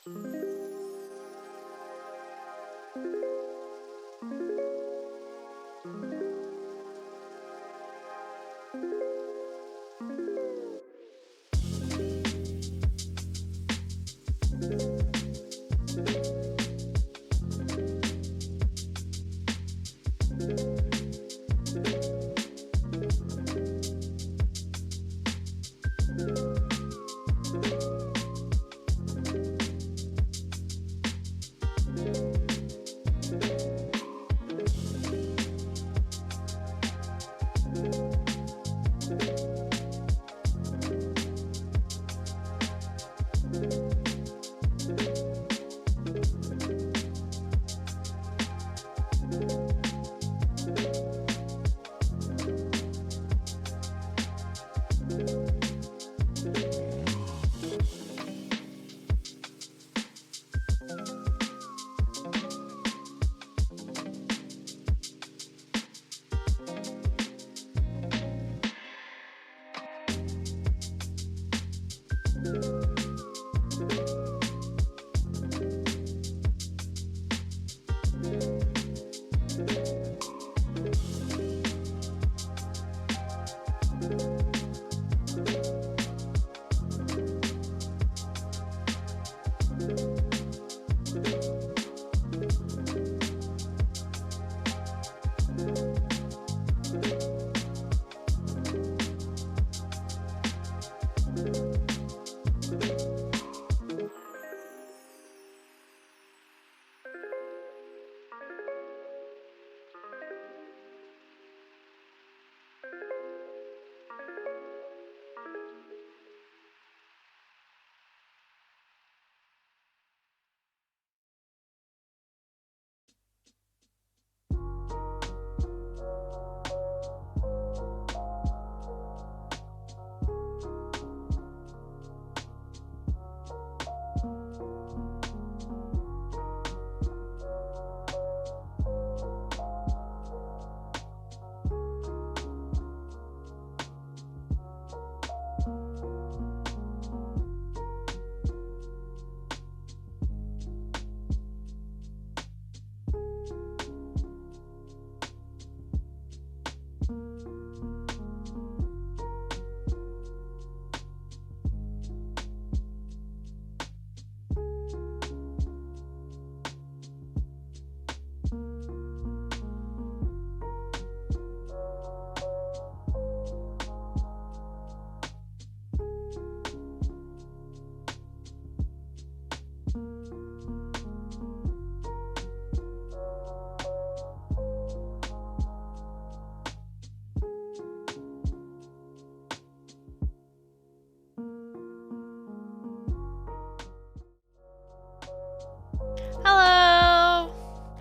Hello!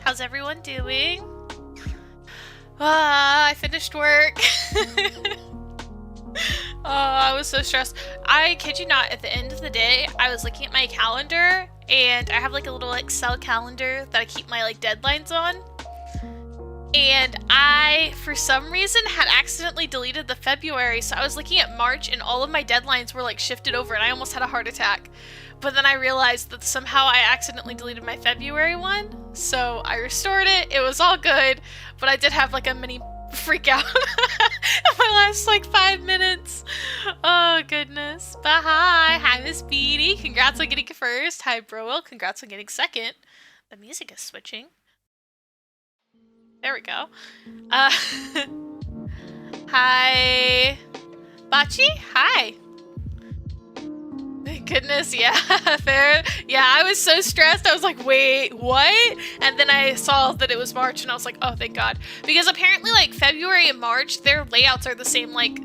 How's everyone doing? I finished work. Oh, I was so stressed. I kid you not, at the end of the day, I was looking at my calendar, and I have like a little Excel calendar that I keep my like deadlines on. And I, for some reason, had accidentally deleted the February, so I was looking at March and all of my deadlines were like shifted over and I almost had a heart attack. But then I realized that somehow I accidentally deleted my February one, so I restored it, it was all good, but I did have like a mini freak out in my last like 5 minutes. Oh goodness. But hi Miss Beanie, congrats on getting first. Hi Broel, congrats on getting second. The music is switching. There we go. Hi. Bachi? Hi. Thank goodness, yeah, fair. Yeah, I was so stressed. I was like, wait, what? And then I saw that it was March and I was like, oh, thank God. Because apparently, like, February and March, their layouts are the same. Like,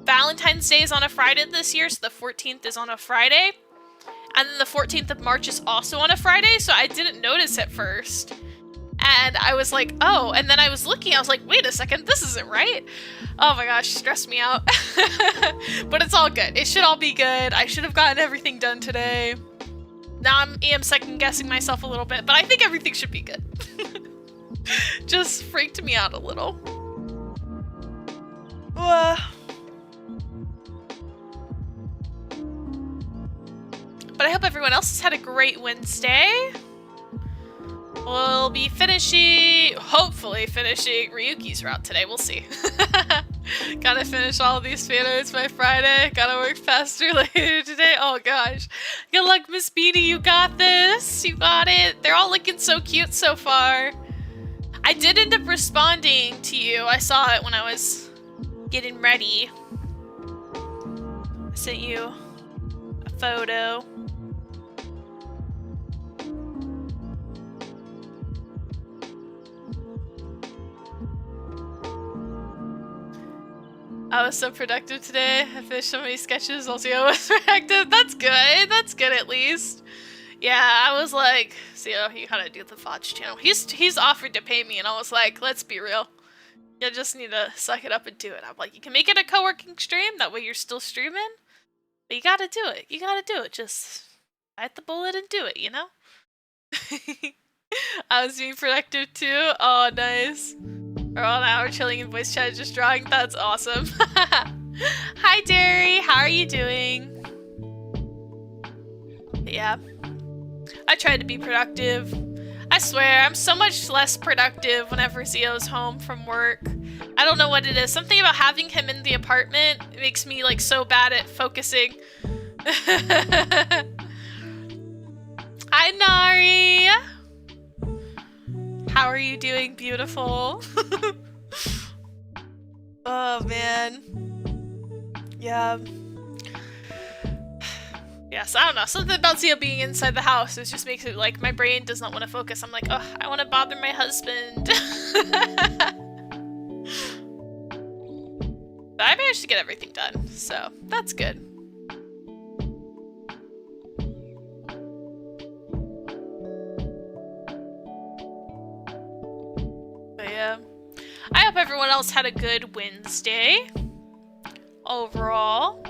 Valentine's Day is on a Friday this year, so the 14th is on a Friday. And then the 14th of March is also on a Friday, so I didn't notice at first. And I was like, oh, and then I was looking, I was like, wait a second, this isn't right. Oh my gosh, stressed me out. But it's all good. It should all be good. I should have gotten everything done today. Now I am second guessing myself a little bit, but I think everything should be good. Just freaked me out a little. But I hope everyone else has had a great Wednesday. We'll be finishing, hopefully finishing Ryuki's route today. We'll see. Gotta finish all these fanarts by Friday. Gotta work faster later today. Oh gosh. Good luck, Miss Beanie. You got this. You got it. They're all looking so cute so far. I did end up responding to you. I saw it when I was getting ready. I sent you a photo. I was so productive today. I finished so many sketches. Also, I was productive. That's good. That's good at least. Yeah, I was like, see, you gotta do the VOD channel. He's offered to pay me, and I was like, let's be real. You just need to suck it up and do it. I'm like, you can make it a co-working stream. That way you're still streaming. But you gotta do it. You gotta do it. Just bite the bullet and do it, you know? I was being productive too. Oh, nice. We're all an hour chilling in voice chat, just drawing. That's awesome. Hi, Derry. How are you doing? But yeah. I tried to be productive. I swear, I'm so much less productive whenever Zio's home from work. I don't know what it is. Something about having him in the apartment makes me like so bad at focusing. Hi, Nari. How are you doing, beautiful? Oh, man. Yeah. Yes, I don't know. Something about Zio being inside the house, it just makes it like my brain does not want to focus. I'm like, oh, I want to bother my husband. But I managed to get everything done, so that's good. But yeah. I hope everyone else had a good Wednesday. Overall.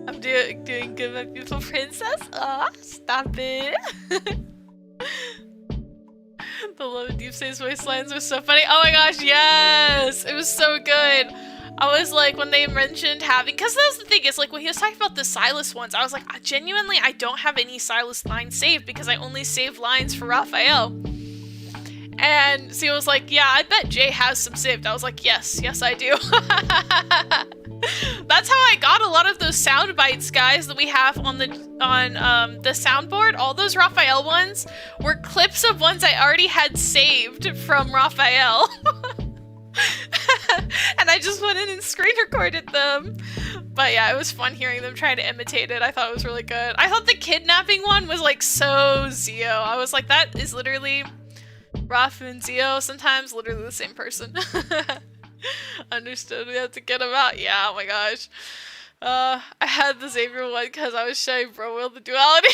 I'm doing good, my beautiful princess. Aw, stop it. The low deep space voice lines were so funny. Oh my gosh, yes! It was so good. I was like, when they mentioned having, because that's the thing, is like when he was talking about the Silas ones, I was like, genuinely, I don't have any Silas lines saved because I only save lines for Raphael. And so he was like, yeah, I bet Jay has some saved. I was like, yes, I do. That's how I got a lot of those sound bites, guys, that we have on the soundboard. All those Raphael ones were clips of ones I already had saved from Raphael. And I just went in and screen recorded them. But yeah, it was fun hearing them trying to imitate it. I thought it was really good. I thought the kidnapping one was like so Zio. I was like, that is literally Raph and Zio, sometimes literally the same person. Understood, we have to get him out. Yeah, oh my gosh. I had the Xavier one because I was showing Bro Will the duality.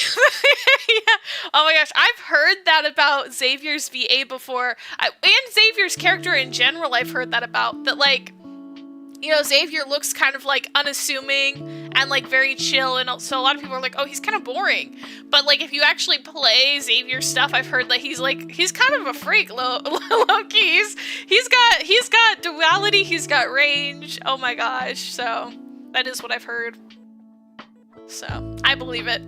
Yeah. Oh my gosh, I've heard that about Xavier's VA before. And Xavier's character in general, I've heard that about. That like, you know, Xavier looks kind of like unassuming and like very chill, and so a lot of people are like, oh, he's kind of boring. But like if you actually play Xavier's stuff, I've heard that he's kind of a freak, low-key. He's got duality, he's got range. Oh my gosh, so that is what I've heard. So I believe it.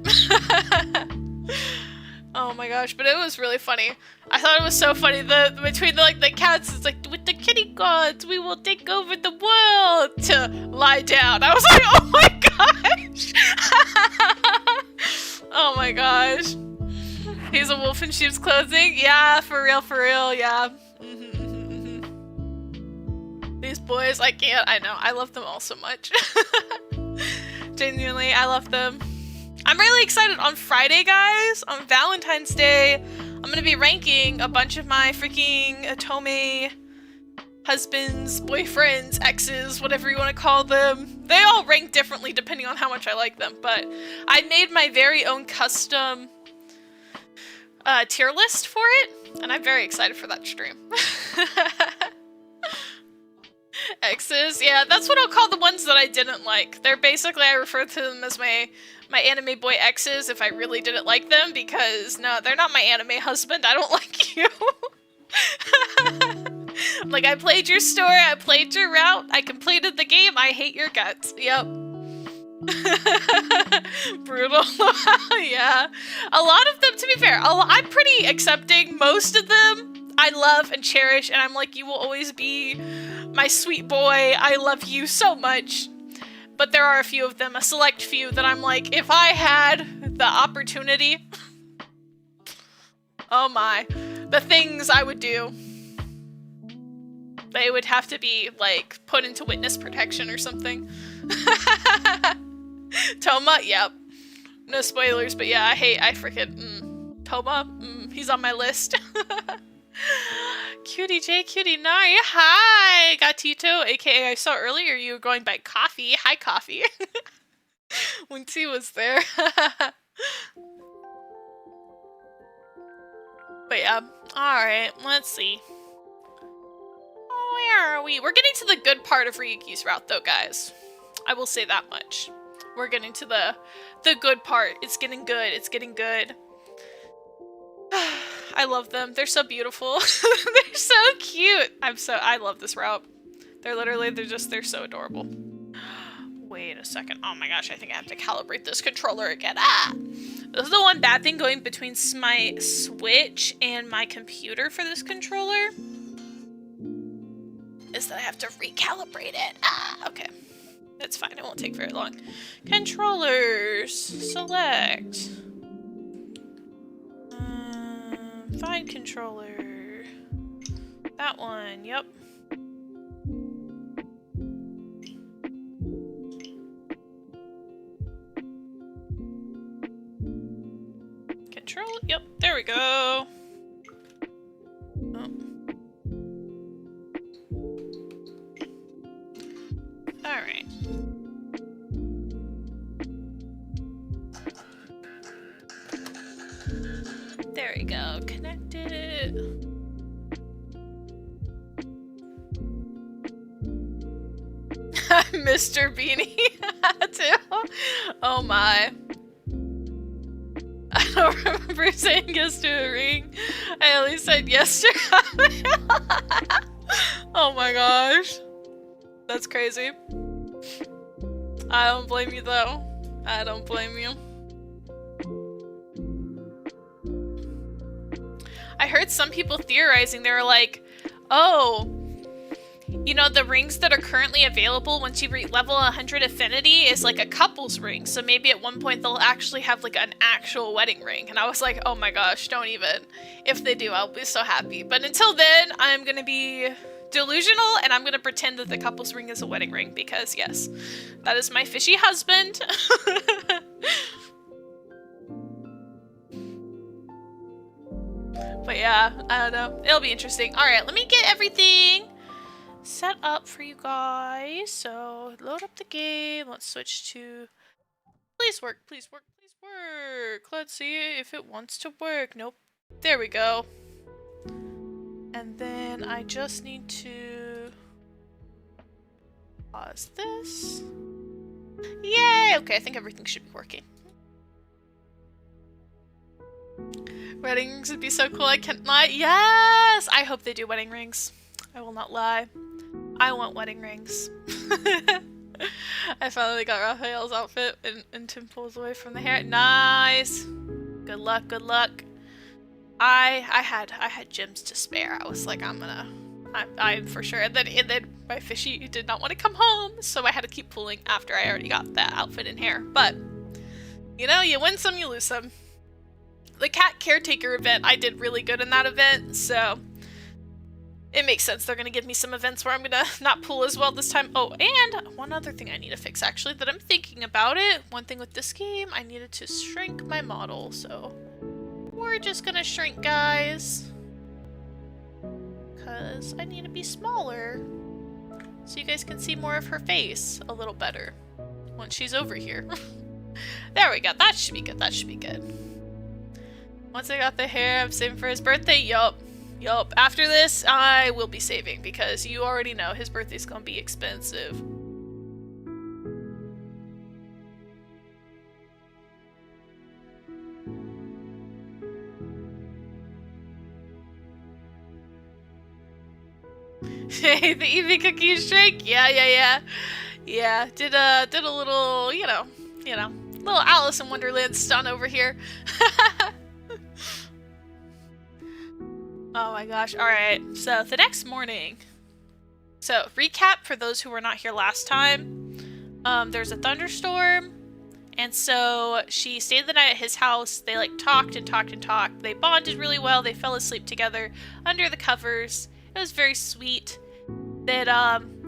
Oh my gosh, but it was really funny. I thought it was so funny, between the cats, it's like, with the kitty gods, we will take over the world, to lie down. I was like, oh my gosh. Oh my gosh. He's a wolf in sheep's clothing? Yeah, for real, yeah. These boys, I can't, I know, I love them all so much. Genuinely, I love them. I'm really excited. On Friday, guys, on Valentine's Day, I'm gonna be ranking a bunch of my freaking Otome husbands, boyfriends, exes, whatever you want to call them. They all rank differently depending on how much I like them, but I made my very own custom tier list for it, and I'm very excited for that stream. Exes, yeah, that's what I'll call the ones that I didn't like. They're basically, I refer to them as my anime boy exes if I really didn't like them, because no, they're not my anime husband. I don't like you. Like, I played your story, I played your route, I completed the game, I hate your guts. Yep. Brutal. Yeah. A lot of them, to be fair, I'm pretty accepting. Most of them I love and cherish, and I'm like, you will always be my sweet boy. I love you so much. But there are a few of them, a select few, that I'm like, if I had the opportunity, oh my, the things I would do. They would have to be, like, put into witness protection or something. Toma, yep. No spoilers, but yeah, I freaking, Toma, he's on my list. Cutie J, Cutie Nari, hi! Gatito, aka I saw earlier you were going by Coffee. Hi, Coffee. When T was there. But yeah, alright, let's see. Where are we? We're getting to the good part of Ryuki's route though, guys. I will say that much. We're getting to the good part. It's getting good. It's getting good. I love them. They're so beautiful. They're so cute. I love this route. They're so adorable. Wait a second. Oh my gosh, I think I have to calibrate this controller again. Ah! This is the one bad thing going between my Switch and my computer for this controller. Is that I have to recalibrate it. Ah, okay. That's fine. It won't take very long. Controllers. Select. Find controller. That one. Yep. Control. Yep. There we go. Oh. Alright. There we go. Connected. Mr. Beanie too. Oh my. I don't remember saying yes to a ring. I only said yes to Oh my gosh. That's crazy. I don't blame you though. I don't blame you. I heard some people theorizing, they were like, oh, you know, the rings that are currently available once you reach level 100 affinity is like a couple's ring. So maybe at one point they'll actually have like an actual wedding ring. And I was like, oh my gosh, don't even. If they do, I'll be so happy. But until then, I'm going to be delusional and I'm going to pretend that the couple's ring is a wedding ring because yes, that is my fishy husband. But yeah, I don't know. It'll be interesting. Alright, let me get everything set up for you guys. So, load up the game. Let's switch to... Please work, please work, please work. Let's see if it wants to work. Nope. There we go. And then I just need to... pause this. Yay! Okay, I think everything should be working. Wedding rings would be so cool, I can't lie. Yes! I hope they do wedding rings. I will not lie. I want wedding rings. I finally got Raphael's outfit and Tim pulls away from the hair. Nice! Good luck, good luck. I had gems to spare. I was like, I'm for sure. And then my fishy did not want to come home, so I had to keep pulling after I already got that outfit and hair. But, you know, you win some, you lose some. The cat caretaker event, I did really good in that event, so it makes sense. They're going to give me some events where I'm going to not pull as well this time. Oh, and one other thing I need to fix, actually, that I'm thinking about it. One thing with this game, I needed to shrink my model, so we're just going to shrink, guys. Because I need to be smaller so you guys can see more of her face a little better once she's over here. There we go. That should be good. That should be good. Once I got the hair, I'm saving for his birthday. Yup. Yup. After this, I will be saving because you already know his birthday's gonna be expensive. Hey, the Eevee cookies shake? Yeah. Yeah, did a little, little Alice in Wonderland stun over here. Oh my gosh. Alright, so the next morning. So, recap for those who were not here last time. There's a thunderstorm, and so she stayed the night at his house. They like talked and talked and talked. They bonded really well. They fell asleep together under the covers. It was very sweet. Then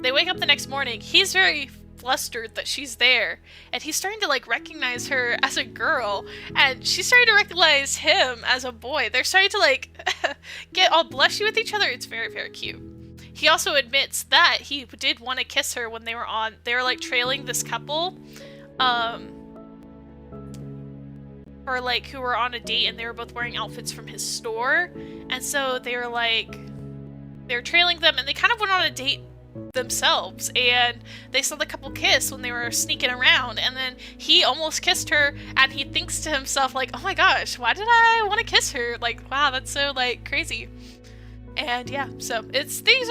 they wake up the next morning. He's very flustered that she's there, and he's starting to like recognize her as a girl, and she's starting to recognize him as a boy. They're starting to like get all blushy with each other. It's very, very cute. He also admits that he did want to kiss her when they were like trailing this couple or like who were on a date, and they were both wearing outfits from his store, and so they were trailing them, and they kind of went on a date themselves, and they saw the couple kiss when they were sneaking around, and then he almost kissed her, and he thinks to himself like, oh my gosh, why did I want to kiss her? Like, wow, that's so like crazy. And yeah, so things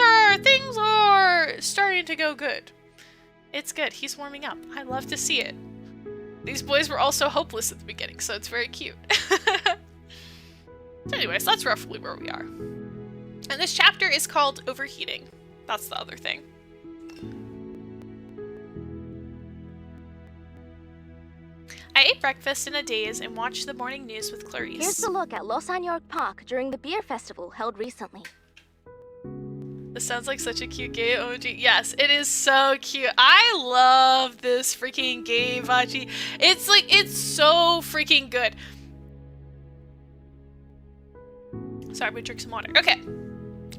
are starting to go good. It's good. He's warming up. I love to see it. These boys were also hopeless at the beginning, so it's very cute. So anyways, that's roughly where we are. And this chapter is called Overheating. That's the other thing. I ate breakfast in a daze and watched the morning news with Clarice. Here's a look at Los York Park during the beer festival held recently. This sounds like such a cute game. OMG. Yes, it is so cute. I love this freaking game, Vachi. It's so freaking good. Sorry, I'm gonna drink some water. Okay.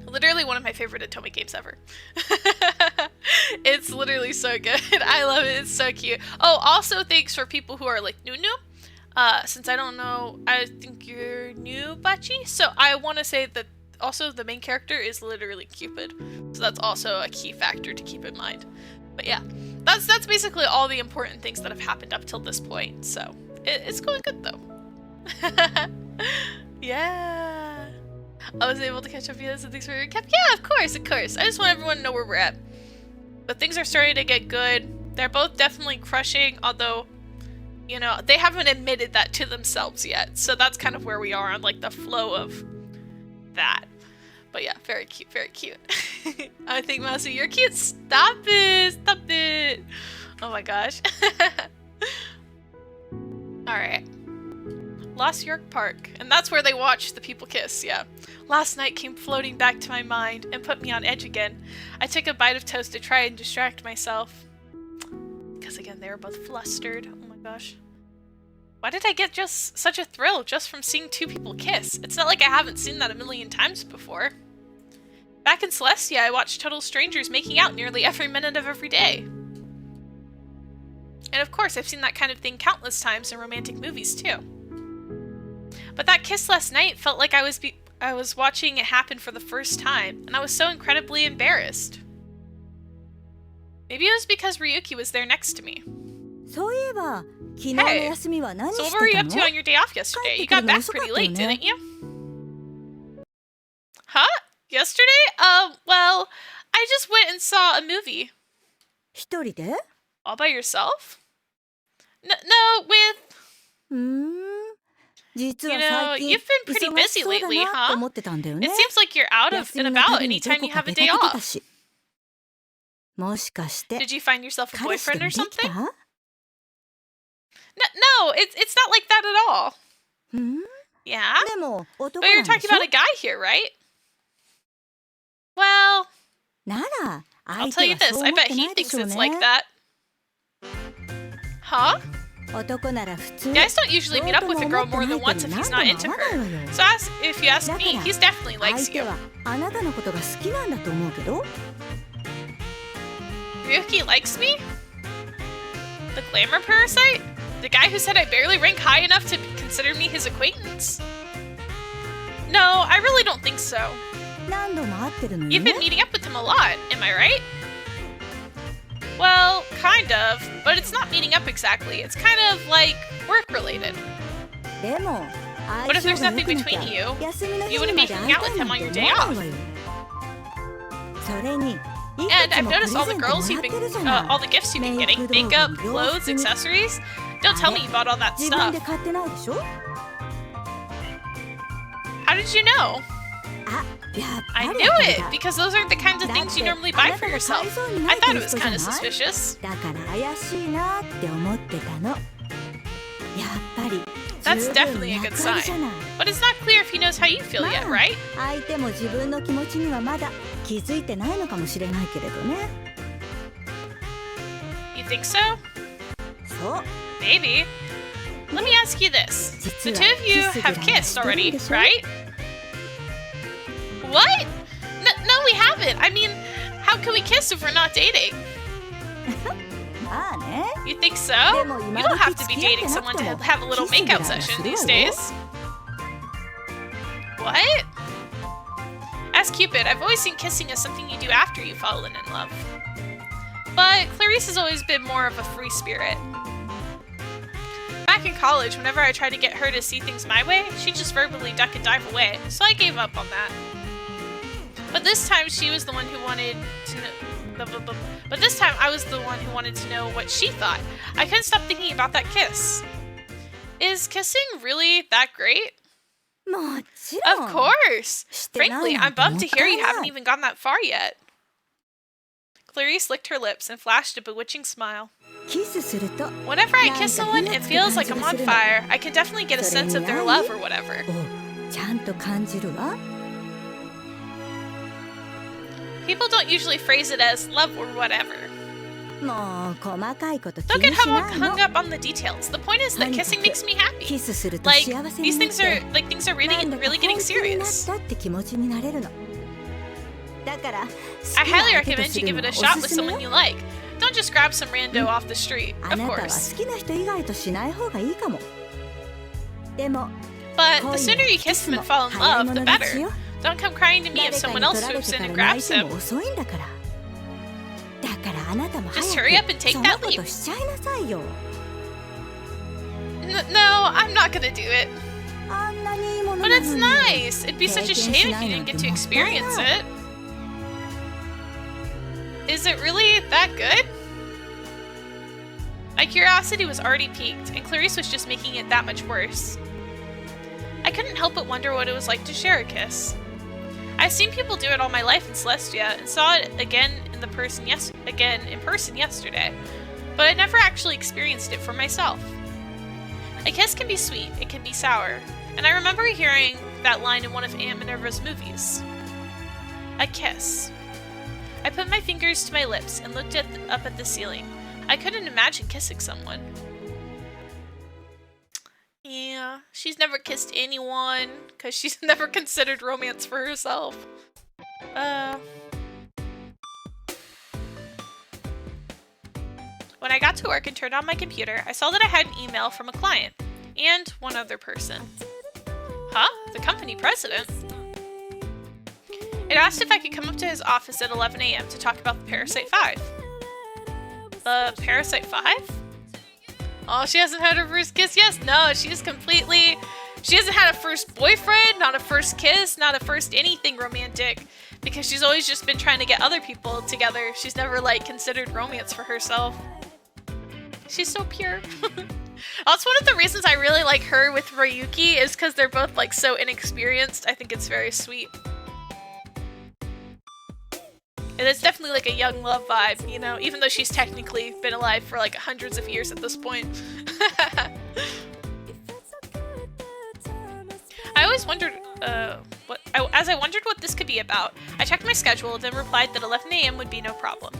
Literally one of my favorite Atomic games ever. It's literally so good. I love it. It's so cute. Oh, also thanks for people who are like new. Since I don't know, I think you're new, Bachi. So I want to say that also the main character is literally Cupid. So that's also a key factor to keep in mind. But yeah, that's basically all the important things that have happened up till this point. So it's going good though. Yeah. I was able to catch up via and things for your cap. Yeah, of course. I just want everyone to know where we're at. But things are starting to get good. They're both definitely crushing, although, you know, they haven't admitted that to themselves yet. So that's kind of where we are on like the flow of that. But yeah, very cute, very cute. I think Mousy, you're cute. Stop it. Oh my gosh. Alright. Lost York Park, and that's where they watch the people kiss, yeah. Last night came floating back to my mind and put me on edge again. I took a bite of toast to try and distract myself. Because again, they were both flustered. Oh my gosh. Why did I get just such a thrill just from seeing two people kiss? It's not like I haven't seen that a million times before. Back in Celestia, I watched total strangers making out nearly every minute of every day. And of course, I've seen that kind of thing countless times in romantic movies too. But that kiss last night felt like I was watching it happen for the first time, and I was so incredibly embarrassed. Maybe it was because Ryuki was there next to me. Hey, so what were you up to on your day off yesterday? You got back pretty late, didn't you? Huh? Yesterday? Well, I just went and saw a movie. All by yourself? No, with... You know, you've been pretty busy lately, huh? It seems like you're out and about anytime you have a day off. Did you find yourself a boyfriend or something? No, it's not like that at all. Yeah? But you're talking about a guy here, right? Well, I'll tell you this, I bet he thinks it's like that. Huh? Guys don't usually meet up with a girl more than once if he's not into her. So if you ask me, he definitely likes you. Ryuki likes me? The glamour parasite? The guy who said I barely rank high enough to consider me his acquaintance? No, I really don't think so. You've been meeting up with him a lot, am I right? Well, kind of, but it's not meeting up exactly. It's kind of like work-related. But if there's nothing between you, you wouldn't be hanging out with him on your day off. And I've noticed all the girls you've been, all the gifts you've been getting. Makeup, clothes, accessories. Don't tell me you bought all that stuff. How did you know? I knew it! Because those aren't the kinds of things you normally buy for yourself. I thought it was kind of suspicious. That's definitely a good sign. But it's not clear if he knows how you feel yet, right? You think so? Maybe. Let me ask you this. The two of you have kissed already, right? What? No, we haven't. I mean, how can we kiss if we're not dating? You think so? You don't have to be dating someone to have a little makeout session these days. What? As Cupid, I've always seen kissing as something you do after you've fallen in love. But Clarice has always been more of a free spirit. Back in college, whenever I tried to get her to see things my way, she'd just verbally duck and dive away, so I gave up on that. But this time she was the one who wanted to know. But this time I was the one who wanted to know what she thought. I couldn't stop thinking about that kiss. Is kissing really that great? Of course! Frankly, I'm bummed to hear you haven't even gone that far yet. Clarice licked her lips and flashed a bewitching smile. Whenever I kiss someone, it feels like I'm on fire. I can definitely get a sense of their love or whatever. People don't usually phrase it as love or whatever. Don't get hung up on the details. The point is that kissing makes me happy. Like, things are really getting serious. I highly recommend you give it a shot with someone you like. Don't just grab some rando off the street, of course. But the sooner you kiss him and fall in love, the better. Don't come crying to me if someone else swoops in and grabs him. Just hurry up and take that leap. No, I'm not gonna do it. But it's nice. It'd be such a shame if you didn't get to experience it. Is it really that good? My curiosity was already piqued, and Clarice was just making it that much worse. I couldn't help but wonder what it was like to share a kiss. I've seen people do it all my life in Celestia, and saw it again in person yesterday, but I never actually experienced it for myself. A kiss can be sweet, it can be sour, and I remember hearing that line in one of Aunt Minerva's movies. A kiss. I put my fingers to my lips and looked up at the ceiling. I couldn't imagine kissing someone. Yeah, she's never kissed anyone, because she's never considered romance for herself. When I got to work and turned on my computer, I saw that I had an email from a client, and one other person. Huh? The company president? It asked if I could come up to his office at 11 AM to talk about the Parasite 5. The Parasite 5? Oh, she hasn't had her first kiss? Yes, no, she hasn't had a first boyfriend, not a first kiss, not a first anything romantic, because she's always just been trying to get other people together. She's never, considered romance for herself. She's so pure. That's one of the reasons I really like her with Ryuki, is because they're both, so inexperienced. I think it's very sweet. And it's definitely a young love vibe, you know, even though she's technically been alive for hundreds of years at this point. I always wondered, as I wondered what this could be about, I checked my schedule, then replied that 11 AM would be no problem.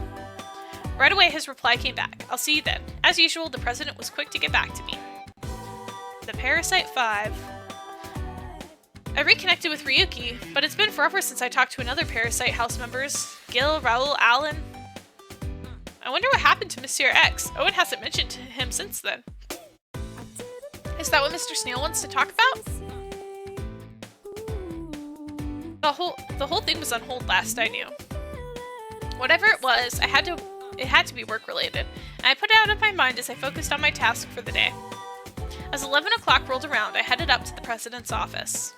Right away, his reply came back. I'll see you then. As usual, the president was quick to get back to me. The Parasite 5. I reconnected with Ryuki, but it's been forever since I talked to another Parasite house members. Gil, Raoul, Alan. I wonder what happened to Monsieur X. Owen hasn't mentioned to him since then. Is that what Mr. Snail wants to talk about? The whole thing was on hold last I knew. Whatever it was, it had to be work related, and I put it out of my mind as I focused on my task for the day. As 11 o'clock rolled around, I headed up to the president's office.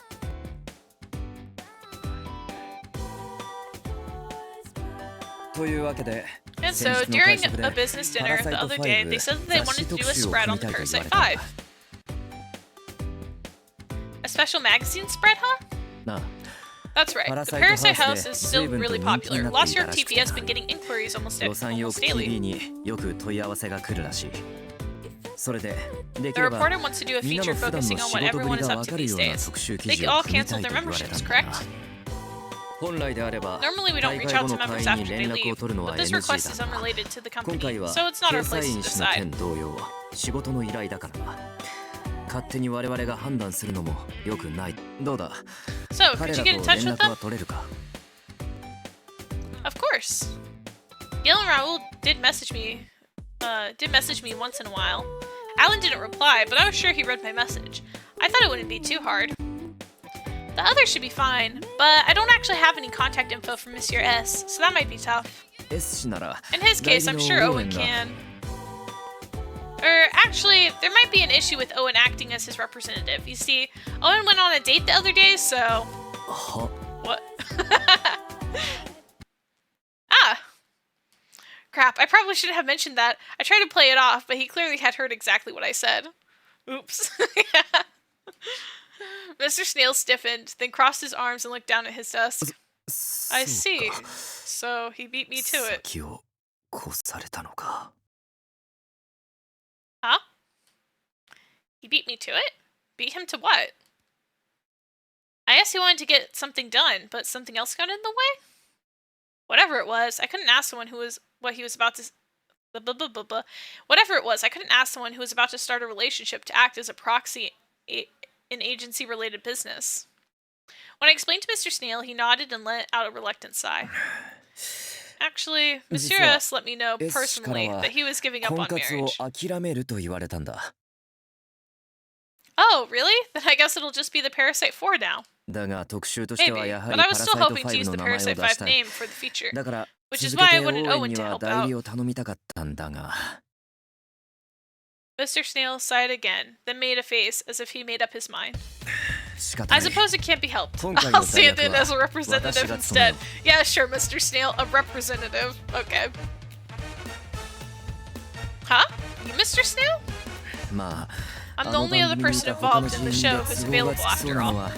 And so, during a business dinner the other day, they said that they wanted to do a spread on the Parasite 5. A special magazine spread, huh? That's right. The Parasite House is still really popular. Lost York TP has been getting inquiries almost daily. The reporter wants to do a feature focusing on what everyone is up to these days. They all canceled their memberships, correct? Normally we don't reach out to members after they leave, but this request is unrelated to the company, so it's not our place to decide. So, could you get in touch with them? Of course. Gil and Raul did message me once in a while. Alan didn't reply, but I was sure he read my message. I thought it wouldn't be too hard. The others should be fine, but I don't actually have any contact info from Monsieur S, so that might be tough. In his case, I'm sure Owen can. Actually, there might be an issue with Owen acting as his representative. You see, Owen went on a date the other day, so... What? Ah! Crap, I probably shouldn't have mentioned that. I tried to play it off, but he clearly had heard exactly what I said. Oops. Yeah. Mr. Snail stiffened, then crossed his arms and looked down at his desk. I see. So he beat me to it. Huh? He beat me to it? Beat him to what? I guess he wanted to get something done, but something else got in the way? Whatever it was, I couldn't ask someone what he was about to... Whatever it was, I couldn't ask someone who was about to start a relationship to act as a proxy in agency-related business. When I explained to Mr. Snail, he nodded and let out a reluctant sigh. Actually, Monsieur S let me know personally that he was giving up on marriage. Oh, really? Then I guess it'll just be the Parasite 4 now. Maybe, but I was still hoping to use the Parasite 5 name for the feature, which is why I wanted Owen to help out. Mr. Snail sighed again, then made a face as if he made up his mind. I suppose it can't be helped. I'll stand in as a representative instead. Yeah, sure, Mr. Snail, a representative. Okay. Huh? You, Mr. Snail? I'm the only other person involved in the show who's available after all.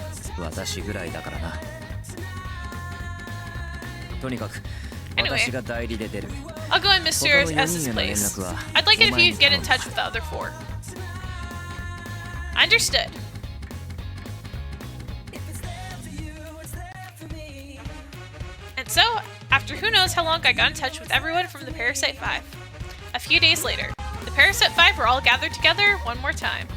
Anyway, I'll go in Monsieur S's place. I'd like it if you could get in touch with the other 4. Understood. And so, after who knows how long, I got in touch with everyone from the Parasite 5. A few days later, the Parasite 5 were all gathered together one more time.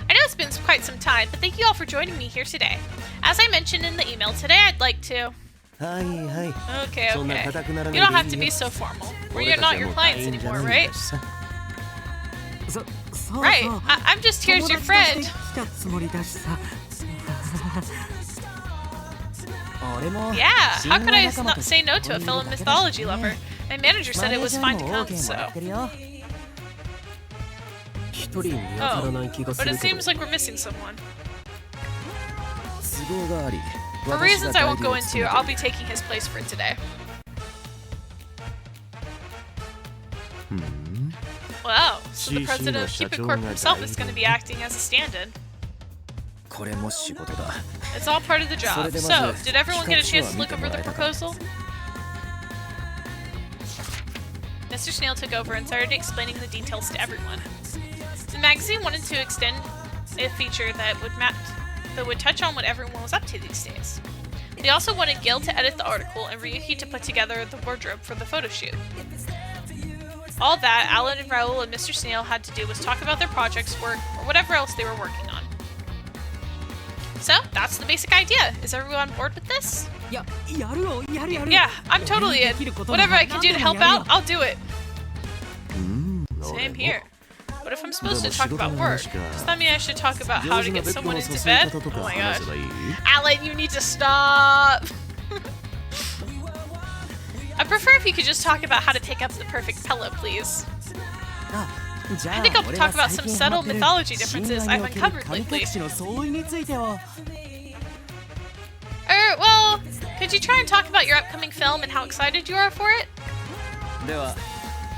I know it's been quite some time, but thank you all for joining me here today. As I mentioned in the email today, I'd like to... Okay. You don't have to be so formal. We're not your clients anymore, right? Right. I'm just here as your friend. Yeah, how could I not say no to a fellow mythology lover? My manager said it was fine to come, so... Oh, but it seems like we're missing someone. For reasons I won't go into, I'll be taking his place for today. Wow, so the president of Cupid Corp himself is going to be acting as a stand-in. It's all part of the job. So, did everyone get a chance to look over the proposal? Mr. Snail took over and started explaining the details to everyone. The magazine wanted to extend a feature that would touch on what everyone was up to these days. They also wanted Gil to edit the article and Ryuki to put together the wardrobe for the photo shoot. All that Alan and Raul and Mr. Snail had to do was talk about their projects, work, or whatever else they were working on. So, that's the basic idea. Is everyone on board with this? Yeah, I'm totally in. Whatever I can do to help out, I'll do it. Same here. What if I'm supposed to talk about work? Does that mean I should talk about how to get someone into bed? Oh my gosh. Alan, you need to stop! I prefer if you could just talk about how to pick up the perfect pillow, please. I think I'll talk about some subtle mythology differences I've uncovered lately. Sure, well, could you try and talk about your upcoming film and how excited you are for it?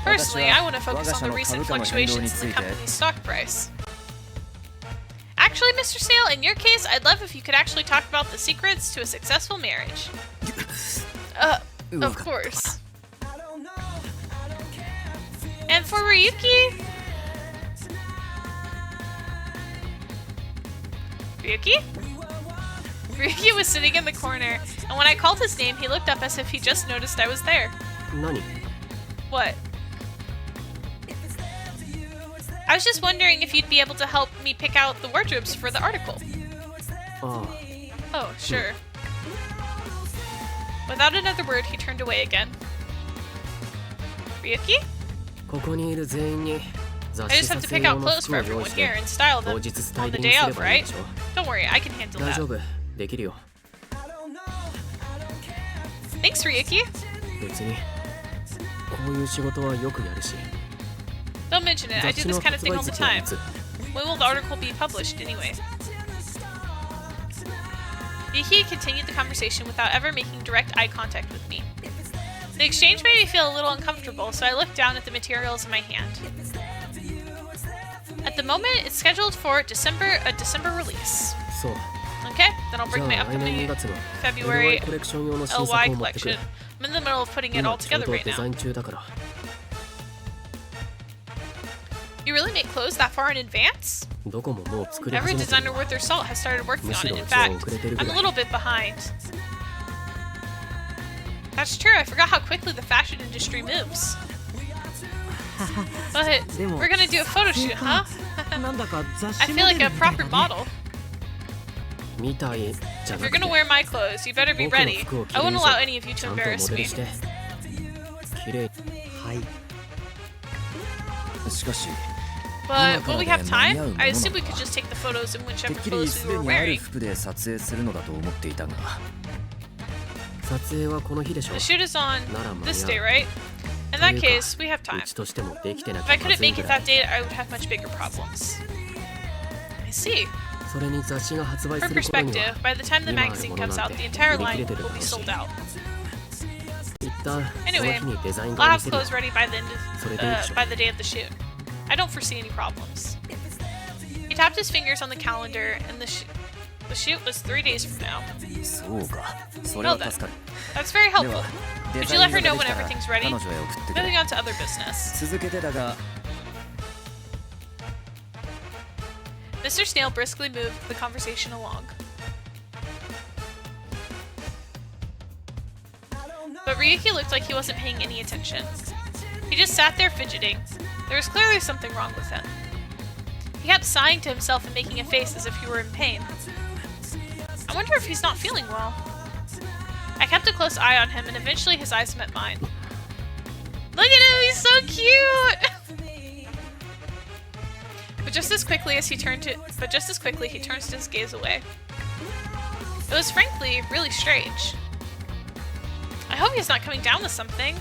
Personally, I want to focus on the recent fluctuations in the company's stock price. Actually, Mr. Snail, in your case, I'd love if you could actually talk about the secrets to a successful marriage. Of course. And for Ryuki? Ryuki was sitting in the corner, and when I called his name, he looked up as if he just noticed I was there. Nani? What? I was just wondering if you'd be able to help me pick out the wardrobes for the article. Oh, sure. Without another word, he turned away again. Ryuki? I just have to pick out clothes for everyone here and style them on the day of, right? Don't worry, I can handle that. Thanks, Ryuki. Don't mention it, I do this kind of thing all the time. When will the article be published, anyway? Ryuki continued the conversation without ever making direct eye contact with me. The exchange made me feel a little uncomfortable, so I looked down at the materials in my hand. At the moment, it's scheduled for a December release. Okay, then I'll bring my upcoming February LY collection. I'm in the middle of putting it all together right now. You really make clothes that far in advance? Every designer worth their salt has started working on it. In fact, I'm a little bit behind. That's true, I forgot how quickly the fashion industry moves. But we're gonna do a photo shoot, huh? I feel like a proper model. If you're gonna wear my clothes, you better be ready. I won't allow any of you to embarrass me. But will we have time? I assume we could just take the photos in whichever clothes we were wearing. The shoot is on this day, right? In that case, we have time. If I couldn't make it that day, I would have much bigger problems. I see. For perspective, by the time the magazine comes out, the entire line will be sold out. Anyway, I'll have clothes ready by the day of the shoot. I don't foresee any problems. He tapped his fingers on the calendar, and the shoot was 3 days from now. Well then, that's very helpful. Could you let her know when everything's ready? Moving on to other business. Mr. Snail briskly moved the conversation along. But Ryuki looked like he wasn't paying any attention. He just sat there fidgeting. There was clearly something wrong with him. He kept sighing to himself and making a face as if he were in pain. I wonder if he's not feeling well. I kept a close eye on him, and eventually his eyes met mine. Look at him, he's so cute! But just as quickly he turns his gaze away. It was frankly really strange. I hope he's not coming down with something.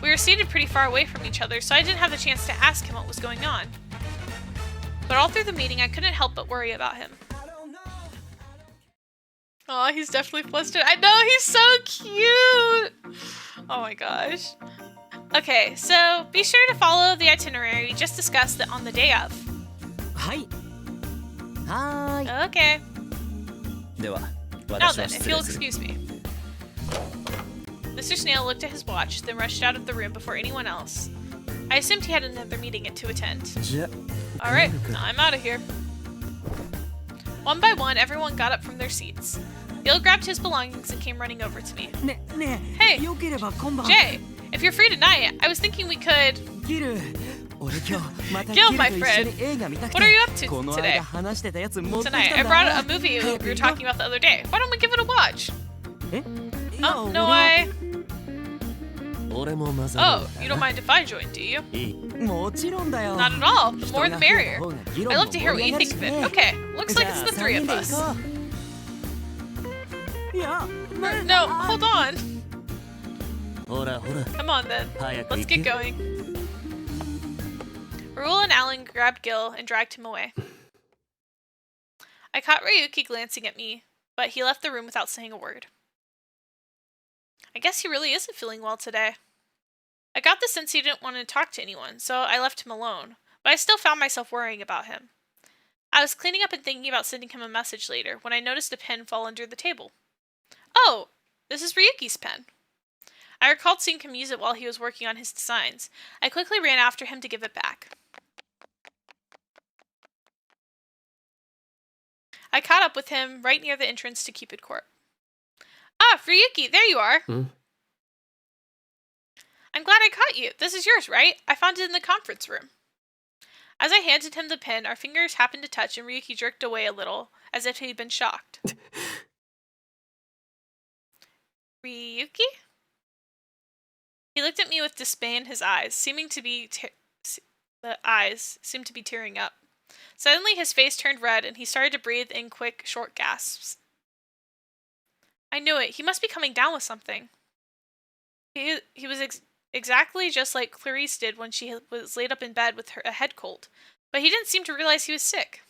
We were seated pretty far away from each other, so I didn't have the chance to ask him what was going on. But all through the meeting, I couldn't help but worry about him. Aw, he's definitely flustered. I know, he's so cute! Oh my gosh. Okay, so be sure to follow the itinerary we just discussed on the day of. Okay. Now then, if you'll excuse me. Mr. Snail looked at his watch, then rushed out of the room before anyone else. I assumed he had another meeting to attend. Alright, I'm out of here. One by one, everyone got up from their seats. Bill grabbed his belongings and came running over to me. Hey, Jay, if you're free tonight, I was thinking we could... Gil, my friend, what are you up to today? Tonight, I brought a movie we were talking about the other day. Why don't we give it a watch? Oh, no, Oh, you don't mind if I join, do you? Not at all. The more the merrier. I'd love to hear what you think of it. Okay, looks like it's the three of us. No, hold on. Come on then. Let's get going. Raoul and Alan grabbed Gil and dragged him away. I caught Ryuki glancing at me, but he left the room without saying a word. I guess he really isn't feeling well today. I got the sense he didn't want to talk to anyone, so I left him alone, but I still found myself worrying about him. I was cleaning up and thinking about sending him a message later when I noticed a pen fall under the table. Oh, this is Ryuki's pen. I recalled seeing him use it while he was working on his designs. I quickly ran after him to give it back. I caught up with him right near the entrance to Cupid Court. Ah, Ryuki, there you are. I'm glad I caught you. This is yours, right? I found it in the conference room. As I handed him the pen, our fingers happened to touch and Ryuki jerked away a little, as if he'd been shocked. Ryuki? He looked at me with dismay in his eyes, the eyes seemed to be tearing up. Suddenly his face turned red and he started to breathe in quick, short gasps. I knew it. He must be coming down with something. He was exactly just like Clarice did when she was laid up in bed with a head cold, but he didn't seem to realize he was sick.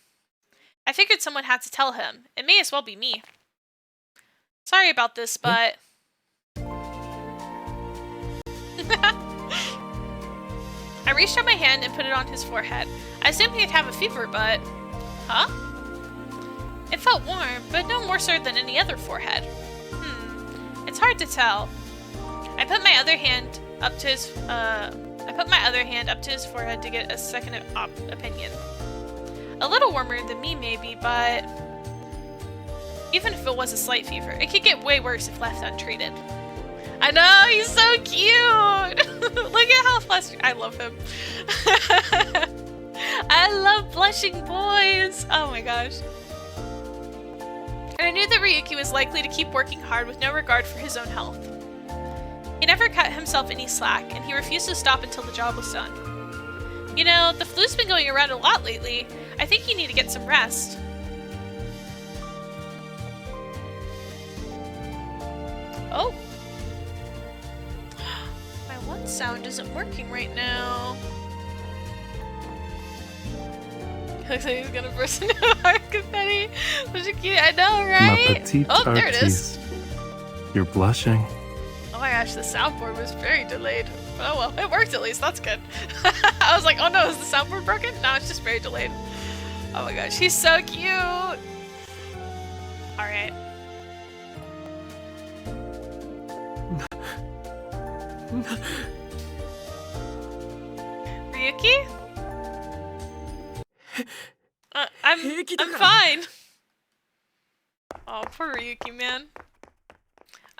I figured someone had to tell him. It may as well be me. Sorry about this, but... I reached out my hand and put it on his forehead. I assumed he'd have a fever, but... Huh? It felt warm, but no more so than any other forehead. It's hard to tell. I put my other hand up to his forehead to get a second opinion. A little warmer than me, maybe, but even if it was a slight fever, it could get way worse if left untreated. I know, he's so cute! Look at how flustered. I love him. I love blushing boys! Oh my gosh. And I knew that Ryuki was likely to keep working hard with no regard for his own health. He never cut himself any slack, and he refused to stop until the job was done. You know, the flu's been going around a lot lately. I think you need to get some rest. Oh. My one sound isn't working right now. Looks like he's gonna burst into heart confetti. Such a cute, I know, right? Oh, there it is. You're blushing. Oh my gosh, the soundboard was very delayed. But oh well, it worked at least, that's good. I was like, oh no, is the soundboard broken? No, it's just very delayed. Oh my gosh, he's so cute! Alright. Ryuki? I'm fine. Oh, poor Ryuki, man.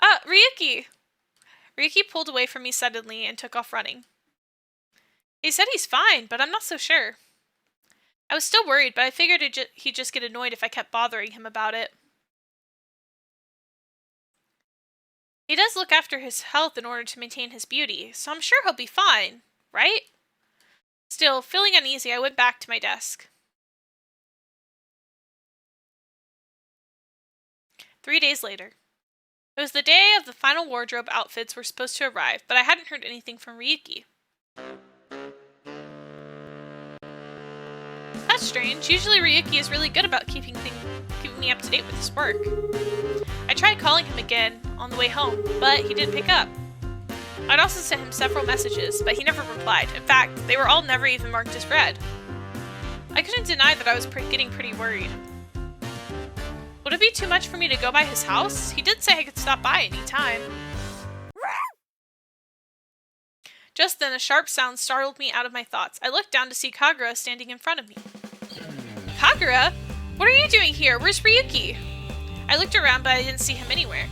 Ryuki! Ryuki pulled away from me suddenly and took off running. He said he's fine, but I'm not so sure. I was still worried, but I figured he'd just get annoyed if I kept bothering him about it. He does look after his health in order to maintain his beauty, so I'm sure he'll be fine, right? Still, feeling uneasy, I went back to my desk. 3 days later. It was the day of the final wardrobe outfits were supposed to arrive, but I hadn't heard anything from Ryuki. That's strange. Usually Ryuki is really good about keeping me up to date with his work. I tried calling him again on the way home, but he didn't pick up. I'd also sent him several messages, but he never replied. In fact, they were all never even marked as read. I couldn't deny that I was getting pretty worried. Would it be too much for me to go by his house? He did say I could stop by any time. Just then, a sharp sound startled me out of my thoughts. I looked down to see Kagura standing in front of me. Kagura? What are you doing here? Where's Ryuki? I looked around, but I didn't see him anywhere.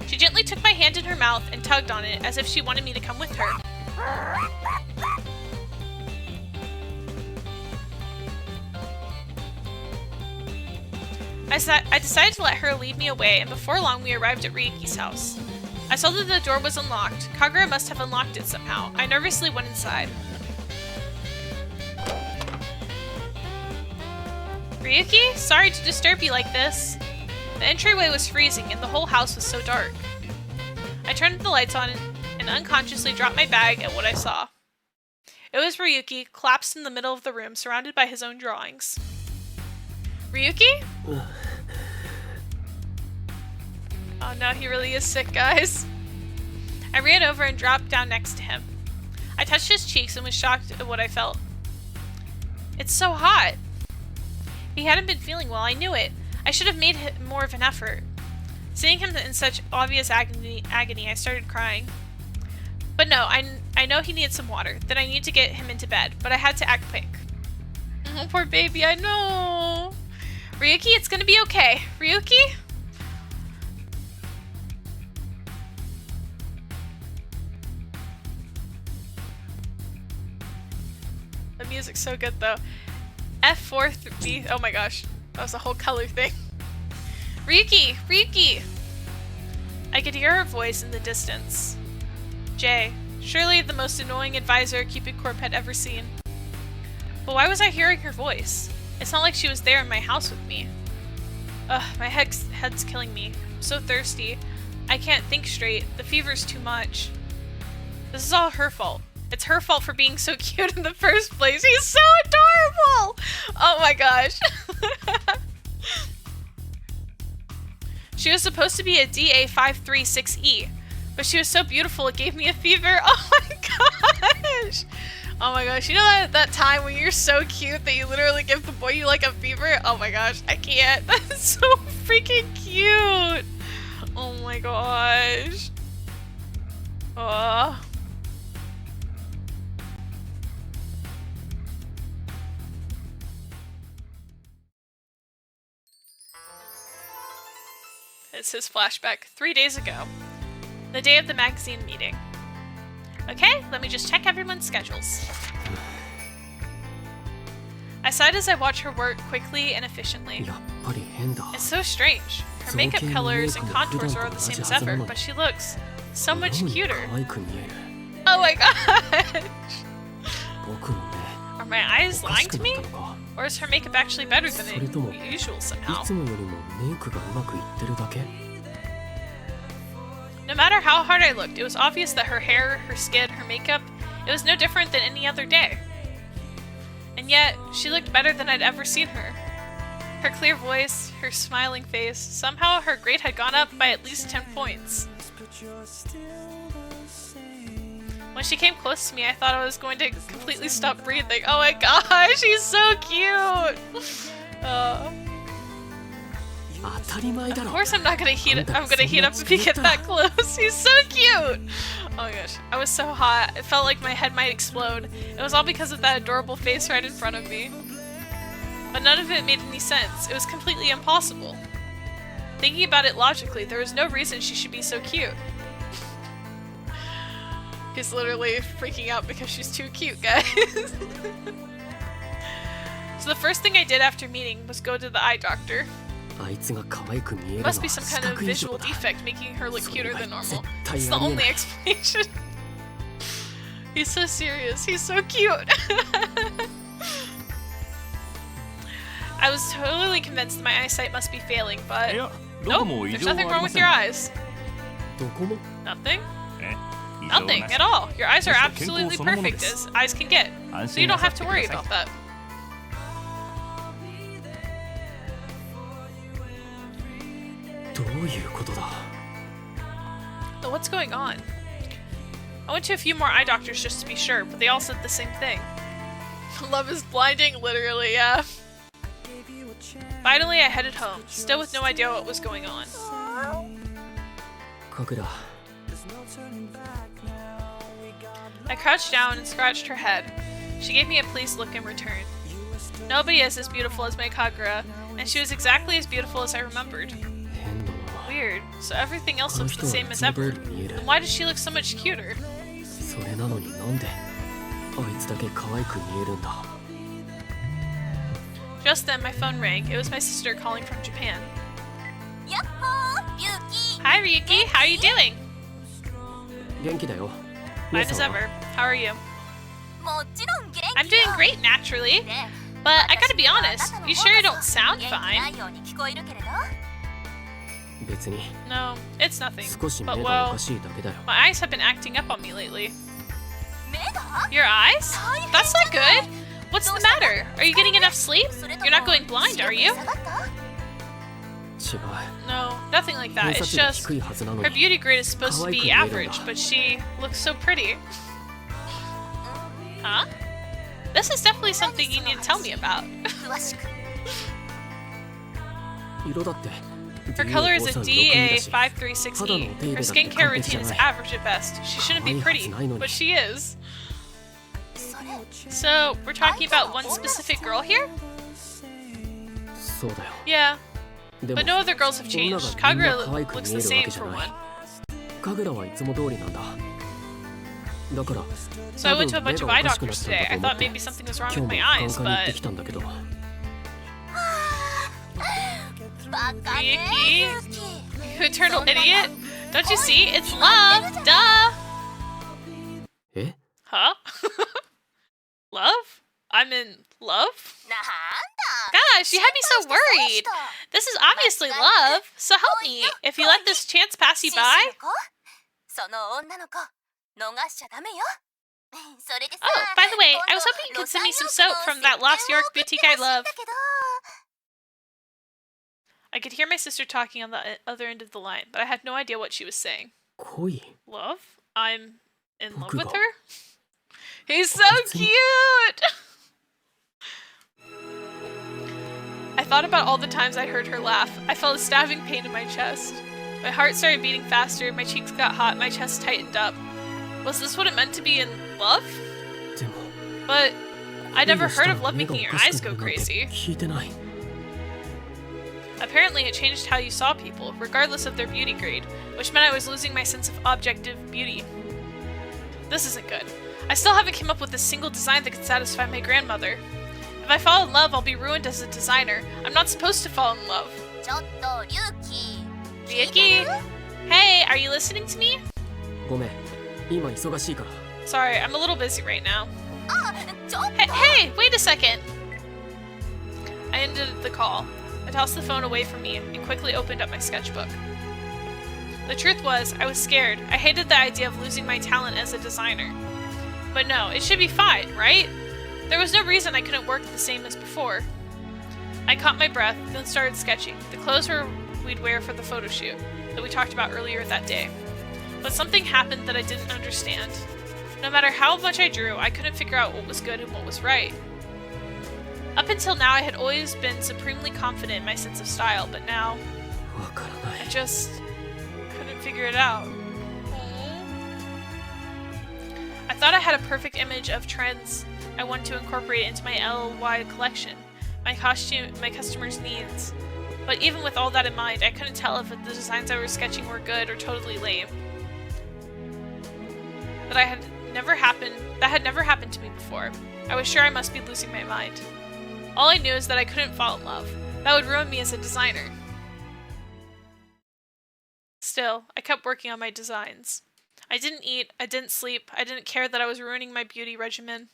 She gently took my hand in her mouth and tugged on it, as if she wanted me to come with her. I decided to let her lead me away, and before long we arrived at Ryuki's house. I saw that the door was unlocked. Kagura must have unlocked it somehow. I nervously went inside. Ryuki? Sorry to disturb you like this. The entryway was freezing, and the whole house was so dark. I turned the lights on and unconsciously dropped my bag at what I saw. It was Ryuki, collapsed in the middle of the room, surrounded by his own drawings. Ryuki? Oh no, he really is sick, guys. I ran over and dropped down next to him. I touched his cheeks and was shocked at what I felt. It's so hot. He hadn't been feeling well, I knew it. I should have made more of an effort. Seeing him in such obvious agony, I started crying. But no, I know he needs some water. Then I need to get him into bed, but I had to act quick. Oh, poor baby, I know. Ryuki, it's gonna be okay. Ryuki? The music's so good though. F4 B. Oh my gosh, that was a whole color thing. Ryuki! Ryuki! I could hear her voice in the distance. Jay, surely the most annoying advisor Cupid Corp had ever seen. But why was I hearing her voice? It's not like she was there in my house with me. Ugh, my head's killing me. I'm so thirsty. I can't think straight. The fever's too much. This is all her fault. It's her fault for being so cute in the first place. He's so adorable! Oh my gosh. She was supposed to be a DA536E, but she was so beautiful it gave me a fever. Oh my gosh! Oh my gosh, you know that time when you're so cute that you literally give the boy you like a fever? Oh my gosh, I can't. That's so freaking cute! Oh my gosh. Oh. It's his flashback 3 days ago. The day of the magazine meeting. Okay, let me just check everyone's schedules. I sighed as I watched her work quickly and efficiently. It's so strange. Her makeup colors and contours are all the same as ever, but she looks so much cuter. Oh my gosh! Are my eyes lying to me? Or is her makeup actually better than usual somehow? No matter how hard I looked, it was obvious that her hair, her skin, her makeup, it was no different than any other day. And yet, she looked better than I'd ever seen her. Her clear voice, her smiling face, somehow her grade had gone up by at least 10 points. When she came close to me, I thought I was going to completely stop breathing. Oh my gosh, she's so cute! Of course I'm not gonna heat up. I'm gonna heat up if you get that close. He's so cute! Oh my gosh, I was so hot. It felt like my head might explode. It was all because of that adorable face right in front of me. But none of it made any sense. It was completely impossible. Thinking about it logically, there was no reason she should be so cute. He's literally freaking out because she's too cute, guys. So the first thing I did after meeting was go to the eye doctor. It must be some kind of visual defect making her look cuter than normal. That's the only explanation. He's so serious. He's so cute. I was totally convinced that my eyesight must be failing, but nope, there's nothing wrong with your eyes. Nothing? Nothing at all. Your eyes are absolutely perfect as eyes can get, so you don't have to worry about that. So what's going on? I went to a few more eye doctors just to be sure, but they all said the same thing. Love is blinding, literally, yeah. Finally, I headed home, still with no idea what was going on. I crouched down and scratched her head. She gave me a pleased look in return. Nobody is as beautiful as my Kagura, and she was exactly as beautiful as I remembered. Weird, so everything else looks the same as ever. And why does she look so much cuter? Just then, my phone rang. It was my sister calling from Japan. Hi, Ryuki. How are you doing? Fine as ever. How are you? I'm doing great, naturally. But I gotta be honest, you sure you don't sound fine? No, it's nothing. But well, my eyes have been acting up on me lately. Your eyes? That's not good. What's the matter? Are you getting enough sleep? You're not going blind, are you? No, nothing like that. It's just her beauty grade is supposed to be average, but she looks so pretty. Huh? This is definitely something you need to tell me about. Her color is a DA5360. Her skincare routine is average at best. She shouldn't be pretty, but she is. So, we're talking about one specific girl here? Yeah. But no other girls have changed. Kagura looks the same for one. So I went to a bunch of eye doctors today. I thought maybe something was wrong with my eyes, but... Ryuki? You eternal idiot? Don't you see? It's love! Duh! Huh? Love? I'm in love? Gosh, you had me so worried! This is obviously love, so help me! If you let this chance pass you by... Oh, by the way, I was hoping you could send me some soap from that Lost York boutique I love. I could hear my sister talking on the other end of the line, but I had no idea what she was saying. Love? I'm in love with her? He's so cute! I thought about all the times I heard her laugh. I felt a stabbing pain in my chest. My heart started beating faster, my cheeks got hot, my chest tightened up. Was this what it meant to be in love? But I never heard of love making your eyes go crazy. Apparently it changed how you saw people, regardless of their beauty grade, which meant I was losing my sense of objective beauty. This isn't good. I still haven't come up with a single design that could satisfy my grandmother. If I fall in love, I'll be ruined as a designer. I'm not supposed to fall in love. Ryuki? Hey, are you listening to me? Sorry, I'm a little busy right now. Hey, wait a second! I ended the call. I tossed the phone away from me and quickly opened up my sketchbook. The truth was, I was scared. I hated the idea of losing my talent as a designer. But no, it should be fine, right? There was no reason I couldn't work the same as before. I caught my breath, then started sketching. The clothes we'd wear for the photo shoot that we talked about earlier that day. But something happened that I didn't understand. No matter how much I drew, I couldn't figure out what was good and what was right. Up until now, I had always been supremely confident in my sense of style, but now, I just couldn't figure it out. I thought I had a perfect image of trends I wanted to incorporate into my LY collection, my customers' needs. But even with all that in mind, I couldn't tell if the designs I was sketching were good or totally lame. That had never happened to me before. I was sure I must be losing my mind. All I knew is that I couldn't fall in love. That would ruin me as a designer. Still, I kept working on my designs. I didn't eat, I didn't sleep, I didn't care that I was ruining my beauty regimen.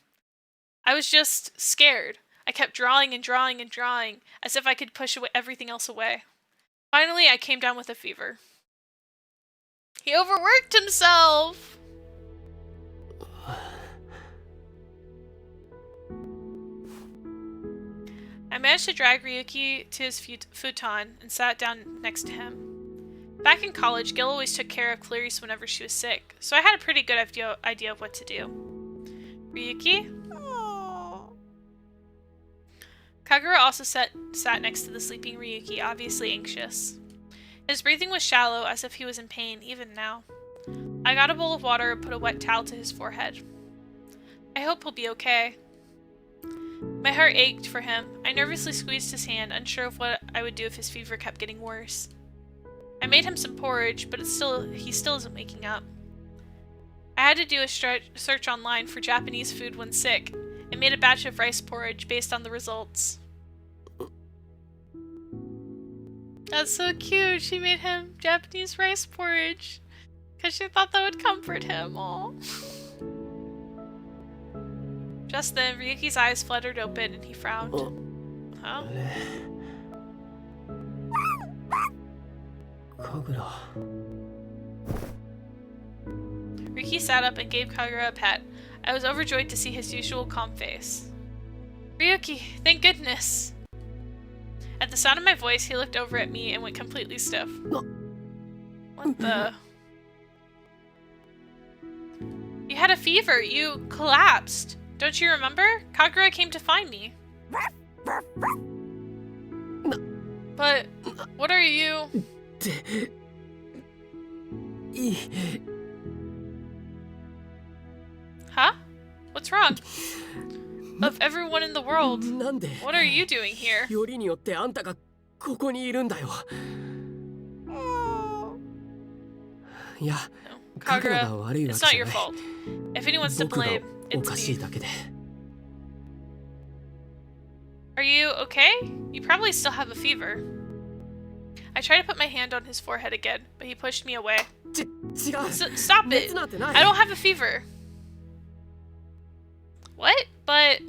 I was just scared. I kept drawing and drawing and drawing, as if I could push everything else away. Finally, I came down with a fever. He overworked himself! I managed to drag Ryuki to his futon and sat down next to him. Back in college, Gil always took care of Clarice whenever she was sick, so I had a pretty good idea of what to do. Ryuki? Aww. Kagura also sat next to the sleeping Ryuki, obviously anxious. His breathing was shallow, as if he was in pain, even now. I got a bowl of water and put a wet towel to his forehead. I hope he'll be okay. My heart ached for him. I nervously squeezed his hand, unsure of what I would do if his fever kept getting worse. I made him some porridge, but he still isn't waking up. I had to do a search online for Japanese food when sick, and made a batch of rice porridge based on the results. That's so cute. She made him Japanese rice porridge because she thought that would comfort him. Aww. Just then, Ryuki's eyes fluttered open and he frowned. Huh? Kagura. Ryuki sat up and gave Kagura a pet. I was overjoyed to see his usual calm face. Ryuki, thank goodness! At the sound of my voice, he looked over at me and went completely stiff. What the? You had a fever. You collapsed. Don't you remember? Kagura came to find me. But what are you? Huh? What's wrong? Of everyone in the world, what are you doing here? No, Kagura, it's not your fault. If anyone's to blame, it's me. Are you okay? You probably still have a fever. I tried to put my hand on his forehead again, but he pushed me away. Stop it! I don't have a fever. What? But...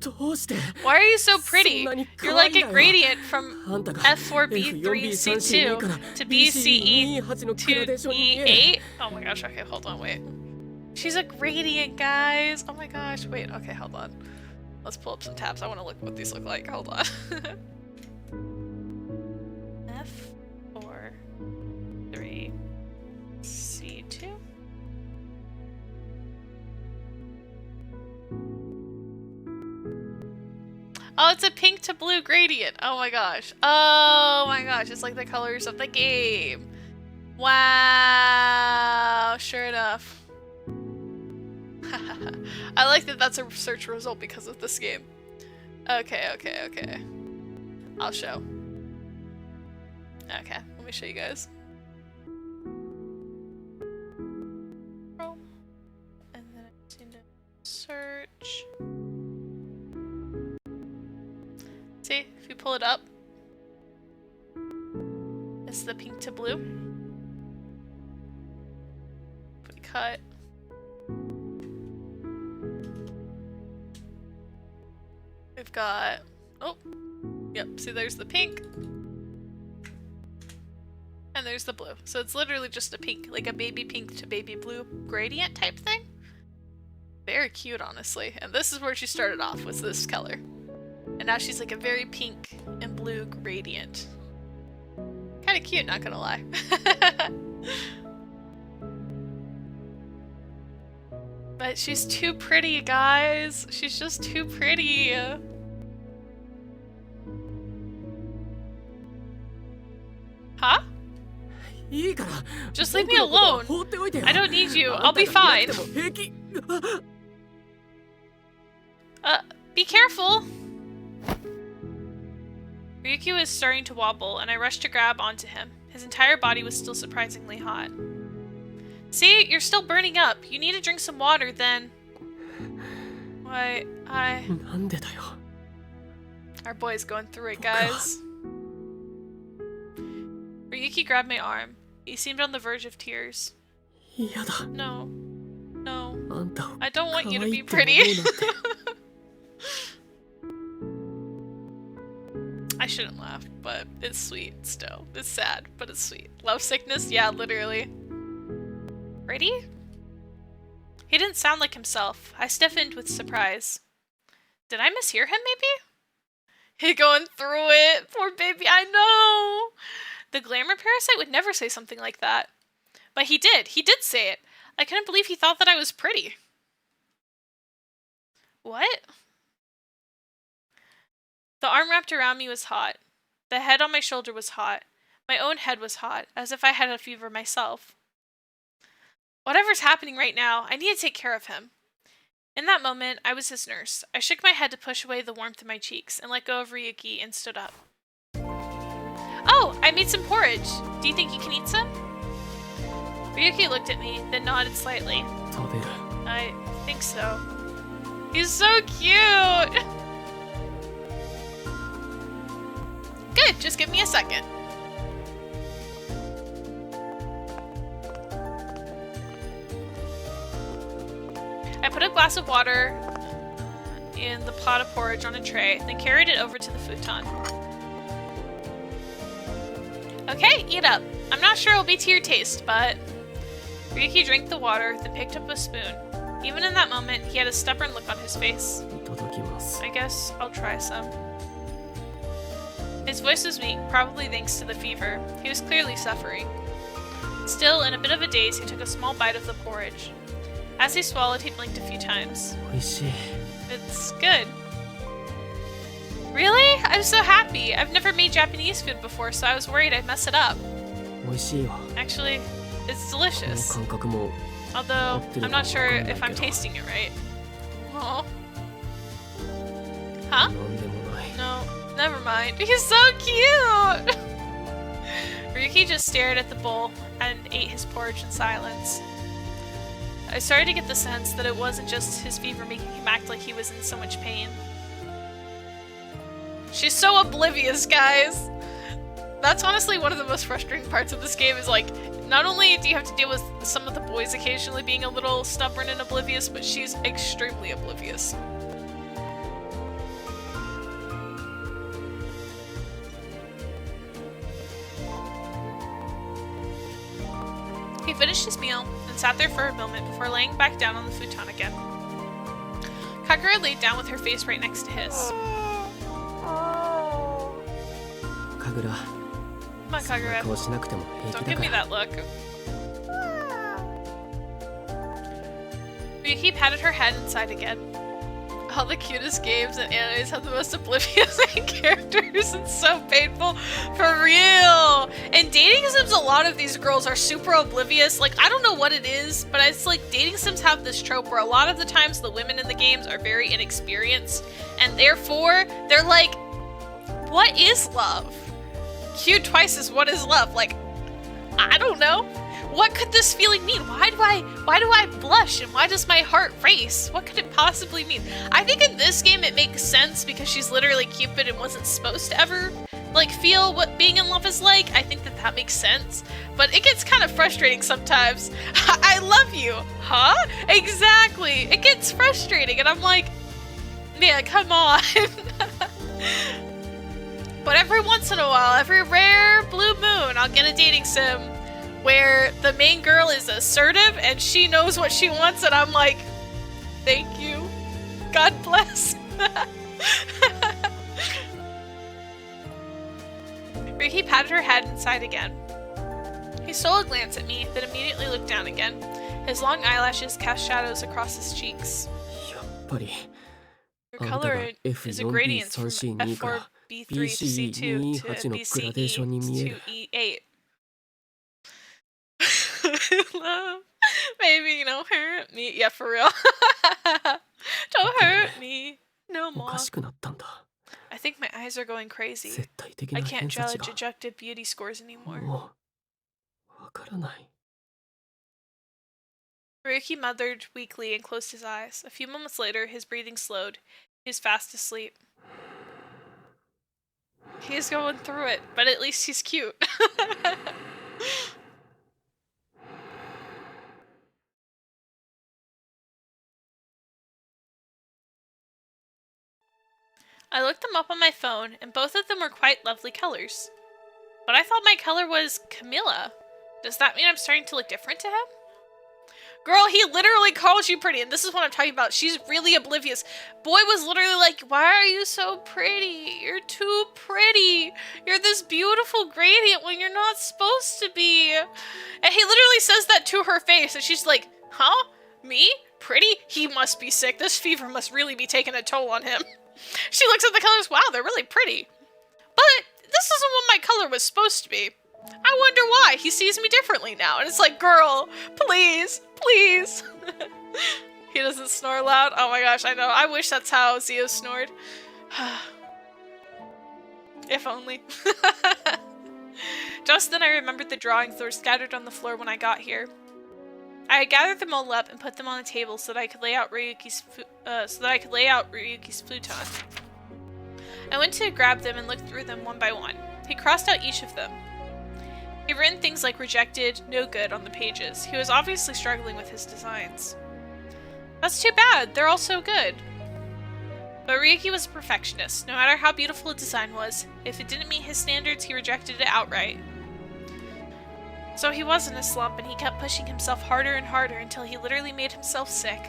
Why are you so pretty? You're like a gradient from F4B3C2 to BCE2E8. Oh my gosh, okay, hold on, wait. She's a gradient, guys. Oh my gosh, wait, okay, hold on. Let's pull up some tabs. I want to look what these look like. Hold on. F4, 3, C2. Oh, it's a pink to blue gradient. Oh my gosh. Oh my gosh. It's like the colors of the game. Wow. Sure enough. I like that that's a search result because of this game. Okay, okay, okay. I'll show. Okay, let me show you guys. And then I just need to search. See, if you pull it up, it's the pink to blue. If we cut. We've got, oh, yep, see there's the pink. And there's the blue. So it's literally just a pink, like a baby pink to baby blue gradient type thing. Very cute, honestly. And this is where she started off, was this color. And now she's like a very pink and blue gradient. Kind of cute, not gonna lie. But she's too pretty, guys. She's just too pretty. Huh? Just leave me alone. I don't need you. I'll be fine. Be careful. Ryuki was starting to wobble, and I rushed to grab onto him. His entire body was still surprisingly hot. See? You're still burning up. You need to drink some water, then. Why, Our boy's going through it, guys. Ryuki grabbed my arm. He seemed on the verge of tears. No. No. I don't want you to be pretty. I shouldn't laugh, but it's sweet still. It's sad, but it's sweet. Love sickness? Yeah, literally. Ready? He didn't sound like himself. I stiffened with surprise. Did I mishear him, maybe? He going through it. Poor baby, I know! The glamour parasite would never say something like that. But he did. He did say it. I couldn't believe he thought that I was pretty. What? The arm wrapped around me was hot. The head on my shoulder was hot. My own head was hot, as if I had a fever myself. Whatever's happening right now, I need to take care of him. In that moment, I was his nurse. I shook my head to push away the warmth in my cheeks and let go of Ryuki and stood up. Oh, I made some porridge. Do you think you can eat some? Ryuki looked at me, then nodded slightly. I think so. He's so cute! Good, just give me a second. I put a glass of water in the pot of porridge on a tray, then carried it over to the futon. Okay, eat up. I'm not sure it'll be to your taste, but... Ryuki drank the water, then picked up a spoon. Even in that moment, he had a stubborn look on his face. I guess I'll try some. His voice was weak, probably thanks to the fever. He was clearly suffering. Still, in a bit of a daze, he took a small bite of the porridge. As he swallowed, he blinked a few times. It's good. Really? I'm so happy. I've never made Japanese food before, so I was worried I'd mess it up. Actually, it's delicious. Although, I'm not sure if I'm tasting it right. Aww. Huh? No, never mind. He's so cute! Ryuki just stared at the bowl and ate his porridge in silence. I started to get the sense that it wasn't just his fever making him act like he was in so much pain. She's so oblivious, guys! That's honestly one of the most frustrating parts of this game is like, not only do you have to deal with some of the boys occasionally being a little stubborn and oblivious, but she's extremely oblivious. He finished his meal and sat there for a moment before laying back down on the futon again. Kagura laid down with her face right next to his. Kagura. Come on, Kagura. Don't give me that look. Ryuki patted her head and sighed again. All the cutest games and animes have the most oblivious main characters. It's so painful. For real! In dating sims, a lot of these girls are super oblivious. Like, I don't know what it is, but it's like dating sims have this trope where a lot of the times the women in the games are very inexperienced, and therefore, they're like, what is love? Cute twice is what is love. Like, I don't know. What could this feeling mean? Why do I blush and why does my heart race? What could it possibly mean? I think in this game it makes sense because she's literally Cupid and wasn't supposed to ever like feel what being in love is like. I think that makes sense, but it gets kind of frustrating sometimes. I love you, huh? Exactly. It gets frustrating and I'm like, man, come on. But every once in a while, every rare blue moon, I'll get a dating sim where the main girl is assertive and she knows what she wants and I'm like, thank you. God bless. Ryuki patted her head and sighed again. He stole a glance at me, then immediately looked down again. His long eyelashes cast shadows across his cheeks. Your color is a gradient from F4B3 to C2 to BCE to E8. Love. Maybe don't hurt me. Yeah, for real. Don't hurt me no more. I think my eyes are going crazy. I can't judge objective beauty scores anymore. Ryuki mothered weakly and closed his eyes. A few moments later, his breathing slowed. He was fast asleep. He's going through it, but at least he's cute. I looked them up on my phone, and both of them were quite lovely colors. But I thought my color was Camilla. Does that mean I'm starting to look different to him? Girl, he literally calls you pretty, and this is what I'm talking about. She's really oblivious. Boy was literally like, why are you so pretty? You're too pretty. You're this beautiful gradient when you're not supposed to be. And he literally says that to her face, and she's like, huh? Me? Pretty? He must be sick. This fever must really be taking a toll on him. She looks at the colors, wow, they're really pretty. But this isn't what my color was supposed to be. I wonder why. He sees me differently now. And it's like, girl, please, please. He doesn't snore loud. Oh my gosh, I know. I wish that's how Zio snored. If only. Just then I remembered the drawings that were scattered on the floor when I got here. I had gathered them all up and put them on the table so that I could lay out Ryuki's futon. I went to grab them and looked through them one by one. He crossed out each of them. He'd written things like rejected, no good on the pages. He was obviously struggling with his designs. That's too bad, they're all so good. But Ryuki was a perfectionist. No matter how beautiful a design was, if it didn't meet his standards, he rejected it outright. So he was in a slump, and he kept pushing himself harder and harder until he literally made himself sick.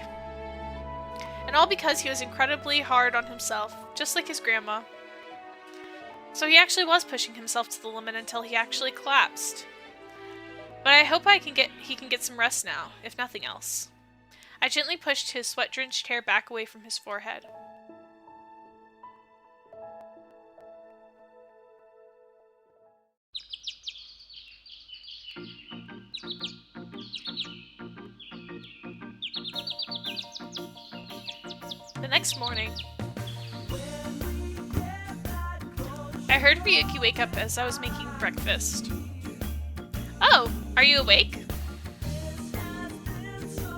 And And all because he was incredibly hard on himself, just like his grandma. So he actually was pushing himself to the limit until he actually collapsed. But I hope he can get some rest now, if nothing else. I gently pushed his sweat-drenched hair back away from his forehead. The next morning, I heard Ryuki wake up as I was making breakfast. Oh, are you awake?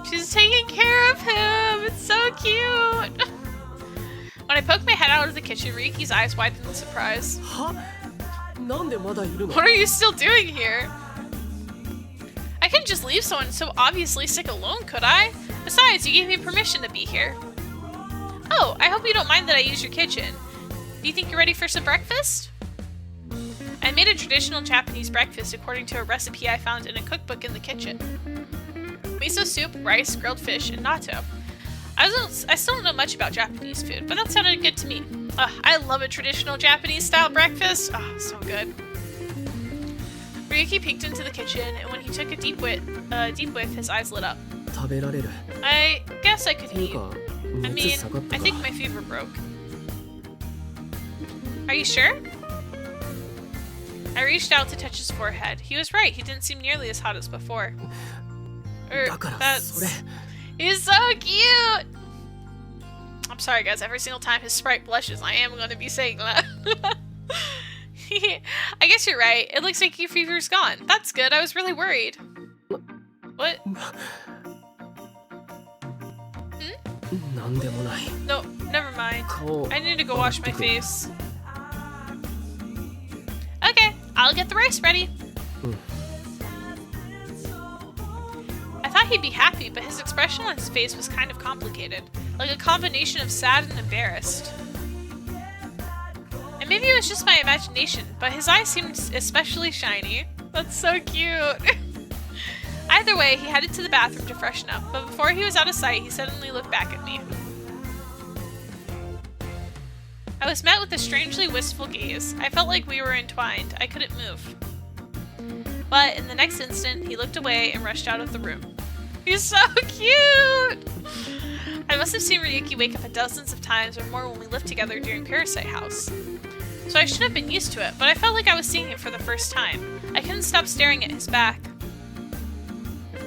She's taking care of him! It's so cute! When I poked my head out of the kitchen, Ryuki's eyes widened in surprise. What are you still doing here? I couldn't just leave someone so obviously sick alone, could I? Besides, you gave me permission to be here. Oh, I hope you don't mind that I use your kitchen. Do you think you're ready for some breakfast? I made a traditional Japanese breakfast according to a recipe I found in a cookbook in the kitchen. Miso soup, rice, grilled fish, and natto. I still don't know much about Japanese food, but that sounded good to me. I love a traditional Japanese-style breakfast. Oh, so good. Ryuki peeked into the kitchen, and when he took a deep whiff, his eyes lit up. I guess I could eat. I mean, I think my fever broke. Are you sure? I reached out to touch his forehead. He was right, he didn't seem nearly as hot as before. He's so cute! I'm sorry guys, every single time his sprite blushes, I am going to be saying that. I guess you're right. It looks like your fever's gone. That's good, I was really worried. What? No, never mind. I need to go wash my face. Okay, I'll get the rice ready. I thought he'd be happy, but his expression on his face was kind of complicated, like a combination of sad and embarrassed. And maybe it was just my imagination, but his eyes seemed especially shiny. That's so cute. Either way, he headed to the bathroom to freshen up, but before he was out of sight, he suddenly looked back at me. I was met with a strangely wistful gaze. I felt like we were entwined. I couldn't move. But in the next instant, he looked away and rushed out of the room. He's so cute! I must have seen Ryuki wake up dozens of times or more when we lived together during Parasite House. So I should have been used to it, but I felt like I was seeing him for the first time. I couldn't stop staring at his back.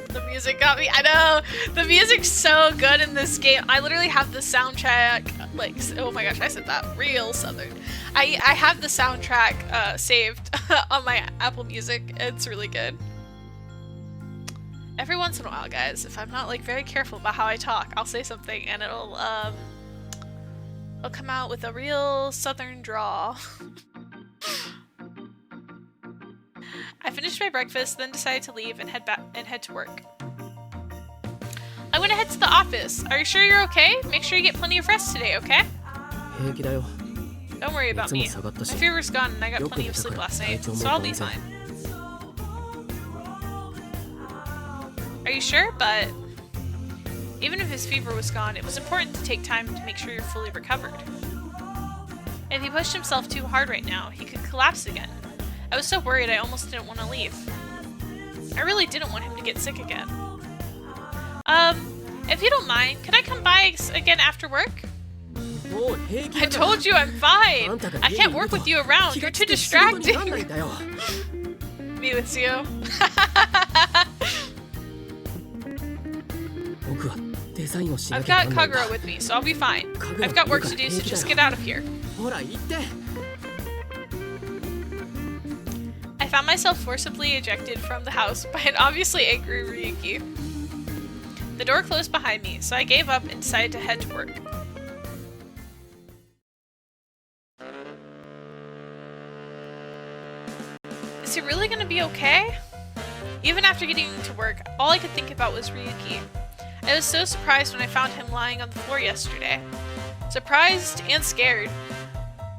The music got me. I know! The music's so good in this game. I literally have the soundtrack, like, oh my gosh, I said that. Real Southern. I have the soundtrack saved on my Apple Music. It's really good. Every once in a while, guys, if I'm not, like, very careful about how I talk, I'll say something and it'll come out with a real Southern drawl. I finished my breakfast, then decided to leave and head to work. I'm gonna head to the office. Are you sure you're okay? Make sure you get plenty of rest today, okay? Don't worry about me. My fever's gone and I got plenty of sleep last night, so I'll be fine. Are you sure? But even if his fever was gone, it was important to take time to make sure you're fully recovered. If he pushed himself too hard right now, he could collapse again. I was so worried I almost didn't want to leave. I really didn't want him to get sick again. If you don't mind, could I come by again after work? I told you I'm fine! I can't work with you around, you're too distracting! Me with you. I've got Kagura with me, so I'll be fine. I've got work to do, so just get out of here. I found myself forcibly ejected from the house by an obviously angry Ryuki. The door closed behind me, so I gave up and decided to head to work. Is he really gonna be okay? Even after getting to work, all I could think about was Ryuki. I was so surprised when I found him lying on the floor yesterday. Surprised and scared.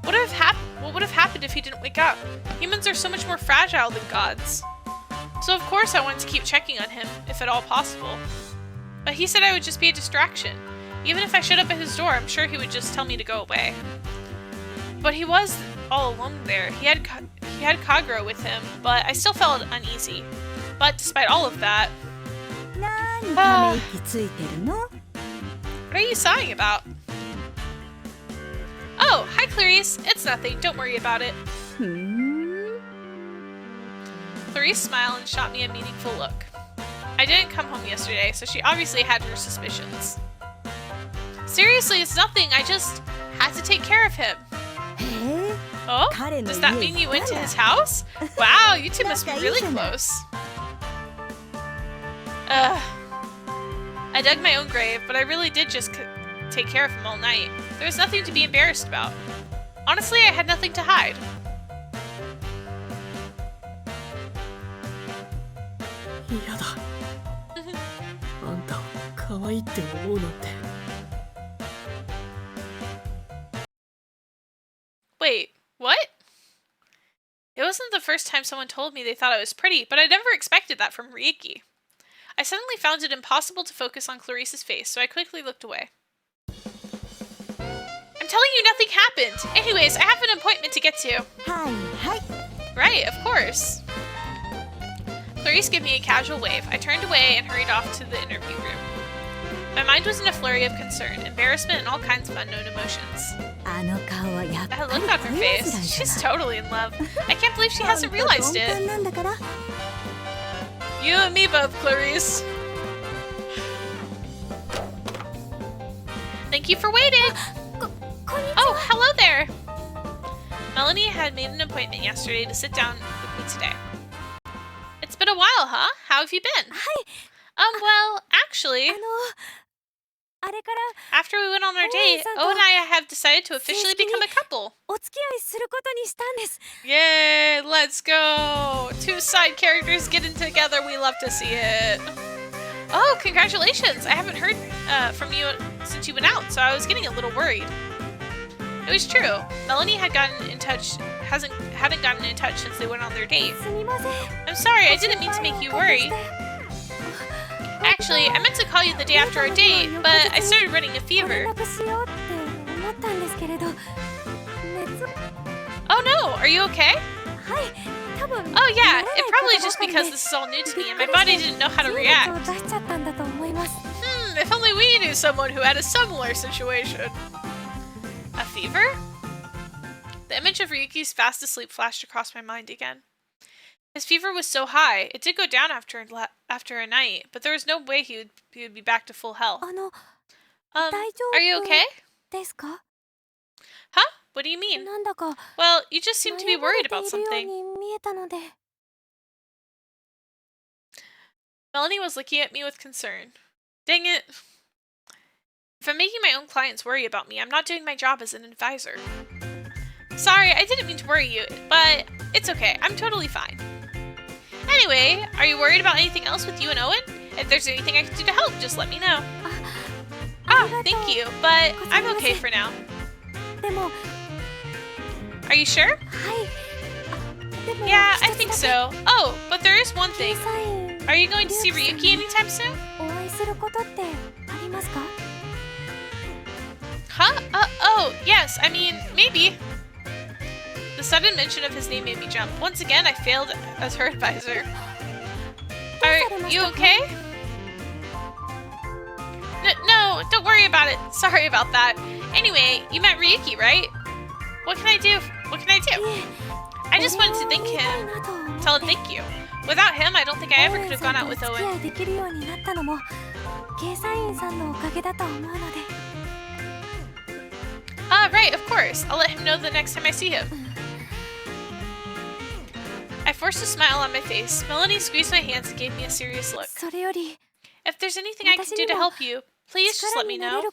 What would have happened if he didn't wake up? Humans are so much more fragile than gods. So of course I wanted to keep checking on him, if at all possible. But he said I would just be a distraction. Even if I showed up at his door, I'm sure he would just tell me to go away. But he was all alone there. He had Kagura with him, but I still felt uneasy. But despite all of that... What are you sighing about? Oh, hi Clarice. It's nothing. Don't worry about it. Clarice smiled and shot me a meaningful look. I didn't come home yesterday, so she obviously had her suspicions. Seriously, it's nothing. I just had to take care of him. Oh? Does that mean you went to his house? Wow, you two must be really close. I dug my own grave, but I really did just take care of him all night. There was nothing to be embarrassed about. Honestly, I had nothing to hide. Wait, what? It wasn't the first time someone told me they thought I was pretty, but I never expected that from Ryuki. I suddenly found it impossible to focus on Clarice's face, so I quickly looked away. I'm telling you, nothing happened! Anyways, I have an appointment to get to. Hi. Right, of course. Clarice gave me a casual wave. I turned away and hurried off to the interview room. My mind was in a flurry of concern, embarrassment, and all kinds of unknown emotions. That look on her face. She's totally in love. I can't believe she hasn't realized it. You and me both, Clarice. Thank you for waiting. Oh, hello there. Melanie had made an appointment yesterday to sit down with me today. It's been a while, huh? How have you been? Well, actually, after we went on our date, O and I have decided to officially become a couple. Yay, let's go! Two side characters getting together, we love to see it. Oh, congratulations! I haven't heard from you since you went out, so I was getting a little worried. It was true. Melanie hadn't gotten in touch since they went on their date. I'm sorry, I didn't mean to make you worry. Actually, I meant to call you the day after our date, but I started running a fever. Oh no, are you okay? Oh yeah, it's probably just because this is all new to me and my body didn't know how to react. If only we knew someone who had a similar situation. A fever? The image of Ryuki's fast asleep flashed across my mind again. His fever was so high. It did go down after a night, but there was no way he would be back to full health. Are you okay? Huh? What do you mean? Well, you just seem to be worried about something. Melanie was looking at me with concern. Dang it. If I'm making my own clients worry about me, I'm not doing my job as an advisor. Sorry, I didn't mean to worry you, but it's okay. I'm totally fine. Anyway, are you worried about anything else with you and Owen? If there's anything I can do to help, just let me know. Thank you, but I'm okay for now. Are you sure? Yeah, I think so. Oh, but there is one thing. Are you going to see Ryuki anytime soon? Huh? Oh, yes, I mean, maybe. The sudden mention of his name made me jump. Once again, I failed as her advisor. Are you okay? No, don't worry about it. Sorry about that. Anyway, you met Ryuki, right? What can I do? I just wanted to tell him thank you. Without him, I don't think I ever could have gone out with Owen. Right, of course. I'll let him know the next time I see him. I forced a smile on my face. Melanie squeezed my hands and gave me a serious look. If there's anything I can do to help you, please just let me know.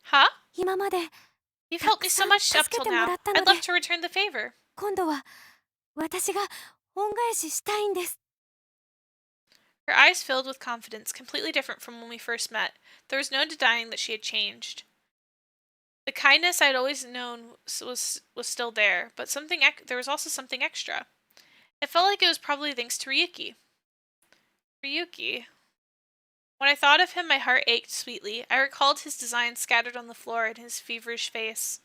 Huh? You've helped me so much up till now. I'd love to return the favor. Her eyes filled with confidence, completely different from when we first met. There was no denying that she had changed. The kindness I had always known was still there, but there was also something extra. It felt like it was probably thanks to Ryuki. Ryuki? When I thought of him, my heart ached sweetly. I recalled his design scattered on the floor and his feverish face.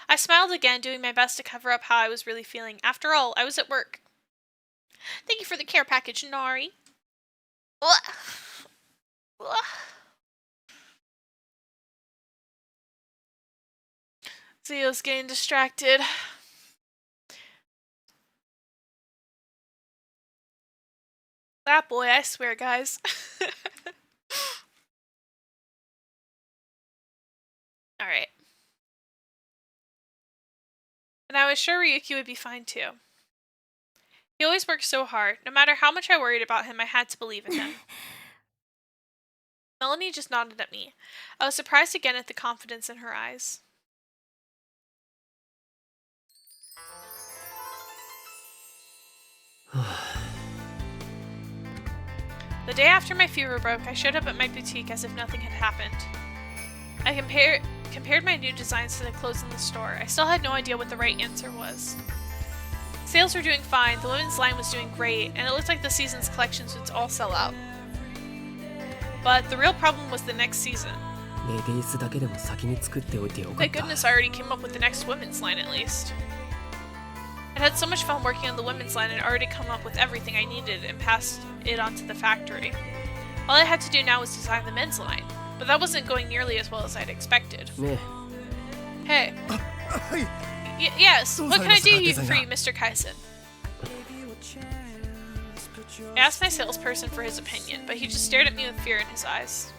I smiled again, doing my best to cover up how I was really feeling. After all, I was at work. Thank you for the care package, Nari. Zio's getting distracted. That boy, I swear, guys. Alright. And I was sure Ryuki would be fine too. He always worked so hard. No matter how much I worried about him, I had to believe in him. Melanie just nodded at me. I was surprised again at the confidence in her eyes. The day after my fever broke, I showed up at my boutique as if nothing had happened. I compared my new designs to the clothes in the store. I still had no idea what the right answer was. Sales were doing fine, the women's line was doing great, and it looked like the season's collections would all sell out. But the real problem was the next season. Thank goodness I already came up with the next women's line at least. I'd had so much fun working on the women's line and already come up with everything I needed and passed it on to the factory. All I had to do now was design the men's line, but that wasn't going nearly as well as I'd expected. Hey. Yes, what can I do for you, Mr. Kaisen? I asked my salesperson for his opinion, but he just stared at me with fear in his eyes.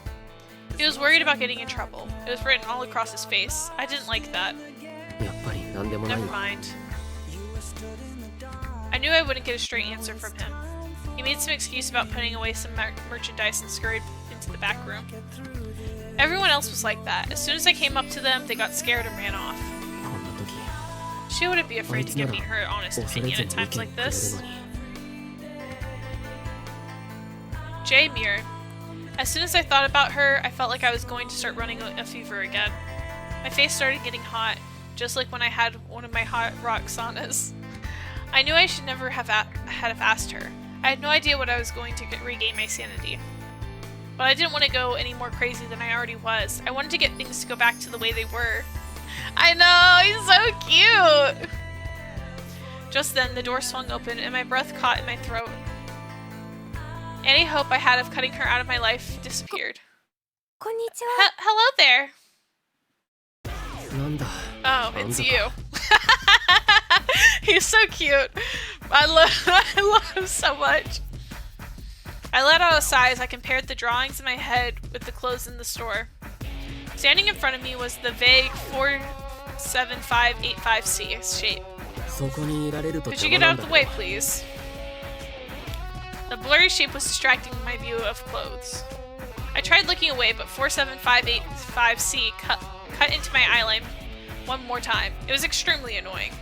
He was worried about getting in trouble. It was written all across his face. I didn't like that. Never mind. I knew I wouldn't get a straight answer from him. He made some excuse about putting away some merchandise and scurried into the back room. Everyone else was like that. As soon as I came up to them, they got scared and ran off. She wouldn't be afraid to give me her honest opinion at times like this. Jay mirrored. As soon as I thought about her, I felt like I was going to start running a fever again. My face started getting hot, just like when I had one of my hot rock saunas. I knew I should never have asked her. I had no idea what I was going to regain my sanity. But I didn't want to go any more crazy than I already was. I wanted to get things to go back to the way they were. I know, he's so cute! Just then, the door swung open and my breath caught in my throat. Any hope I had of cutting her out of my life disappeared. Hello there! Oh, it's you. He's so cute. I love him so much. I let out a sigh as I compared the drawings in my head with the clothes in the store. Standing in front of me was the vague 47585C shape. Could you get out of the way, please? The blurry shape was distracting my view of clothes. I tried looking away, but 47585C cut into my eyeline one more time. It was extremely annoying.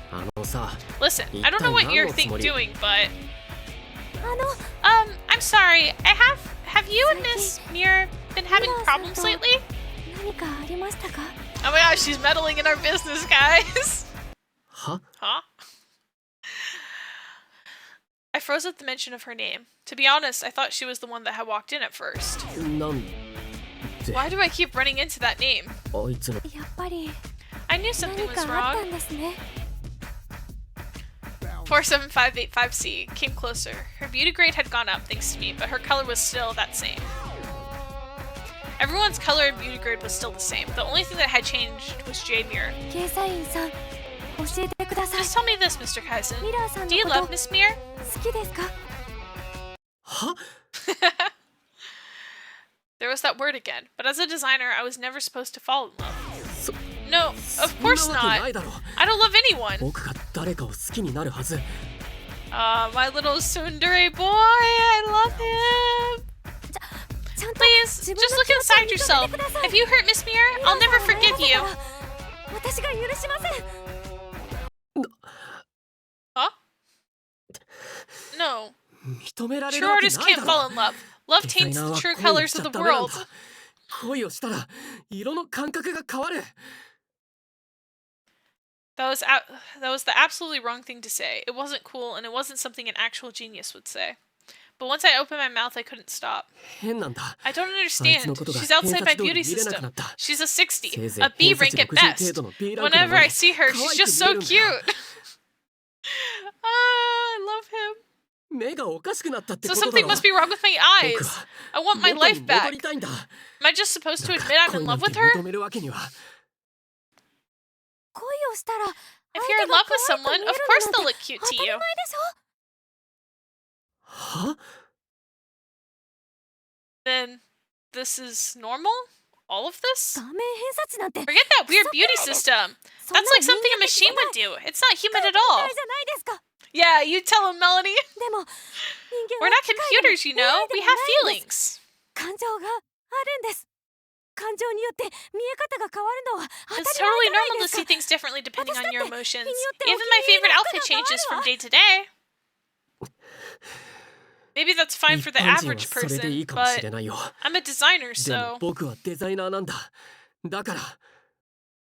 Listen, I don't know what you're doing, but... I'm sorry. Have you and Miss Mir been having problems lately? Oh my gosh, she's meddling in our business, guys. Huh? I froze at the mention of her name. To be honest, I thought she was the one that had walked in at first. Why do I keep running into that name? I knew something was wrong. 47585C came closer. Her beauty grade had gone up thanks to me, but her color was still that same. Everyone's color and beauty grade was still the same. The only thing that had changed was J-Mir. Just tell me this, Mr. Kaisen. Do you love Miss Mir? Huh? There was that word again, but as a designer, I was never supposed to fall in love. No, of course not. I don't love anyone. My little tsundere boy, I love him. Please, just look inside yourself. If you hurt Miss Mir, I'll never forgive you. Huh? No. True artists can't fall in love. Love taints the true colors of the world. That was the absolutely wrong thing to say. It wasn't cool, and it wasn't something an actual genius would say. But once I opened my mouth, I couldn't stop. 変なんだ。 I don't あいつ understand. のことが She's 偏 outside my 差値通り beauty 見れなく system. なった。 She's a 60, せいぜい a B 偏差 rank 値 at 60 best. 程度の B ランクな Whenever の I に see her, 可 she's 愛く just 見え so るんだ。 cute. I love him. 目がおかしくなったって So ことだ something ろ。 must be wrong with my 僕 eyes. は I want my 元に life 戻 back. りたいんだ。 Am I just supposed to だが admit I'm 恋 in なん love て with her? 認めるわけには。恋をしたら If you're in love with someone, of course they'll look cute 当 to たり you. 前でしょ。は？ Then this is normal? All of this? 顔面偏差値なんて Forget that weird beauty system. そんな That's like something a 人 machine 間 would 的じゃ do. It's not human at ない all. じゃないですか。 Yeah, you tell him, Melanie. でも人 We're 間は not 機械でも computers, you know. AI で We も have ないんです。 feelings. 感情があるんです。感情によって見え方が変わるのは当た It's り前 totally じゃない normal で to す see か。 things differently depending on your 私だって emotions. 日によって Even お気 my に入り favorite の outfit 服が変わ changes る from わ。 day to day. Maybe that's fine 一 for the 般人は average それでい person, いかもし but れないよ。 I'm a designer, でも so 僕はデザイナーなんだ。だから。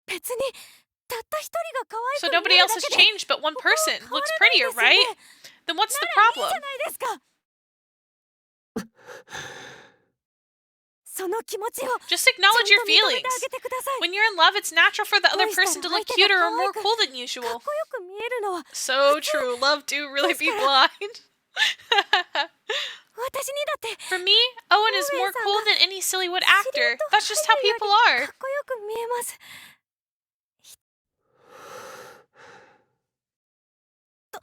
別にたった一人が可愛 so く見 nobody える else だ has けで changed, but one ここは person 変わ looks らないん prettier, ですよ right? ね。 Then what's the ならいいじ problem? ゃないですか。その気持ちを Just ちゃん acknowledge と your 認めて feelings. あげてください。 When you're in love, it's natural for the other 恋した person to ら look 相手 cuter が or 可 more 愛く cool than かっ usual. こよく見えるのは So true. Love do really be blind. 私にだって For me, Owen is more cool than any Sillywood actor. That's just how people か are. っこよく見えます。と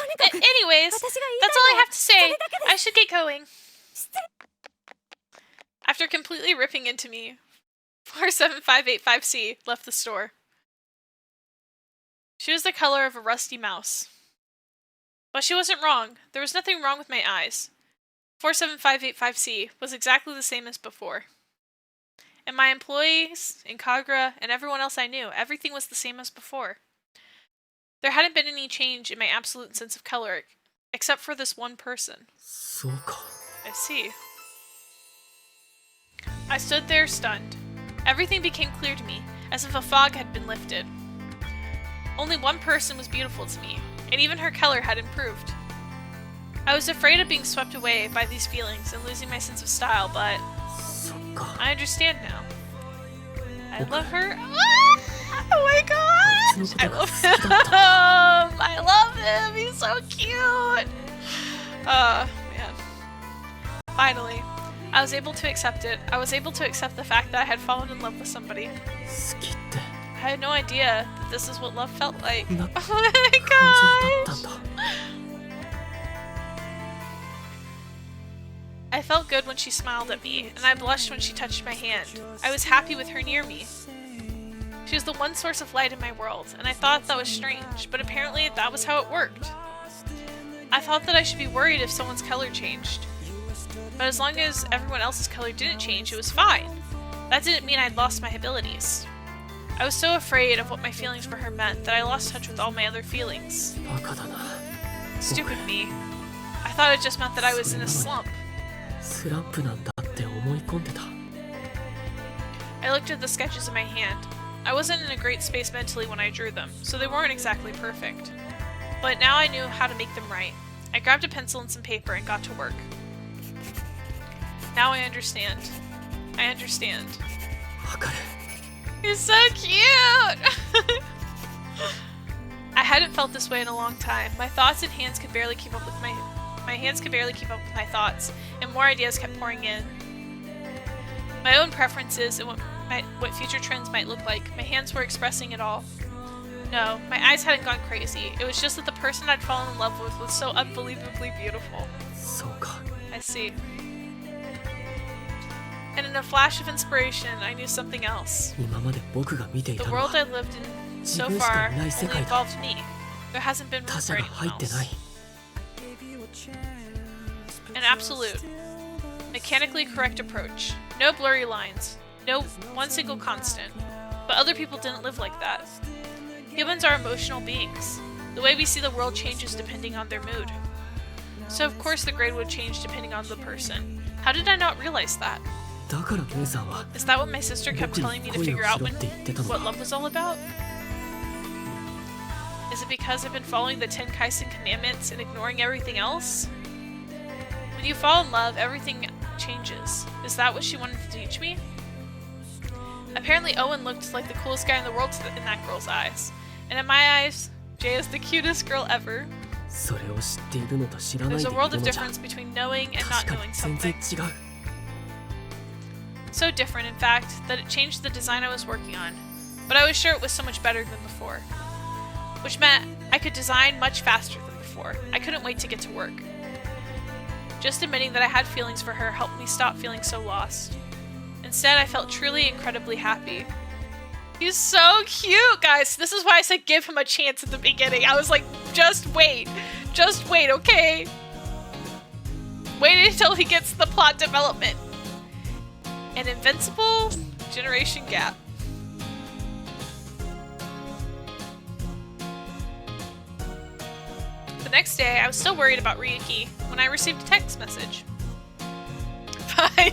にかく Anyways, 私が言い that's た all い I のは have to それ say. だけ I です。 should get going. 失礼。 After completely ripping into me, 47585C left the store. She was the color of a rusty mouse. But she wasn't wrong. There was nothing wrong with my eyes. 47585C was exactly the same as before. And my employees, in Kagura, and everyone else I knew, everything was the same as before. There hadn't been any change in my absolute sense of color, except for this one person. そうか。 I see. I stood there stunned. Everything became clear to me, as if a fog had been lifted. Only one person was beautiful to me, and even her color had improved. I was afraid of being swept away by these feelings and losing my sense of style, but そっか。 I understand now. I love her. Ah! Oh my gosh! I love him. I love him. He's so cute. Man. Finally, I was able to accept it. I was able to accept the fact that I had fallen in love with somebody. 好きって I had no idea that this is what love felt like. な Oh my 感情だったん gosh! だ。 I felt good when she smiled at me, and I blushed when she touched my hand. I was happy with her near me. She was the one source of light in my world, and I thought that was strange, but apparently that was how it worked. I thought that I should be worried if someone's color changed. But as long as everyone else's color didn't change, it was fine. That didn't mean I'd lost my abilities. I was so afraid of what my feelings for her meant that I lost touch with all my other feelings. バカだな。 Stupid me. I thought it just meant that I was in a slump. スランプなんだって思い込んでた。 I looked at the sketches in my hand. I wasn't in a great space mentally when I drew them, so they weren't exactly perfect. But now I knew how to make them right. I grabbed a pencil and some paper and got to work. Now I understand. I understand. わかる。 He's so cute! I hadn't felt this way in a long time. My thoughts and hands could barely keep up with my hands could barely keep up with my thoughts, and more ideas kept pouring in. My own preferences and what future trends might look like. My hands were expressing it all. No, my eyes hadn't gone crazy. It was just that the person I'd fallen in love with was so unbelievably beautiful. そうか。 I see. And in a flash of inspiration, I knew something else. 今まで僕が見てい The たのは world I lived in so 自分しか far いない only 世界だ。 involved me. There hasn't been 他 room 者 for が anyone 入ってな else. い。 An absolute, mechanically correct approach. No blurry lines. No one single constant. But other people didn't live like that. Humans are emotional beings. The way we see the world changes depending on their mood. So of course the grade would change depending on the person. How did I not realize that? だから姉さんは Is that what my sister kept 僕 telling に me to 恋を figure し out ろ when って言ってたの what か。 love was all about? Is it because I've been following the Tenkaisen commandments and ignoring everything else? When you fall in love, everything changes. Is that what she wanted to teach me? Apparently Owen looked like the coolest guy in the world in that girl's eyes. And in my eyes, Jay is the cutest girl ever. それを知っているのと知らない There's で a い world る of のじゃ difference between knowing and not 確か knowing に全然 something. 違う So different, in fact, that it changed the design I was working on. But I was sure it was so much better than before. Which meant I could design much faster than before. I couldn't wait to get to work. Just admitting that I had feelings for her helped me stop feeling so lost. Instead, I felt truly incredibly happy. He's so cute, guys. This is why I said give him a chance at the beginning. I was like, just wait. Just wait, okay? Wait until he gets the plot development. An invincible generation gap. The next day, I was still worried about Ryuki when I received a text message.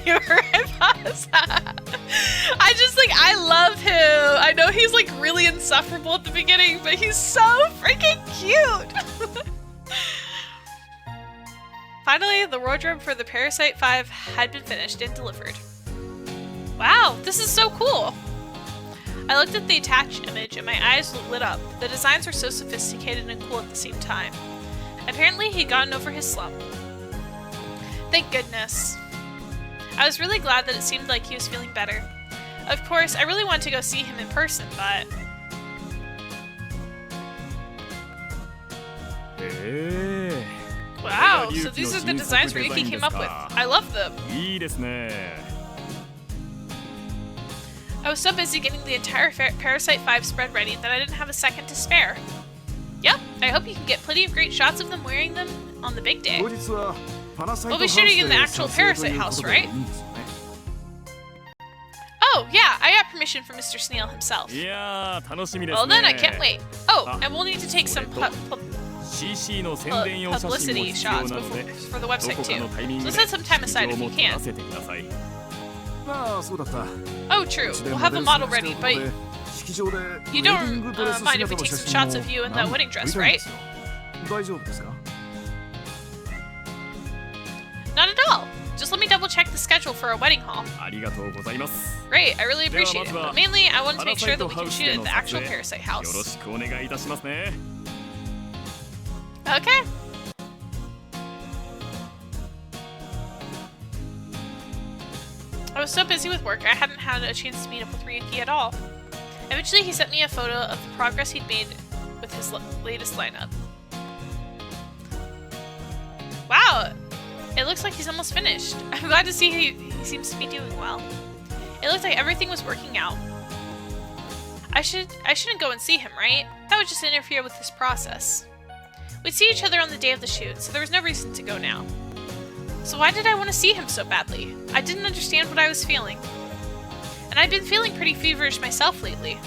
You were in pause. I just like, I love him. I know he's like really insufferable at the beginning, but he's so freaking cute. Finally, the wardrobe for the Parasite 5 had been finished and delivered. Wow, this is so cool. I looked at the attached image and my eyes lit up. The designs were so sophisticated and cool at the same time. Apparently, he'd gotten over his slump. Thank goodness. I was really glad that it seemed like he was feeling better. Of course, I really wanted to go see him in person, but... Wow, so these are the designs Ryuki came up with. I love them. I was so busy getting the entire Parasite 5 spread ready that I didn't have a second to spare. Yep, I hope you can get plenty of great shots of them wearing them on the big day. We'll be shooting in the actual Parasite house, right? Oh, yeah, I got permission from Mr. Sneal himself. Well then, I can't wait. Oh, and we'll need to take some publicity shots for the website too. So set some time aside if you can. Oh, true. We'll have a model ready, but you don't mind if we take some shots of you in that wedding dress, right? Not at all. Just let me double check the schedule for our wedding hall. Great, I really appreciate it. But mainly, I wanted to make sure that we can shoot at the actual Parasite house. Okay. I was so busy with work, I hadn't had a chance to meet up with Ryuki at all. Eventually, he sent me a photo of the progress he'd made with his latest lineup. Wow! It looks like he's almost finished. I'm glad to see he seems to be doing well. It looks like everything was working out. I shouldn't go and see him, right? That would just interfere with this process. We'd see each other on the day of the shoot, so there was no reason to go now. So why did I want to see him so badly? I didn't understand what I was feeling. And I'd been feeling pretty feverish myself lately.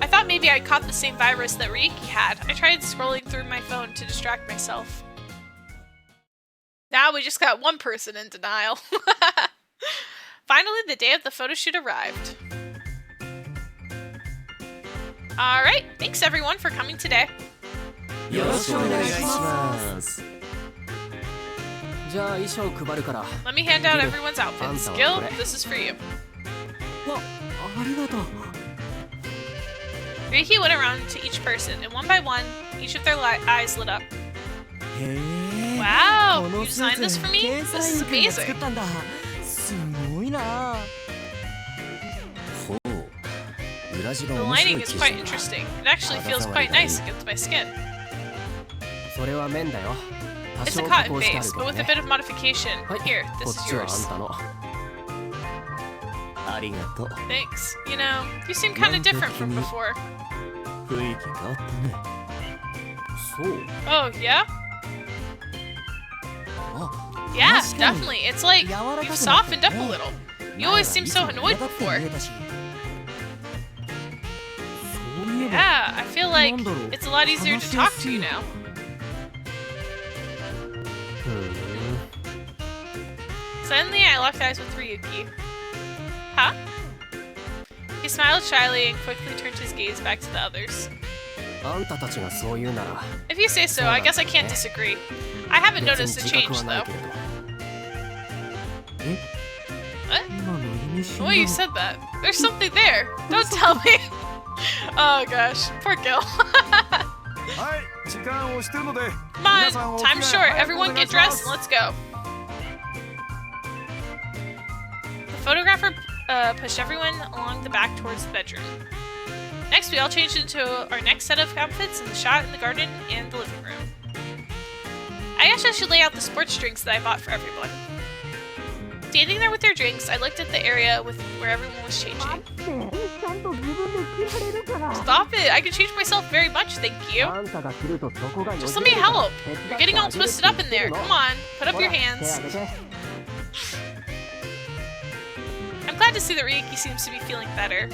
I thought maybe I'd caught the same virus that Ryuki had. I tried scrolling through my phone to distract myself. Now we just got one person in denial. Finally, the day of the photo shoot arrived. Alright, thanks everyone for coming today. Let me hand out everyone's outfits. Gil, this is for you. Ryuki went around to each person, and one by one, each of their eyes lit up. Wow, you designed this for me? This is amazing. The lighting is quite interesting. It actually feels quite nice against my skin. It's a cotton base, but with a bit of modification. Here, this is yours. Thanks. You know, you seem kind of different from before. Oh, yeah? Yeah, definitely. It's like you've softened up a little. You always seemed so annoyed before. Yeah, I feel like it's a lot easier to talk to you now. Suddenly, I locked eyes with Ryuki. Huh? He smiled shyly and quickly turned his gaze back to the others. あんたたちがそう言うなら If you say so, I guess I can't disagree. I haven't 別 noticed に a 自覚 change はない though. けれど What? 今の意味深 The way you said that. There's something there. Don't tell me. Oh gosh, poor Gil. はい時間を押してるので Come on, time's short. Everyone get dressed and let's go. The photographer pushed everyone along the back towards the bedroom. Next, we all changed into our next set of outfits and the shot in the garden and the living room. I guess I should lay out the sports drinks that I bought for everyone. Standing there with their drinks, I looked at the area where everyone was changing. Stop it! I can change myself very much, thank you. Just let me help. You're getting all twisted up in there. Come on, put up your hands. I'm glad to see that Ryuki seems to be feeling better.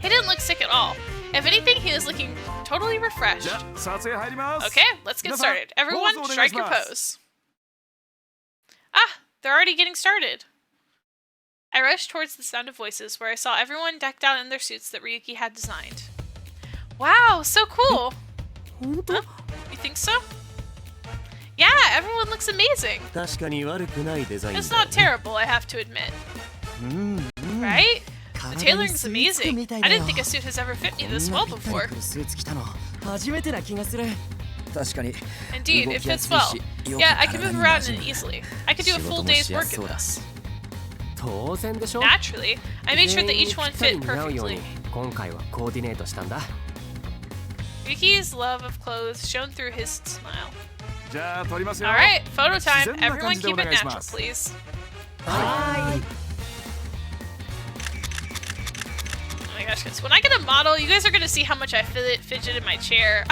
He didn't look sick at all. If anything, he was looking totally refreshed. じゃあ撮影入ります Okay, let's get started. Everyone, pose strike your お願いします。 pose. Ah, they're already getting started. I rushed towards the sound of voices, where I saw everyone decked out in their suits that Ryuki had designed. Wow, so cool! Huh? You think so? Yeah, everyone looks amazing. 確かに悪くないデザイン It's だ not terrible, I have to admit. うんうん Right? The 体に tailoring's スーツ着 amazing. みたい I だよ didn't think a suit has ever fit me こん this な well ぴったり before. くるスーツ着たの初めてな気がする確かに Indeed, 動 it きや fits すい well. しよく Yeah, I can 体 move に around 馴染 in む it easily. I could do a 仕 full 事も day's しや work す in そうだ this. 当然でしょ Naturally, I made sure that 全員 each ぴ one ったり fit 似合うよう perfectly. に今回はコーディネートしたんだ Ryuki's love of clothes shone through his smile. じゃあ撮りますよ Alright, photo time. 自然な Everyone 感じで keep お願 it いし natural, ます please. はーい Oh my gosh, guys. When I get a model, you guys are gonna see how much I fidget in my chair.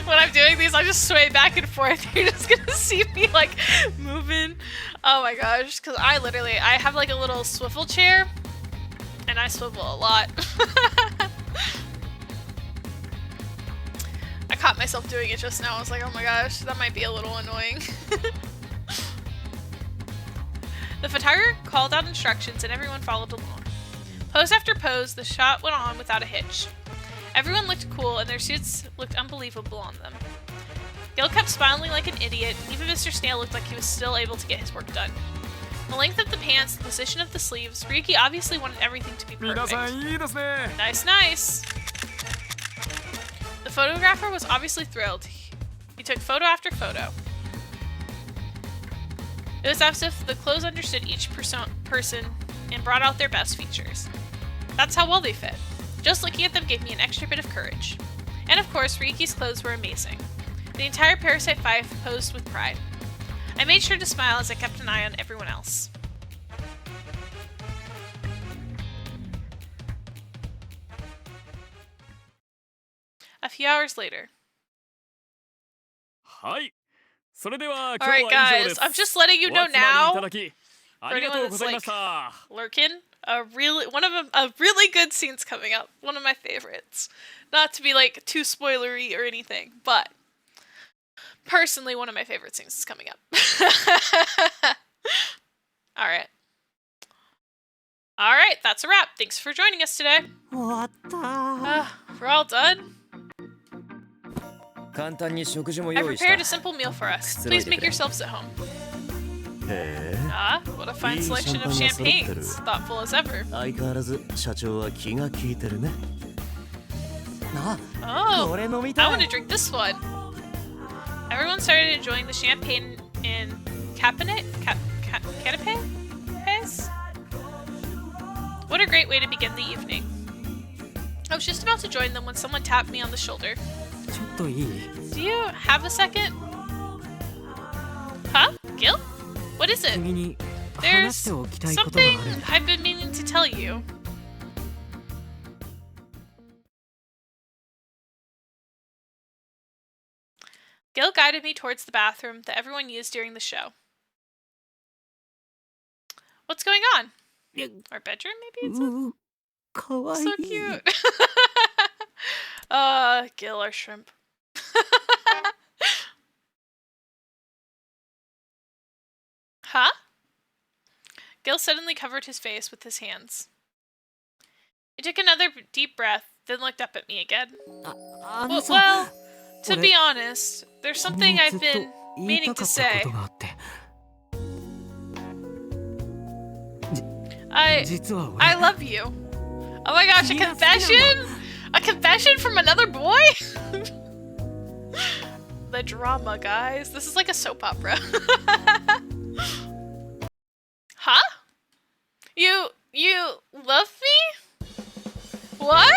When I'm doing these, I just sway back and forth. You're just gonna see me like moving. Oh my gosh, because I have like a little swivel chair, and I swivel a lot. I caught myself doing it just now. I was like, oh my gosh, that might be a little annoying. The photographer called out instructions and everyone followed along. Pose after pose, the shot went on without a hitch. Everyone looked cool and their suits looked unbelievable on them. Gil kept smiling like an idiot, and even Mr. Snail looked like he was still able to get his work done. The length of the pants, the position of the sleeves, Ryuki obviously wanted everything to be 皆さ perfect. んいいですね Nice, nice! The photographer was obviously thrilled. He took photo after photo. It was as if the clothes understood each person and brought out their best features. That's how well they fit. Just looking at them gave me an extra bit of courage. And of course, Ryuki's clothes were amazing. The entire Parasite 5 posed with pride. I made sure to smile as I kept an eye on everyone else. A few hours later. はいそれでは All 今日 right, は以上で guys, す I'm just letting you お know 集まりいた now, だきありがとうございました lurking, a really good scene's coming up. One of my favorites. Not to be like too spoilery or anything, but personally, one of my favorite scenes is coming up. Alright. Alright, that's a wrap. Thanks for joining us today. 終わった We're all done. 簡単に食事も I 用意し prepared た a simple meal for us. くつろい Please で make くれ yourselves at home. へえ Ah, what a fine いい selection of シャンパンが揃ってる。 champagnes. Thoughtful as ever. 相変わらず社長は気が利いてるねあ Oh, これ飲み I た want い to drink this one. Everyone started enjoying the champagne in Canapes? What a great way to begin the evening. I was just about to join them when someone tapped me on the shoulder. ちょっといい Do you have a second? Huh? Gil? What is it? 君に There's 話しておきたいことが something ある I've been meaning to tell you. Gil guided me towards the bathroom that everyone used during the show. What's going on? Our bedroom, maybe? It's うかわいい so cute. Gil, our shrimp. Huh? Gil suddenly covered his face with his hands. He took another deep breath, then looked up at me again. あのさ、 Well, to 俺 be honest, there's something ず I've っと been 言い meaning たか to ったこ say. とがあって I 実は I 俺 love you. Oh my gosh, a confession? A confession from another boy? The drama, guys. This is like a soap opera. Huh? You love me? What?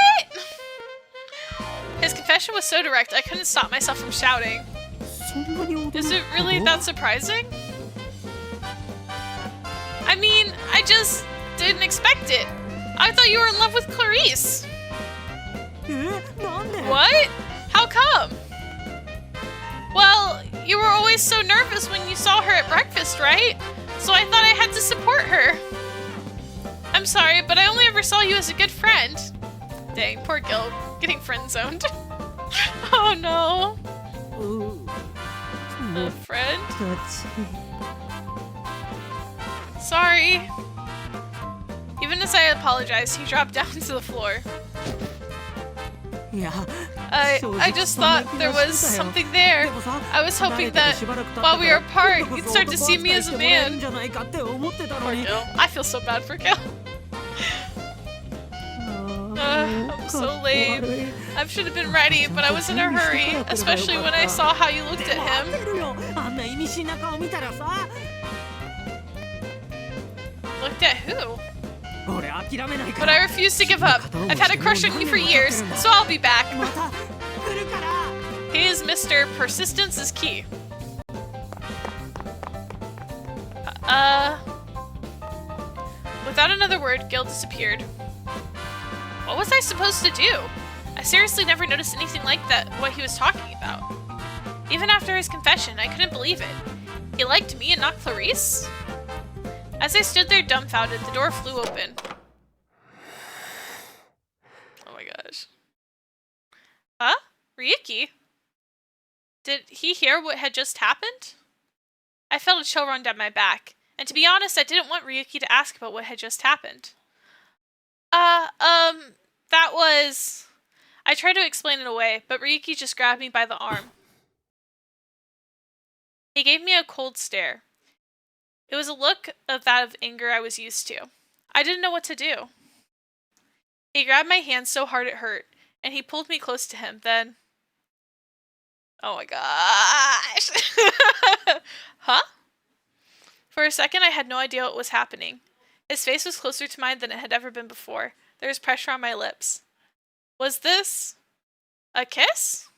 His confession was so direct, I couldn't stop myself from shouting. そんなに驚く Is it really こと that surprising? I mean, I just didn't expect it. I thought you were in love with Clarice. なんで What? How come? Well, you were always so nervous when you saw her at breakfast, right? So I thought I had to support her. I'm sorry, but I only ever saw you as a good friend. Dang, poor Gil, getting friend-zoned. Oh no. う A friend? たち Sorry. Even as I apologized, he dropped down to the floor. いや I just thought there was something there. I was hoping that while we were apart, you'd start to see me as a man. Poor Gil. I feel so bad for Gil. I'm so lame. I should have been ready, but I was in a hurry, especially when I saw how you looked at him. あんな意味深な顔見たらさ Looked at who? 俺諦めないか But ら I refuse to give up. I've had a crush on you for years, so I'll be back. また来るから He is Mr. Persistence is key. Without another word, Gil disappeared. What was I supposed to do? I seriously never noticed anything like that, what he was talking about. Even after his confession, I couldn't believe it. He liked me and not Clarice? As I stood there dumbfounded, the door flew open. Oh my gosh. Huh? Ryuki? Did he hear what had just happened? I felt a chill run down my back, and to be honest, I didn't want Ryuki to ask about what had just happened. That was... I tried to explain it away, but Ryuki just grabbed me by the arm. He gave me a cold stare. It was a look of that of anger I was used to. I didn't know what to do. He grabbed my hand so hard it hurt, and he pulled me close to him, then... Oh my gosh! Huh? For a second, I had no idea what was happening. His face was closer to mine than it had ever been before. There was pressure on my lips. Was this... a kiss?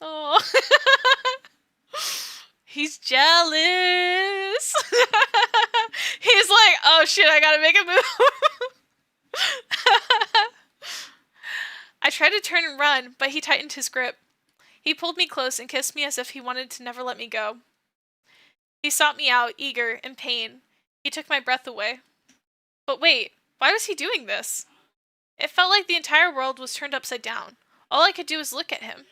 Oh. He's jealous. He's like, oh shit, I gotta make a move. I tried to turn and run, but he tightened his grip. He pulled me close and kissed me as if he wanted to never let me go. He sought me out, eager, in pain. He took my breath away. But wait, why was he doing this? It felt like the entire world was turned upside down. All I could do was look at him.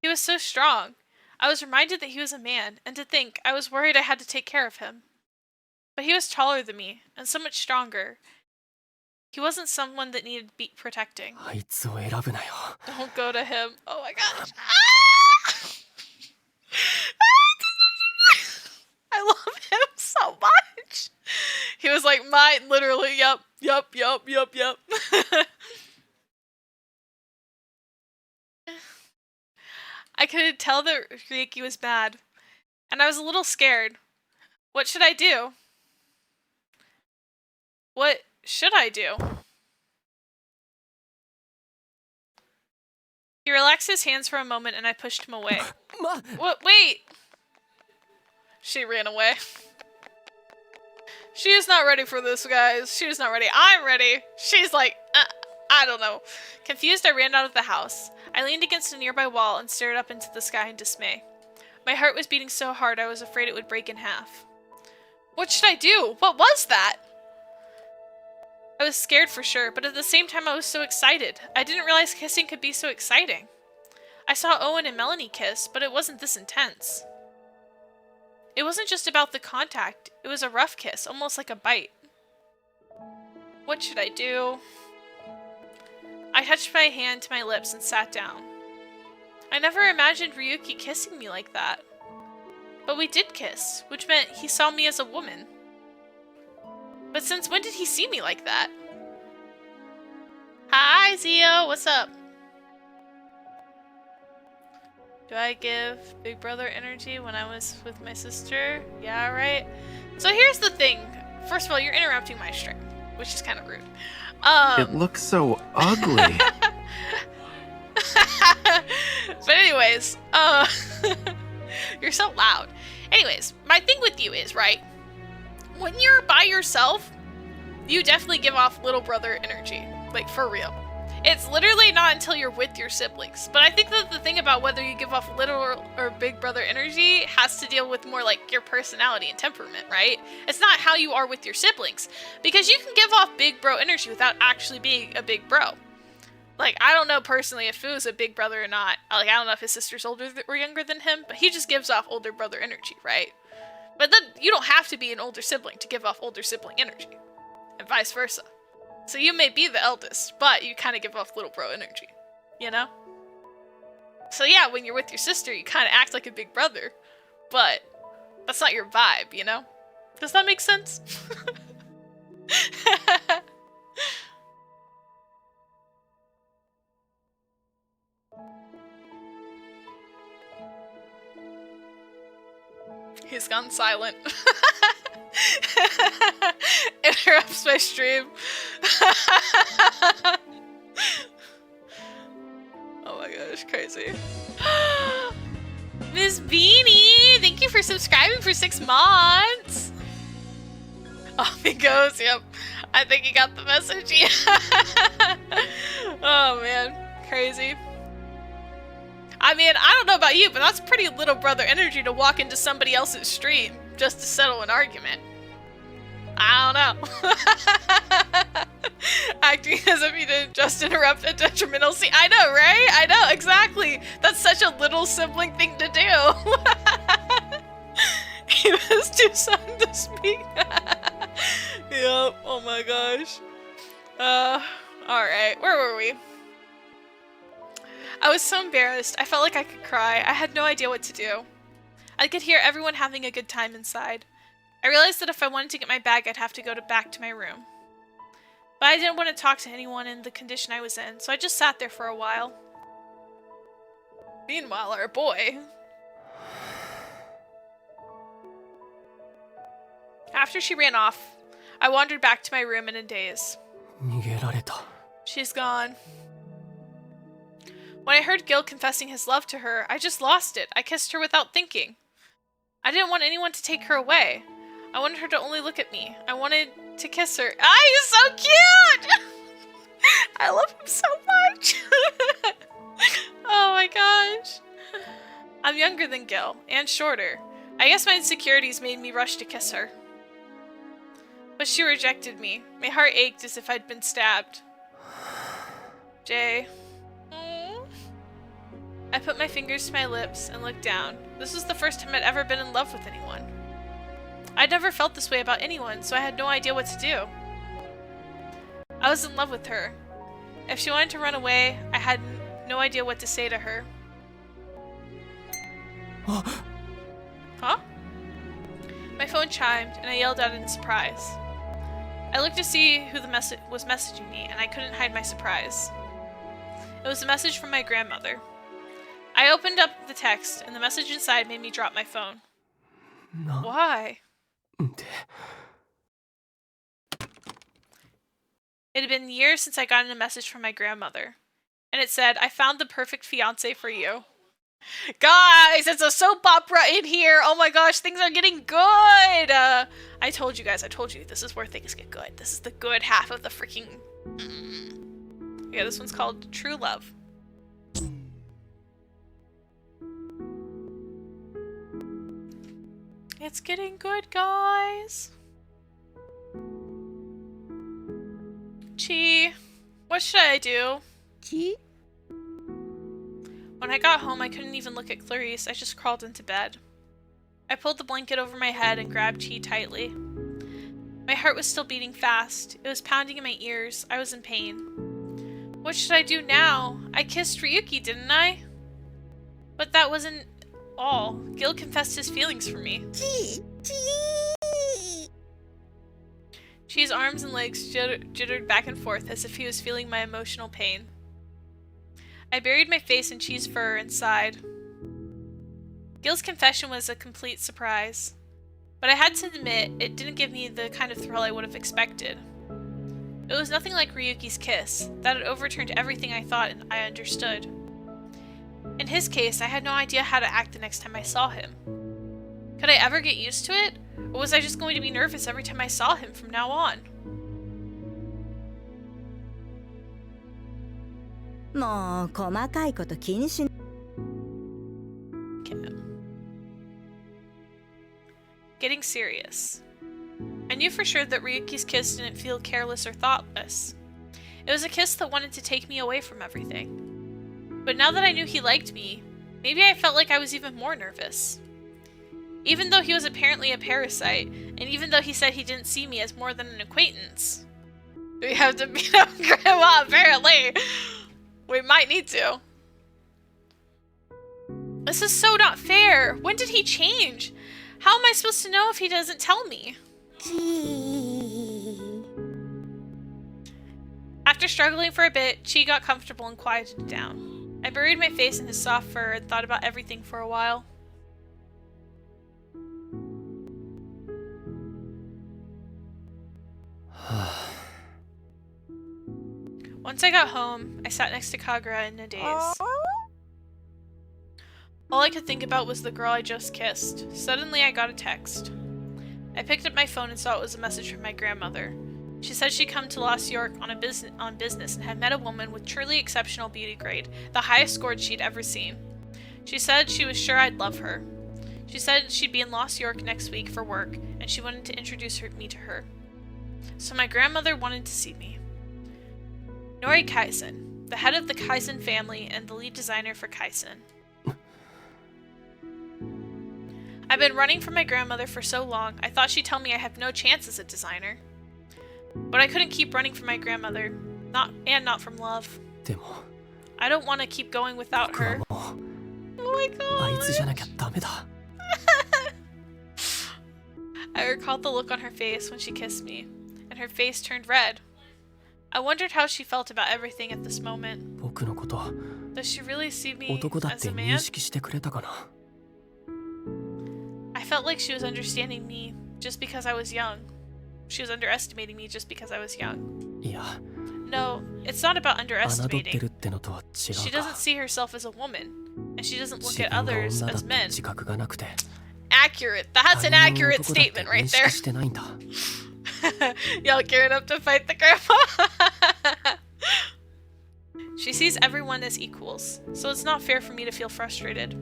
He was so strong. I was reminded that he was a man, and to think, I was worried I had to take care of him. But he was taller than me, and so much stronger. He wasn't someone that needed protecting. あいつを選ぶなよ Don't go to him. Oh my gosh. I love him so much. He was like, mine, literally, yup. I could tell that Ryuki was mad, and I was a little scared. What should I do? What should I do? He relaxed his hands for a moment and I pushed him away. ま What? Wait! She ran away. She is not ready for this, guys. She is not ready. I'm ready. She's like, I don't know. Confused, I ran out of the house. I leaned against a nearby wall and stared up into the sky in dismay. My heart was beating so hard I was afraid it would break in half. What should I do? What was that? I was scared for sure, but at the same time I was so excited. I didn't realize kissing could be so exciting. I saw Owen and Melanie kiss, but it wasn't this intense. It wasn't just about the contact. It was a rough kiss, almost like a bite. What should I do? I touched my hand to my lips and sat down. I never imagined Ryuki kissing me like that. But we did kiss, which meant he saw me as a woman. But since when did he see me like that? Hi, Zio, what's up? Do I give Big Brother energy when I was with my sister? Yeah, right? So here's the thing. First of all, you're interrupting my stream, which is kind of rude. It looks so ugly. But anyways, you're so loud. Anyways, my thing with you is, right, when you're by yourself, you definitely give off little brother energy. Like, for real. It's literally not until you're with your siblings. But I think that the thing about whether you give off little or big brother energy has to deal with more like your personality and temperament, right? It's not how you are with your siblings. Because you can give off big bro energy without actually being a big bro. Like, I don't know personally if Fu's a big brother or not. Like, I don't know if his sister's older or younger than him, but he just gives off older brother energy, right? But then you don't have to be an older sibling to give off older sibling energy. And vice versa. So you may be the eldest, but you kind of give off little bro energy, you know? So yeah, when you're with your sister, you kind of act like a big brother, but that's not your vibe, you know? Does that make sense? He's gone silent. Interrupts my stream. Oh my gosh, crazy. Miss Beanie, thank you for subscribing for 6 months. Off he goes, yep. I think he got the message. Oh man, crazy. I mean, I don't know about you, but that's pretty little brother energy to walk into somebody else's stream just to settle an argument. I don't know. Acting as if you didn't just interrupt a detrimental scene. I know, right? I know, exactly. That's such a little sibling thing to do. He was too sudden to speak. Yep, oh my gosh. Alright, where were we? I was so embarrassed. I felt like I could cry. I had no idea what to do. I could hear everyone having a good time inside. I realized that if I wanted to get my bag, I'd have to go back to my room. But I didn't want to talk to anyone in the condition I was in, so I just sat there for a while. Meanwhile, our boy... After she ran off, I wandered back to my room in a daze. She's gone. When I heard Gil confessing his love to her, I just lost it. I kissed her without thinking. I didn't want anyone to take her away. I wanted her to only look at me. I wanted to kiss her. Ah, he's so cute! I love him so much. Oh my gosh. I'm younger than Gil, and shorter. I guess my insecurities made me rush to kiss her. But she rejected me. My heart ached as if I'd been stabbed. Jay. I put my fingers to my lips and looked down. This was the first time I'd ever been in love with anyone. I'd never felt this way about anyone, so I had no idea what to do. I was in love with her. If she wanted to run away, I had no idea what to say to her. Huh? My phone chimed, and I yelled out in surprise. I looked to see who was messaging me, and I couldn't hide my surprise. It was a message from my grandmother. I opened up the text, and the message inside made me drop my phone. Why? It had been years since I got a message from my grandmother. And it said, I found the perfect fiancé for you. Guys, it's a soap opera in here. Oh my gosh, things are getting good. I told you guys, this is where things get good. This is the good half of the freaking... Yeah, this one's called True Love. It's getting good, guys. Chi, what should I do? Chi? When I got home, I couldn't even look at Clarice. I just crawled into bed. I pulled the blanket over my head and grabbed Chi tightly. My heart was still beating fast. It was pounding in my ears. I was in pain. What should I do now? I kissed Ryuki, didn't I? But that wasn't all. Gil confessed his feelings for me. Chi's arms and legs jittered back and forth as if he was feeling my emotional pain. I buried my face in Chi's fur and sighed. Gil's confession was a complete surprise, but I had to admit it didn't give me the kind of thrill I would have expected. It was nothing like Ryuki's kiss, that had overturned everything I thought and I understood. In his case, I had no idea how to act the next time I saw him. Could I ever get used to it? Or was I just going to be nervous every time I saw him from now on? もう細かいこと気にし Getting serious. I knew for sure that Ryuki's kiss didn't feel careless or thoughtless. It was a kiss that wanted to take me away from everything. But now that I knew he liked me, maybe I felt like I was even more nervous. Even though he was apparently a parasite, and even though he said he didn't see me as more than an acquaintance. We have to beat up Grandma, apparently. We might need to. This is so not fair. When did he change? How am I supposed to know if he doesn't tell me? After struggling for a bit, Chi got comfortable and quieted down. I buried my face in his soft fur and thought about everything for a while. Once I got home, I sat next to Kagura in a daze. All I could think about was the girl I just kissed. Suddenly, I got a text. I picked up my phone and saw it was a message from my grandmother. She said she'd come to Lost York on business and had met a woman with truly exceptional beauty grade, the highest score she'd ever seen. She said she was sure I'd love her. She said she'd be in Lost York next week for work, and she wanted to introduce me to her. So my grandmother wanted to see me. Nori Kaisen, the head of the Kaisen family and the lead designer for Kaisen. I've been running from my grandmother for so long, I thought she'd tell me I have no chance as a designer. But I couldn't keep running from my grandmother, not from love. I don't want to keep going without her. Oh my god. I recalled the look on her face when she kissed me, and her face turned red. I wondered how she felt about everything at this moment. Does she really see me as a man? I felt like she was understanding me just because I was young. She was underestimating me just because I was young. No, it's not about underestimating. She doesn't see herself as a woman, and she doesn't look at others as men. Accurate. That's an accurate statement right there. Y'all gearing up to fight the grandma? She sees everyone as equals, so it's not fair for me to feel frustrated.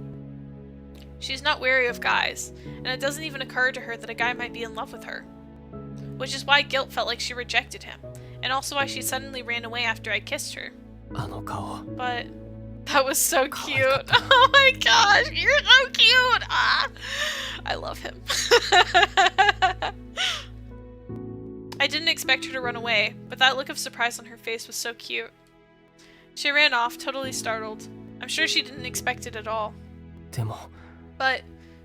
She's not wary of guys, and it doesn't even occur to her that a guy might be in love with her. Which is why Guilt felt like she rejected him, and also why she suddenly ran away after I kissed her. But that was so cute. Oh my gosh, you're so cute! Ah, I love him. I didn't expect her to run away, but that look of surprise on her face was so cute. She ran off, totally startled. I'm sure she didn't expect it at all. But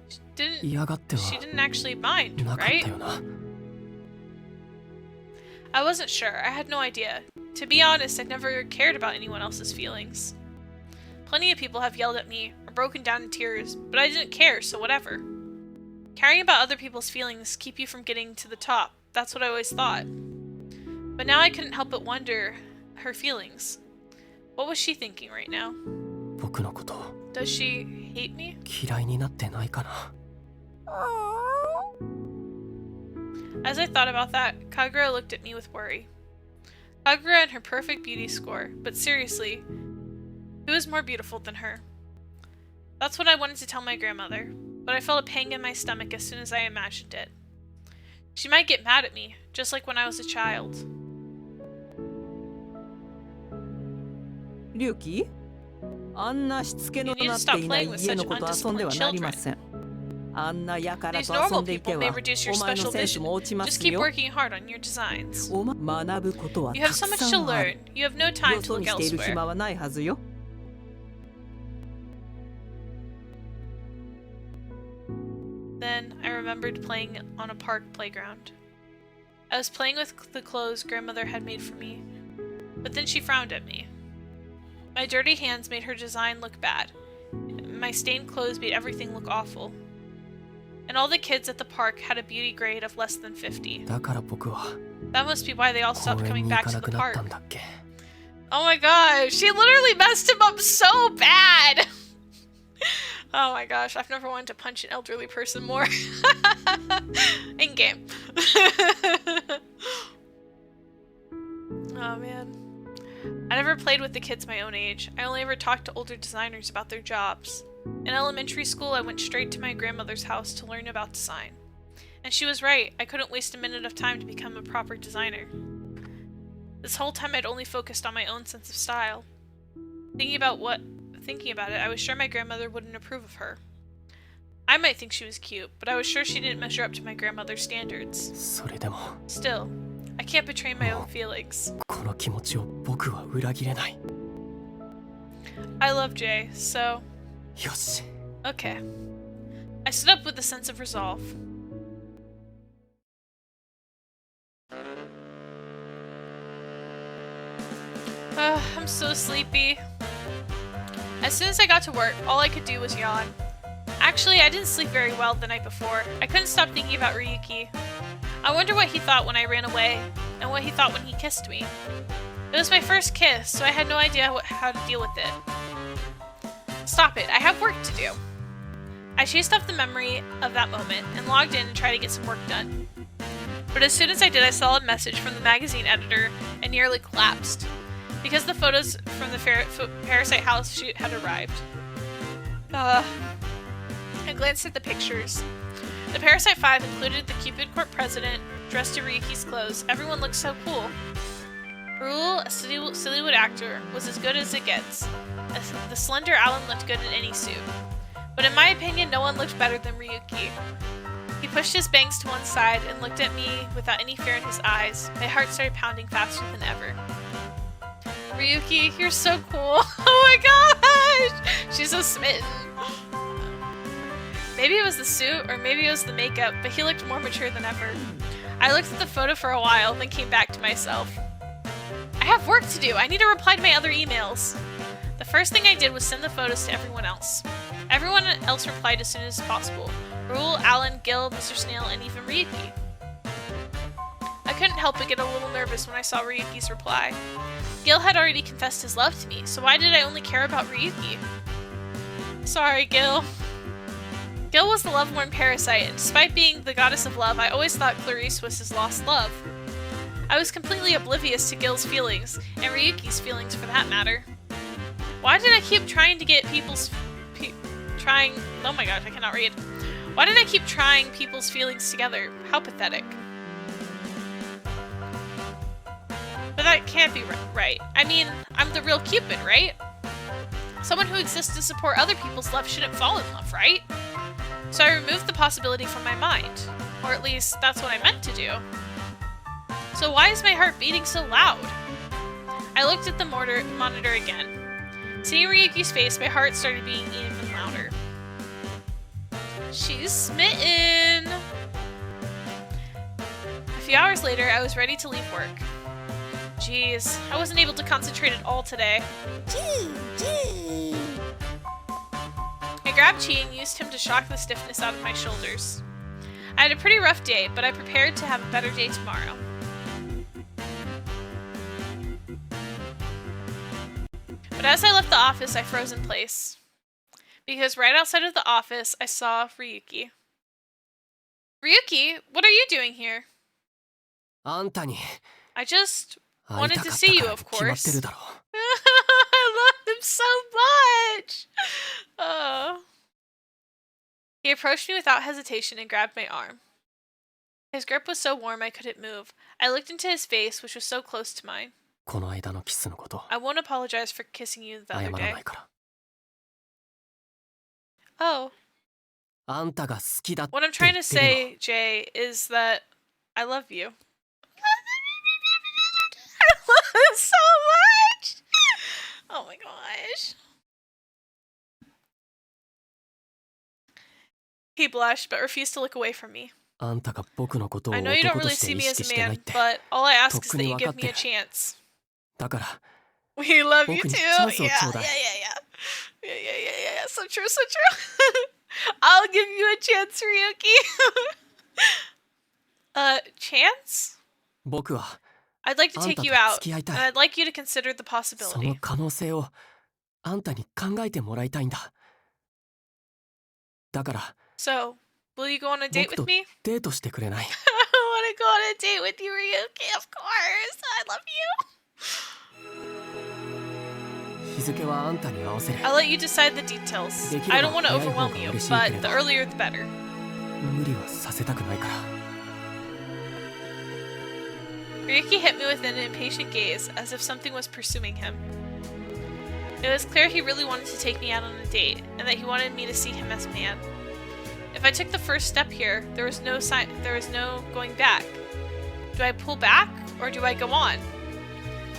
she didn't actually mind, right? I wasn't sure. I had no idea. To be honest, I'd never cared about anyone else's feelings. Plenty of people have yelled at me or broken down in tears, but I didn't care, so whatever. Caring about other people's feelings keep you from getting to the top. That's what I always thought. But now I couldn't help but wonder her feelings. What was she thinking right now? Does she hate me? As I thought about that, Kagura looked at me with worry. Kagura and her perfect beauty score, but seriously, who is more beautiful than her? That's what I wanted to tell my grandmother, but I felt a pang in my stomach as soon as I imagined it. She might get mad at me, just like when I was a child. Ryuki? あんなしつけのなっていない家のこと遊んではなりません。あんなやから These と遊 normal んでい people て may は reduce your お前の special センス vision. も落ちま Just す keep よ working hard on your designs. 学ぶことは You た have く so much さ to んある learn. You have no よ time to そ look にしている elsewhere. 暇はないはずよ Then I remembered playing on a park playground. I was playing with the clothes grandmother had made for me, but then she frowned at me. My dirty hands made her design look bad. My stained clothes made everything look awful. And all the kids at the park had a beauty grade of less than 50. だから僕は That must be why they all 公 stopped 園 coming に行 back か to な the くなっ park. たんだっけ Oh my gosh, she literally messed him up so bad! Oh my gosh, I've never wanted to punch an elderly person more. In game. Oh man. I never played with the kids my own age. I only ever talked to older designers about their jobs. In elementary school, I went straight to my grandmother's house to learn about design. And she was right, I couldn't waste a minute of time to become a proper designer. This whole time I'd only focused on my own sense of style. Thinking about it, I was sure my grandmother wouldn't approve of her. I might think she was cute, but I was sure she didn't measure up to my grandmother's standards. それでも Still, I can't betray my own feelings. この気持ちを僕は裏切れない I love Jay, so... よし Okay. I stood up with a sense of resolve. I'm so sleepy. As soon as I got to work, all I could do was yawn. Actually, I didn't sleep very well the night before. I couldn't stop thinking about Ryuki. I wonder what he thought when I ran away, and what he thought when he kissed me. It was my first kiss, so I had no idea how to deal with it. Stop it, I have work to do. I chased off the memory of that moment and logged in and tried to get some work done. But as soon as I did, I saw a message from the magazine editor and nearly collapsed, because the photos from the Parasite house shoot had arrived. I glanced at the pictures. The Parasite 5 included the Cupid Court president, dressed in Ryuki's clothes. Everyone looked so cool. Rule, a Sillywood actor, was as good as it gets. The slender Alan looked good in any suit. But in my opinion, no one looked better than Ryuki. He pushed his bangs to one side and looked at me without any fear in his eyes. My heart started pounding faster than ever. Ryuki, you're so cool. Oh my gosh! She's so smitten. Maybe it was the suit, or maybe it was the makeup, but he looked more mature than ever. I looked at the photo for a while, then came back to myself. I have work to do! I need to reply to my other emails! The first thing I did was send the photos to everyone else. Everyone else replied as soon as possible. Rule, Alan, Gil, Mr. Snail, and even Ryuki. I couldn't help but get a little nervous when I saw Ryuki's reply. Gil had already confessed his love to me, so why did I only care about Ryuki? Sorry, Gil. Gil was the love-lorn parasite, and despite being the goddess of love, I always thought Clarice was his lost love. I was completely oblivious to Gil's feelings, and Ryuki's feelings for that matter. Why did I keep trying to get oh my gosh, I cannot read. Why did I keep trying people's feelings together? How pathetic. But that can't be right. I mean, I'm the real Cupid, right? Someone who exists to support other people's love shouldn't fall in love, right? So I removed the possibility from my mind. Or at least, that's what I meant to do. So why is my heart beating so loud? I looked at the monitor again. Seeing Ryuki's face, my heart started beating even louder. She's smitten! A few hours later, I was ready to leave work. Jeez, I wasn't able to concentrate at all today. I grabbed Chi and used him to shock the stiffness out of my shoulders. I had a pretty rough day, but I prepared to have a better day tomorrow. But as I left the office, I froze in place. Because right outside of the office, I saw Ryuki. Ryuki, what are you doing here? あんたに I just 会い wanted た to かっ see た you, から of 決まって course. るだろ I love him so much! He approached me without hesitation and grabbed my arm. His grip was so warm I couldn't move. I looked into his face, which was so close to mine. この間のキスのこと I won't apologize for kissing you the 謝 other ら day. ないから Oh. あんたが好きだって What I'm 言 trying っ to てるの say, Jay, is that I love you. I love him so much! Oh my gosh. He blushed, but refused to look away from me. あんたが僕のことを I know you don't 男と really して see 意 me as 識 a してないっ man, て but all I ask とっ is く that に you 分か give って me a る chance. だから We love you 僕 too. に Yeah, チャンスを yeah, ちょうだい yeah. So true, so true. I'll give you a chance, Ryuki. Chance? 僕は I'd like to あん take たと you out, 付き合いた and い I'd like you to consider the その possibility. 可能性をあんたに考えてもらいたいんだだから So, will you go on a date 僕 with と me? デートしてくれない I want to go on a date with you, Ryuki, of course. I love you. 日付はあんたに合わせる I'll let you decide the details. できれば I don't want to 早い方が overwhelm you, 嬉しいけ but れ the ど earlier the better. 無理はさせたくないから Ryuki hit me with an impatient gaze, as if something was pursuing him. It was clear he really wanted to take me out on a date, and that he wanted me to see him as a man. If I took the first step here, there was no going back. Do I pull back, or do I go on?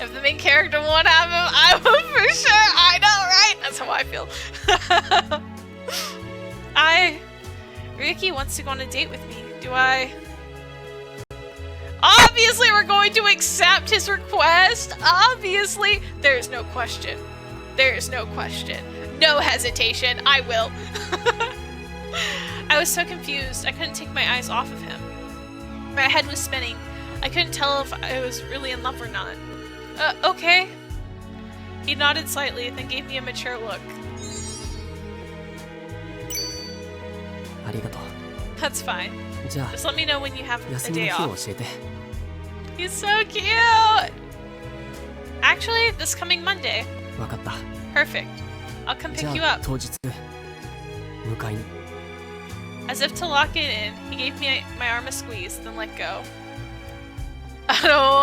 If the main character won't have him, I will for sure. I know, right? That's how I feel. Ryuki wants to go on a date with me. Do I? Obviously, we're going to accept his request. Obviously, there's no question. There's no question. No hesitation. I will. I was so confused. I couldn't take my eyes off of him. My head was spinning. I couldn't tell if I was really in love or not. Okay. He nodded slightly, then gave me a mature look. ありがとう That's fine. じゃあ Just let me know when you have 休 a みの day 日を off. 教えて He's so cute! Actually, this coming Monday. 分かった Perfect. I'll come じ pick ゃ you あ up. 当日迎えに As if to lock it in, he gave me my arm a squeeze, then let go. I don't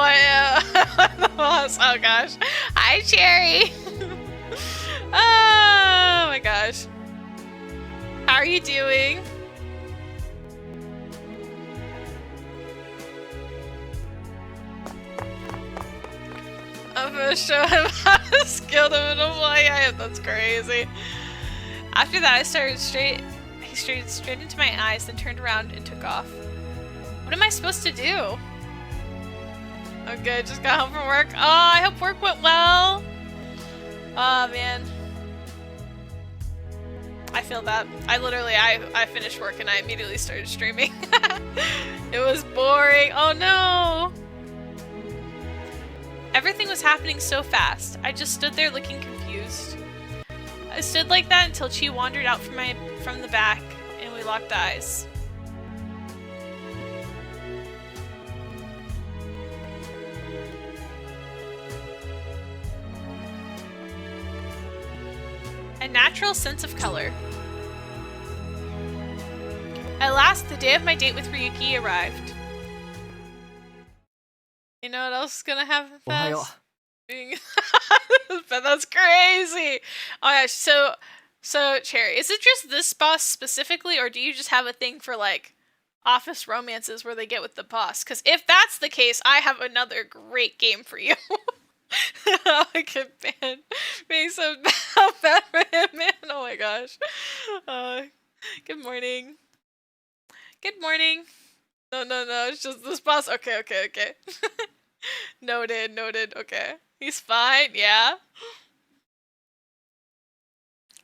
want to... Oh gosh. Hi, Cherry! Oh my gosh. How are you doing? I'm gonna show him how to skill him in a play. That's crazy. After that, he stared straight into my eyes, then turned around and took off. What am I supposed to do? Okay, just got home from work. Oh, I hope work went well. Oh man. I feel that. I finished work and I immediately started streaming. It was boring. Oh no. Everything was happening so fast. I just stood there looking confused. I stood like that until Chi wandered out from the back and we locked eyes. A natural sense of color. At last, the day of my date with Ryuki arrived. You know what else is gonna happen fast? But that's crazy! Oh my gosh, so Cherry, is it just this boss specifically, or do you just have a thing for like office romances where they get with the boss? Because if that's the case, I have another great game for you. I could ban being so bad for him, man. Oh my gosh. Good morning. Good morning. No, it's just this boss. Okay. Noted, okay. He's fine, yeah.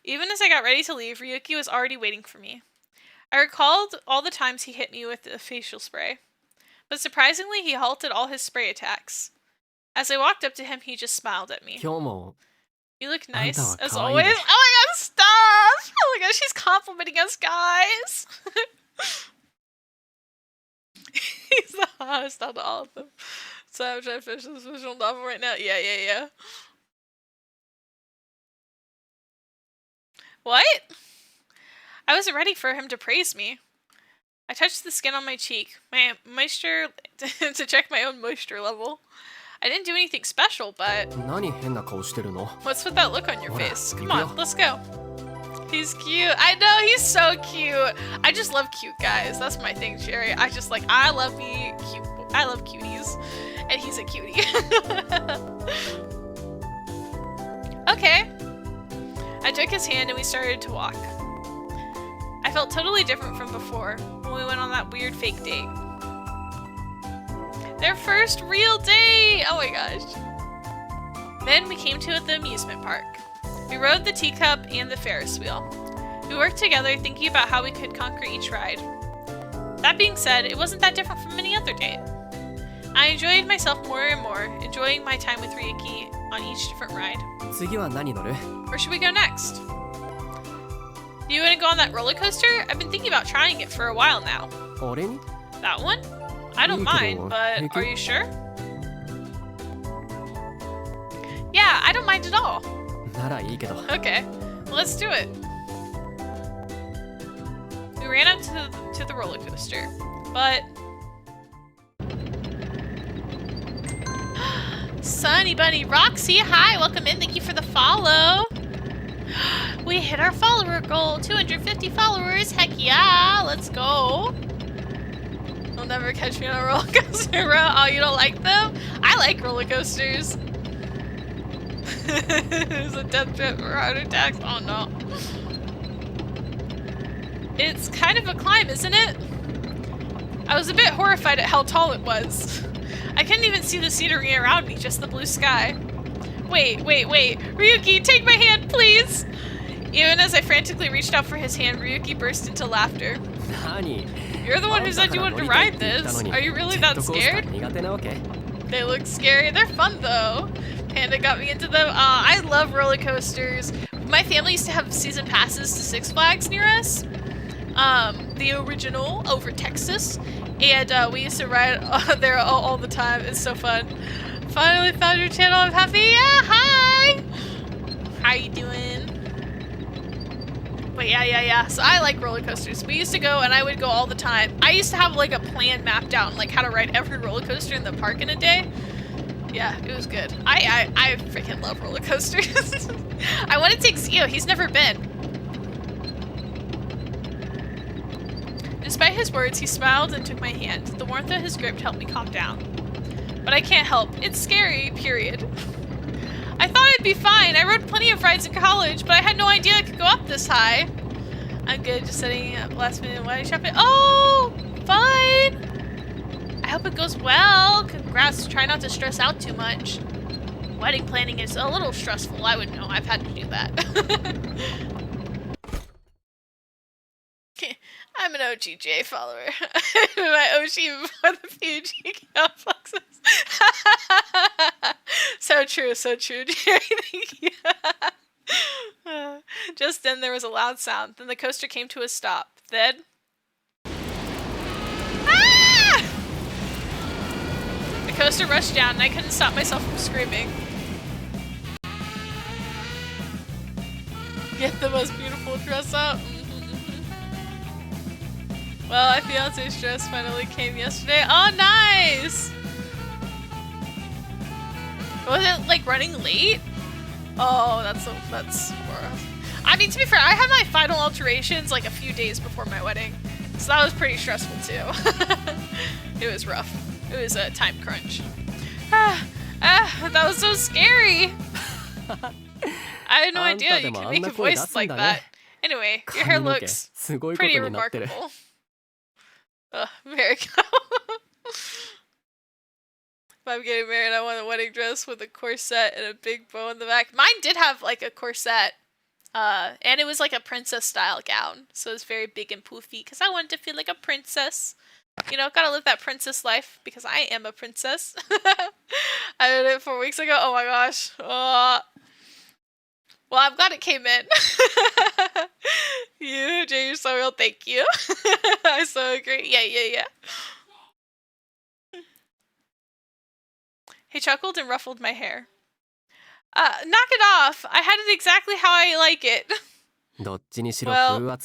Even as I got ready to leave, Ryuki was already waiting for me. I recalled all the times he hit me with the facial spray. But surprisingly, he halted all his spray attacks. As I walked up to him, he just smiled at me. 今日も You look nice, wa as kawaii always. ne. Oh my god, stop! Oh my gosh, she's complimenting us, guys! He's the hottest out of all of them. So I'm trying to finish this visual novel right now. Yeah. What? I wasn't ready for him to praise me. I touched the skin on my cheek, my moisture, to check my own moisture level. I didn't do anything special, but... 何変な顔してるの What's with that look on your face? Come on, let's go. He's cute. I know, he's so cute. I just love cute guys. That's my thing, Sherry. I just like, I love me cute. I love cuties. And he's a cutie. Okay. I took his hand and we started to walk. I felt totally different from before when we went on that weird fake date. Their first real date! Oh my gosh. Then we came to the amusement park. We rode the teacup and the Ferris wheel. We worked together thinking about how we could conquer each ride. That being said, it wasn't that different from any other date. I enjoyed myself more and more, enjoying my time with Ryuki on each different ride. 次は何乗る? Where should we go next? Do you want to go on that roller coaster? I've been thinking about trying it for a while now. 俺に? That one? I don't mind, but are you sure? Yeah, I don't mind at all. ならいいけど. Okay, well, let's do it. We ran up to the roller coaster, but... Sunny Bunny Roxy, hi, welcome in, thank you for the follow. We hit our follower goal, 250 followers, heck yeah, let's go. You'll never catch me on a roller coaster, bro. Oh, you don't like them? I like roller coasters. There's a death trip or heart attacks, oh no. It's kind of a climb, isn't it? I was a bit horrified at how tall it was. I couldn't even see the scenery around me, just the blue sky. Wait. Ryuki, take my hand, please! Even as I frantically reached out for his hand, Ryuki burst into laughter. 何? You're the one who said you wanted to ride this. Are you really that scared? They look scary. They're fun though. Panda got me into them. I love roller coasters. My family used to have season passes to Six Flags near us. The original over Texas. And we used to ride there all the time. It's so fun. Finally found your channel. I'm happy. Yeah, hi! How you doing? But yeah. So I like roller coasters. We used to go and I would go all the time. I used to have like a plan mapped out, like how to ride every roller coaster in the park in a day. Yeah, it was good. I freaking love roller coasters. I want to take Zio. He's never been. Despite his words, he smiled and took my hand. The warmth of his grip helped me calm down. But I can't help. It's scary, period. I thought I'd be fine. I rode plenty of rides in college, but I had no idea I could go up this high. I'm good, just setting up last minute wedding shopping. Oh, fine. I hope it goes well. Congrats. Try not to stress out too much. Wedding planning is a little stressful. I would know. I've had to do that. I'm an OGJ follower. My OG before the PUG complexes. So true, Jerry. Thank you. Just then there was a loud sound. Then the coaster came to a stop. Then... Ah! The coaster rushed down and I couldn't stop myself from screaming. Get the most beautiful dress up. Well, my fiance's dress finally came yesterday. Oh, nice! Was it like running late? Oh, that's rough. I mean, to be fair, I had my final alterations like a few days before my wedding, so that was pretty stressful too. It was rough. It was a time crunch. That was so scary. I had no idea you could make a voice like that. Anyway, your hair looks pretty remarkable. Very cool. If I'm getting married, I want a wedding dress with a corset and a big bow in the back. Mine did have like a corset, and it was like a princess style gown, so it was very big and poofy because I wanted to feel like a princess. You know, gotta live that princess life because I am a princess. I did it 4 weeks ago. Oh my gosh. Well, I'm glad it came in. You, Jay, you're so real. Thank you. I so agree. Yeah. He chuckled and ruffled my hair. Knock it off. I had it exactly how I like it. Well, the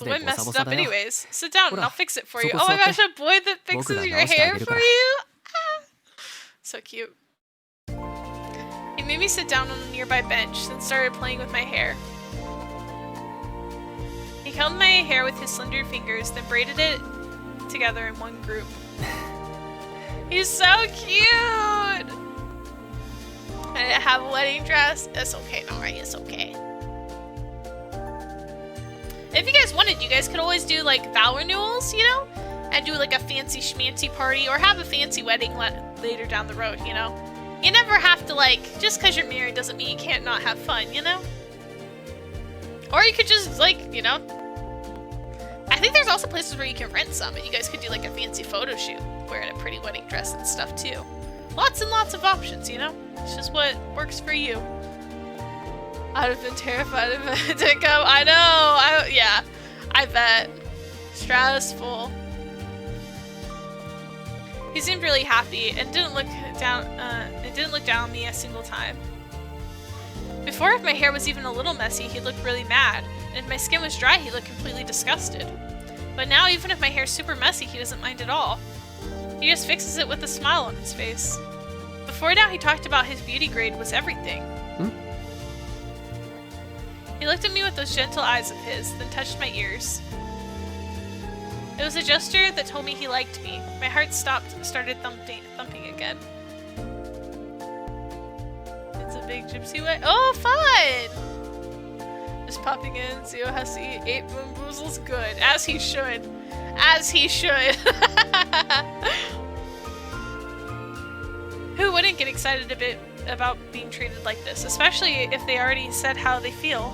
wind messed it up anyways. Sit down and I'll fix it for you. Oh my gosh, a boy that fixes your hair for you? Ah. So cute. He made me sit down on a nearby bench, then started playing with my hair. combed my hair with his slender fingers, then braided it together in one group. He's so cute! I didn't have a wedding dress. It's okay, alright, it's okay. If you guys wanted, you guys could always do like vow renewals, you know? And do like a fancy schmancy party or have a fancy wedding later down the road, you know? You never have to like, just because you're married doesn't mean you can't not have fun, you know? Or you could just like, you know? I think there's also places where you can rent some and you guys could do like a fancy photo shoot wearing a pretty wedding dress and stuff too. Lots and lots of options, you know? It's just what works for you. I'd have been terrified if it didn't come. I know. Yeah, I bet. Stressful. He seemed really happy and didn't look down. On me a single time. Before, if my hair was even a little messy, he looked really mad, and if my skin was dry, he looked completely disgusted. But now, even if my hair's super messy, he doesn't mind at all. He just fixes it with a smile on his face. Before now, he talked about his beauty grade was everything. He looked at me with those gentle eyes of his, then touched my ears. It was a gesture that told me he liked me. My heart started thumping again. It's a big gypsy way. Oh, fun! Just popping in, Zio has to eat 8 boomboozles. Good. As he should. As he should. Who wouldn't get excited a bit about being treated like this, especially if they already said how they feel?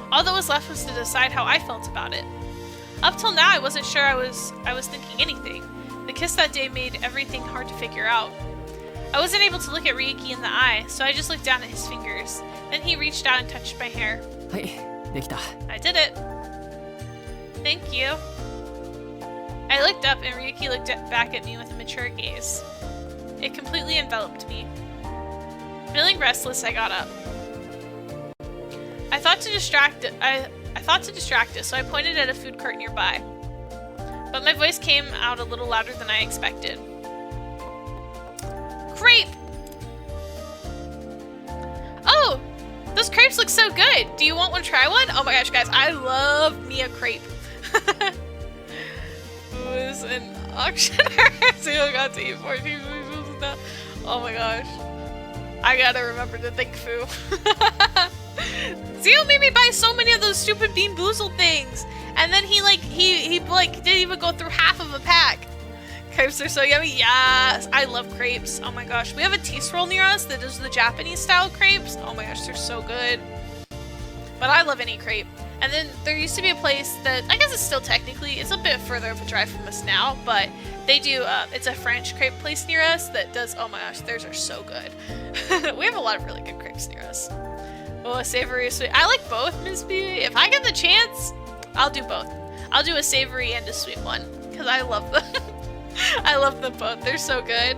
All that was left was to decide how I felt about it. Up till now, I wasn't sure I was thinking anything. The kiss that day made everything hard to figure out. I wasn't able to look at Ryuki in the eye, so I just looked down at his fingers. Then he reached out and touched my hair. I did it. Thank you. I looked up and Ryuki looked back at me with a mature gaze. It completely enveloped me. Feeling restless, I got up. I thought to distract it, so I pointed at a food cart nearby. But my voice came out a little louder than I expected. Crepe! Oh! Those crepes look so good! Do you want to try one? Oh my gosh, guys, I love me a crepe. Who is an auctioneer? Zio got to eat 14 sweets now. Oh my gosh. I gotta remember to thank Fu. Zio made me buy so many of those stupid Bean Boozled things, and then he didn't even go through half of a pack. Crepes are so yummy. Yes, I love crepes. Oh my gosh, we have a tea roll near us that does the Japanese style crepes. Oh my gosh, they're so good. But I love any crepe. And then there used to be a place that I guess it's still technically it's a bit further of a drive from us now, but they do. It's a French crepe place near us that does. Oh my gosh, theirs are so good. We have a lot of really good crepes near us. Oh, a savory, sweet. I like both, Miss B. If I get the chance, I'll do both. I'll do a savory and a sweet one because I love them. I love them both. They're so good.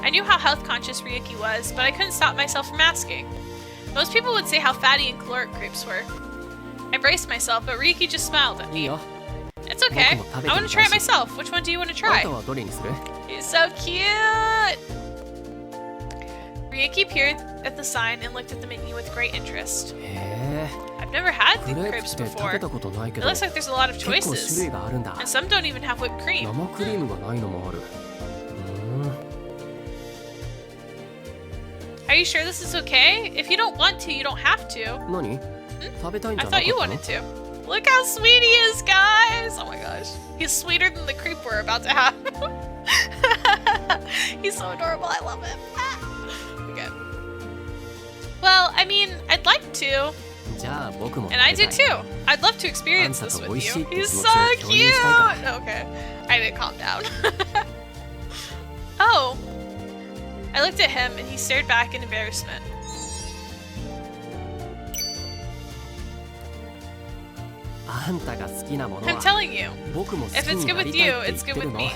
I knew how health conscious Ryuki was, but I couldn't stop myself from asking. Most people would say how fatty and caloric crepes were. I braced myself, but Ryuki just smiled at me. It's okay. I want to try it myself. Which one do you want to try? He's so cute! Ryuki peered at the sign and looked at the menu with great interest. I've never had these crepes before. It looks like there's a lot of choices. And some don't even have whipped cream. Are you sure this is okay? If you don't want to, you don't have to. I thought you wanted to. Look how sweet he is, guys! Oh my gosh. He's sweeter than the creep we're about to have. He's so adorable. I love him. Okay. Well, I mean, I'd like to. And I do too. I'd love to experience this with you. He's so cute! Okay. I didn't calm down. Oh. I looked at him and he stared back in embarrassment. I'm telling you, if it's good with you, it's good with me.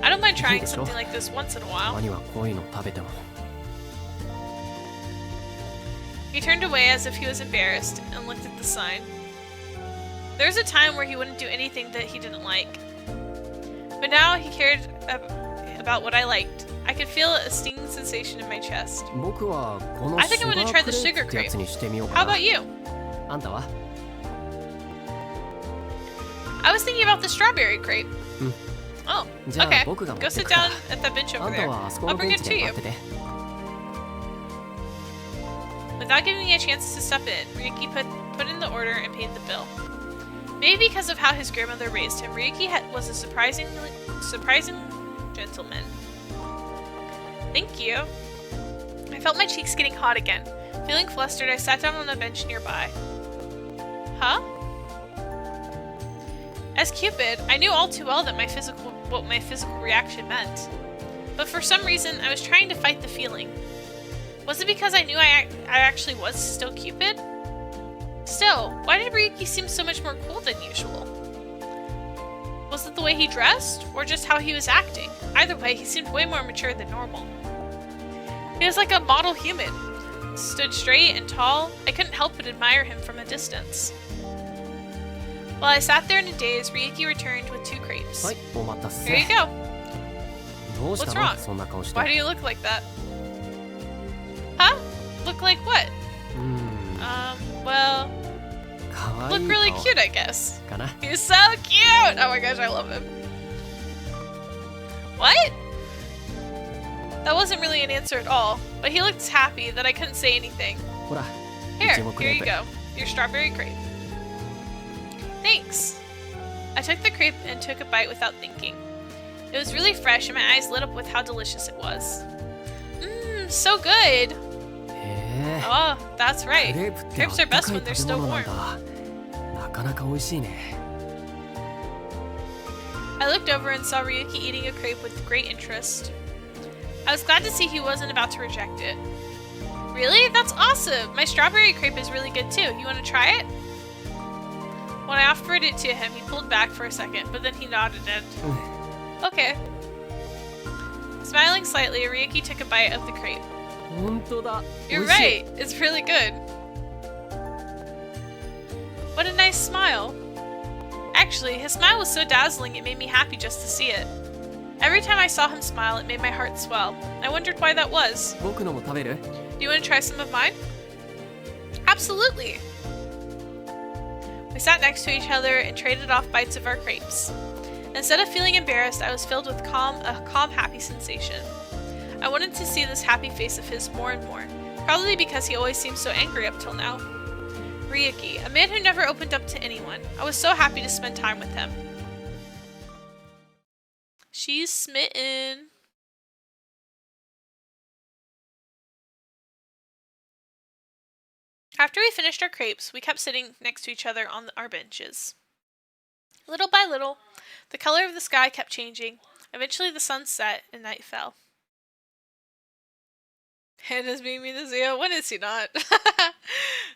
I don't mind trying something like this once in a while. He turned away as if he was embarrassed and looked at the sign. There was a time where he wouldn't do anything that he didn't like. But now he cared about about what I liked. I could feel a stinging sensation in my chest. 僕はこの I think I'm シュ gonna ガ try ーク the レープ sugar ってやつ crepe. にしてみよう How かな about you? あんたは I was thinking about the strawberry crepe. Oh, じゃあ okay. 僕が持 Go って sit くから down at that bench あ over んた there. はあそこ I'll のベ bring ン it チ to で you. 待ってて Without giving me a chance to step in, Ryuki put in the order and paid the bill. Maybe because of how his grandmother raised him, Ryuki was a surprising gentleman. Thank you. I felt my cheeks getting hot again. Feeling flustered, I sat down on a bench nearby. Huh? As Cupid, I knew all too well that what my physical reaction meant. But for some reason, I was trying to fight the feeling. Was it because I knew I actually was still Cupid? Still, why did Ryuki seem so much more cool than usual? Was it the way he dressed, or just how he was acting? Either way, he seemed way more mature than normal. He was like a model human. Stood straight and tall. I couldn't help but admire him from a distance. While I sat there in a daze, Ryuki returned with 2 crepes. はいお待たせ Here you go. どうした What's の wrong? そんな顔して Why do you look like that? Huh? Look like what? うーん Well, かわい look い really 顔 cute, I guess. かな He's so cute! Oh my gosh, I love him. What? That wasn't really an answer at all, but he looked happy that I couldn't say anything. ほら Here, いちごクレ here ー you プ go. Your strawberry crepe. Thanks. I took the crepe and took a bite without thinking. It was really fresh and my eyes lit up with how delicious it was. Mmm, so good! へえ Oh, that's ク right. レープってあ Crepes っ are た best かい when they're 食べ still 物なん warm. だなかなか美味しいね I looked over and saw Ryuki eating a crepe with great interest. I was glad to see he wasn't about to reject it. Really? That's awesome! My strawberry crepe is really good too. You want to try it? When I offered it to him, he pulled back for a second, but then he nodded and... Okay. Smiling slightly, Ryuki took a bite of the crepe. 本当だ You're 美味しい right! It's really good. What a nice smile. Actually, his smile was so dazzling it made me happy just to see it. Every time I saw him smile, it made my heart swell. I wondered why that was. 僕のも食べる Do you want to try some of mine? Absolutely! We sat next to each other and traded off bites of our crepes. Instead of feeling embarrassed, I was filled with a calm, happy sensation. I wanted to see this happy face of his more and more, probably because he always seemed so angry up till now. Ryuki, a man who never opened up to anyone. I was so happy to spend time with him. She's smitten. After we finished our crepes, we kept sitting next to each other on our benches. Little by little, the color of the sky kept changing. Eventually the sun set and night fell. Hannah's being mean to Zio. When is he not?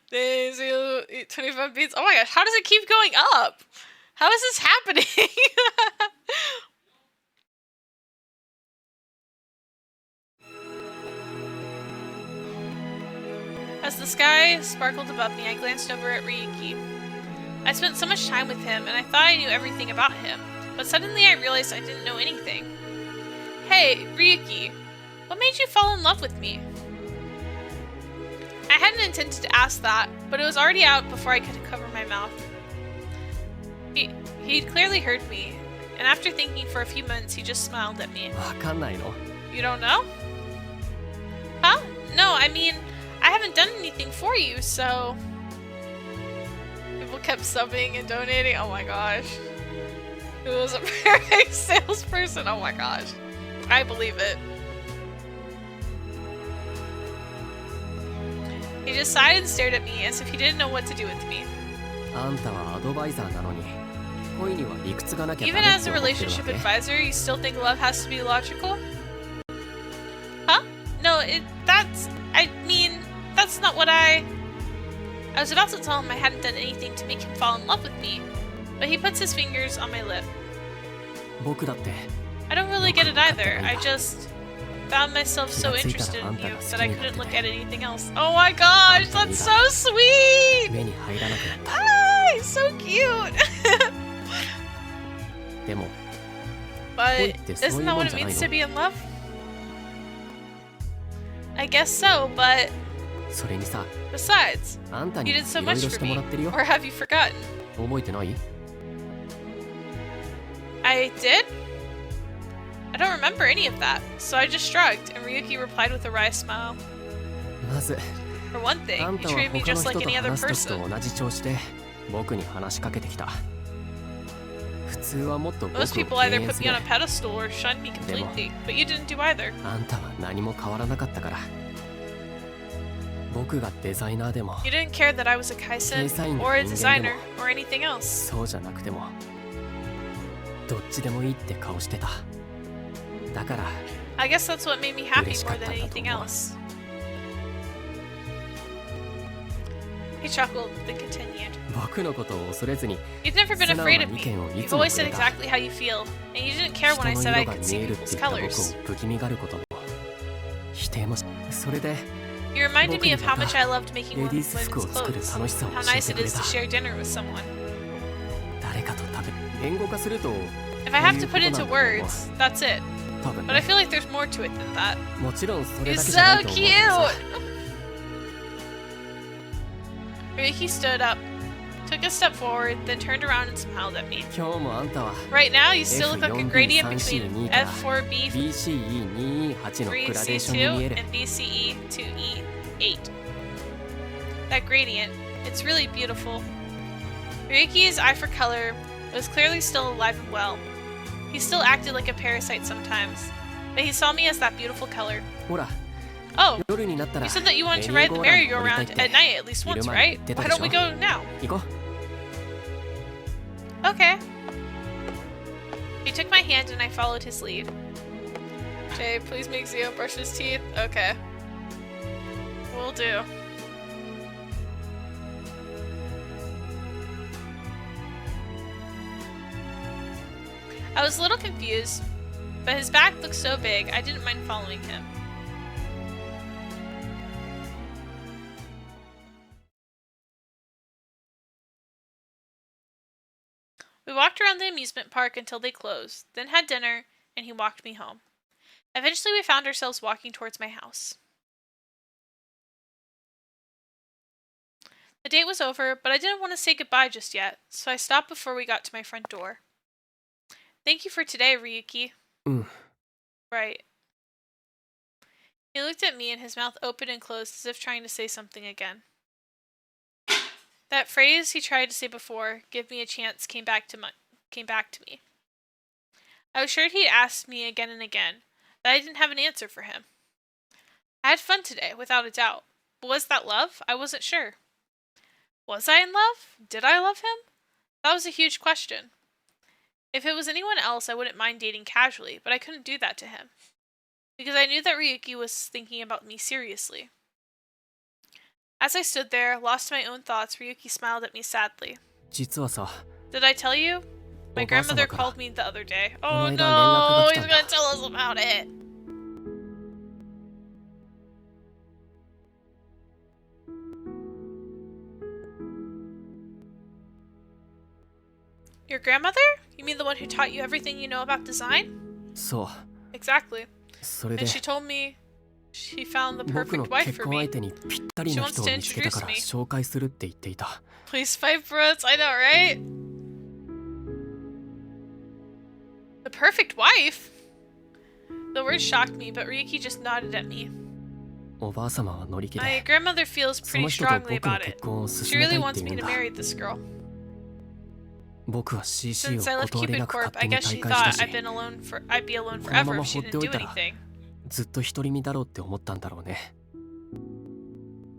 They Zio eat 25 beats. Oh my gosh, how does it keep going up? How is this happening? As the sky sparkled above me, I glanced over at Ryuki. I spent so much time with him, and I thought I knew everything about him, but suddenly I realized I didn't know anything. Hey, Ryuki, what made you fall in love with me? I hadn't intended to ask that, but it was already out before I could cover my mouth. He'd clearly heard me, and after thinking for a few minutes, he just smiled at me. わかんないの You don't know? Huh? No, I mean, I haven't done anything for you, so... People kept subbing and donating. Oh my gosh. It was a perfect salesperson. Oh my gosh. I believe it. He just sighed and stared at me as if he didn't know what to do with me. あんたはアドバイザーなのに恋には理屈がなきゃダ Even メっ as て a 思ってるわ relationship け advisor, you still think love has to be logical? Huh? No, I mean, that's not what I was about to tell him I hadn't done anything to make him fall in love with me, but he puts his fingers on my lip. 僕だって I don't really get it either. I just found myself so interested in you that I couldn't look at anything else. Oh my gosh, that's so sweet! 目に入らなくなった Ah, he's so cute! でも But But ってそういう isn't that も what ん it じゃない means の to be in love? I guess so, but それにさ besides, あんたに you い did ろ so いろ much し for ても me. らってるよ Or have you forgotten? 覚えてない I did? I don't remember any of that, so I just shrugged, and Ryuki replied with a wry smile. まず For one thing, あん you たは treated me 他の just 人 like と any other 話す時 person. と同じ調子で僕に話しかけてきた普通はもっと僕を Most 敬 people either 遠 put す me る on a pedestal or shun me completely, but you didn't do either. あんたは何も変わらなかったから僕がデザイナーでも You didn't care that I was a kaisen, or a designer, or anything else. そうじゃなくてもどっちでもいいって顔してただから I guess that's what made me happy more than 嬉しかったんだと思う。 anything else. He chuckled, then continued. 僕のことを恐れずに You've never been 素直 afraid な of 意 me. 見をい You've つも always く said れた exactly how you feel, and you didn't care 人 when I の said I 色が could 見 see えるって people's 言った僕を colors. 不気味がることも否定もしそれで You reminded me of how 僕にま much た I loved making レディー women's ス服を作る clothes. 楽しさを How 教え nice て it くれ is た to share dinner with someone. 誰かと食べ言語化すると If I have to こう put いうこと into なんだと思う words, that's it. 多分 But I ね feel like there's more to it than that. もちろんそれ He's だけじゃない so と思うけどさ cute! Ryuki stood up, took a step forward, then turned around and smiled at me. 今日もあんたは Right now, you still look like a gradient F4B3C2 between F4B BCE228 のグラデーションに見え 3C2 る and BCE2E8. That gradient, it's really beautiful. Ryuki's eye for color was clearly still alive and well. He still acted like a parasite sometimes, but he saw me as that beautiful color. ほら Oh, 夜になったら you said that you wanted to メリ ride ー the ゴーランド乗りたい merry-go-round って at night at least once, 昼間に言 right? ってた Why でし don't ょ we go now? 行こう Okay. He took my hand and I followed his lead. Jay, please make Zio brush his teeth. Okay. Will do. I was a little confused, but his back looked so big I didn't mind following him. We walked around the amusement park until they closed, then had dinner, and he walked me home. Eventually, we found ourselves walking towards my house. The date was over, but I didn't want to say goodbye just yet, so I stopped before we got to my front door. Thank you for today, Ryuki. うん Right. He looked at me and his mouth opened and closed as if trying to say something again. That phrase he tried to say before, "Give me a chance," came back to me. I was sure he'd asked me again and again, but I didn't have an answer for him. I had fun today, without a doubt. But was that love? I wasn't sure. Was I in love? Did I love him? That was a huge question. If it was anyone else, I wouldn't mind dating casually, but I couldn't do that to him. Because I knew that Ryuki was thinking about me seriously. As I stood there, lost in my own thoughts, Ryuki smiled at me sadly. 実はさ Did I tell you? My おばあ様 grandmother から called me the other day. こ Oh の間連絡 no, が来 he's たんだ gonna tell us about it. Your grandmother? You mean the one who taught you everything you know about design? そう Exactly. それで And she told me she found the 僕の perfect wife 結 for 婚 me. 相手にぴったりの人を見つけたから She wants to introduce me. 紹介するって言っていた Please fight for us. I know, right? The perfect wife? The word shocked me, but Ryuki just nodded at me. おばあ様は乗り気 My で grandmother feels その pretty 人と strongly 僕の about 結 it. 婚を She 進めた really いって wants 言 me うん to だ marry this girl. 僕は CC を Since I left 断り Cupid なく Corp, 勝 I 手に guess she 退会した thought し I'd be alone このま forever ま if she 放ってお didn't い do たら anything. ずっと独り身だろうって思ったんだろうね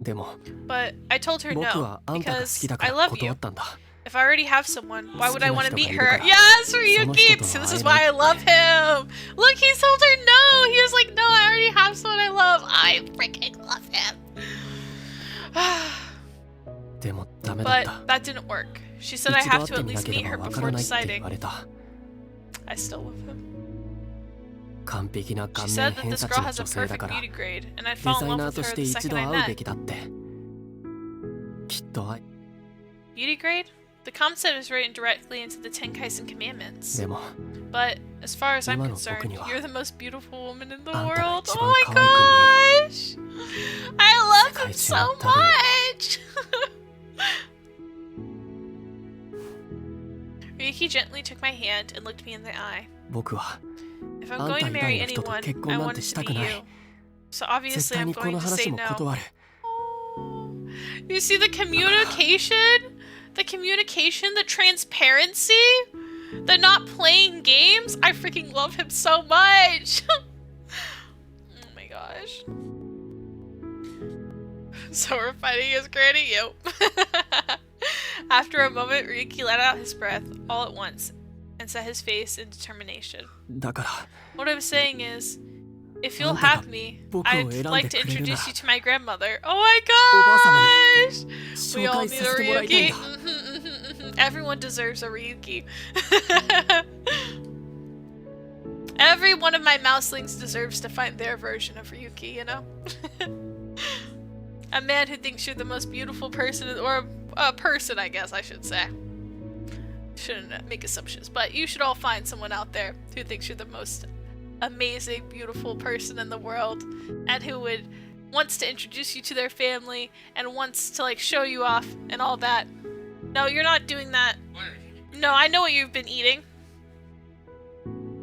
でも But I told her 僕 no, はあんたが好 because きだか I ら love 断 you. ったんだ If I already have someone, why would I want to meet 好きな人がいるか her? ら Yes, その Ryuki! 人と See, は this is 会 why え I ない love him! Look, he told her no! He was like, no, I already have someone I love. I freaking love him. でもダメだっ But た that didn't work. She said I 一度 have 会 to って at みな least け meet れば her わか before らないって言 deciding. われた I still love him. 完璧な She 顔 said 面 that 偏 this 差 girl 値の has a 女性だ perfect から beauty grade, and I'd デ fall ザ in イナ love ーと with し her て the 一 second 度 I 会うべ met. きだってきっとBeauty grade? The concept is written directly into the Tenkaisen commandments. でも But as far as I'm 今の僕 concerned, には you're the most beautiful woman in the あんたが world. 一 Oh 番 my 可愛く gosh! I love him 世界中 so の誰も much! Ryuki gently took my hand and looked me in the eye. 僕は If I'm あん going た to 以外 marry の人と anyone, 結婚 I なん want て it し to た be くな you. い So 絶 obviously 対 I'm にこ going の to 話 say も no. 断る You see the communication? The communication, the transparency, the not playing games. I freaking love him so much. Oh my gosh. So we're fighting his granny? Yep. After a moment, Ryuki let out his breath all at once and set his face in determination. だから What I'm saying is, if you'll have me, I'd like to introduce you to my grandmother. Oh my gosh! We 紹 all 介 need さ a せてもらいたいん Ryuki. だ Everyone deserves a Ryuki. Every one of my mouselings deserves to find their version of Ryuki, you know? A man who thinks you're the most beautiful person, or a person, I guess I should say. Shouldn't make assumptions, but you should all find someone out there who thinks you're the most amazing, beautiful person in the world, and who wants to introduce you to their family and wants to like show you off and all that. No, you're not doing that. No, I know what you've been eating.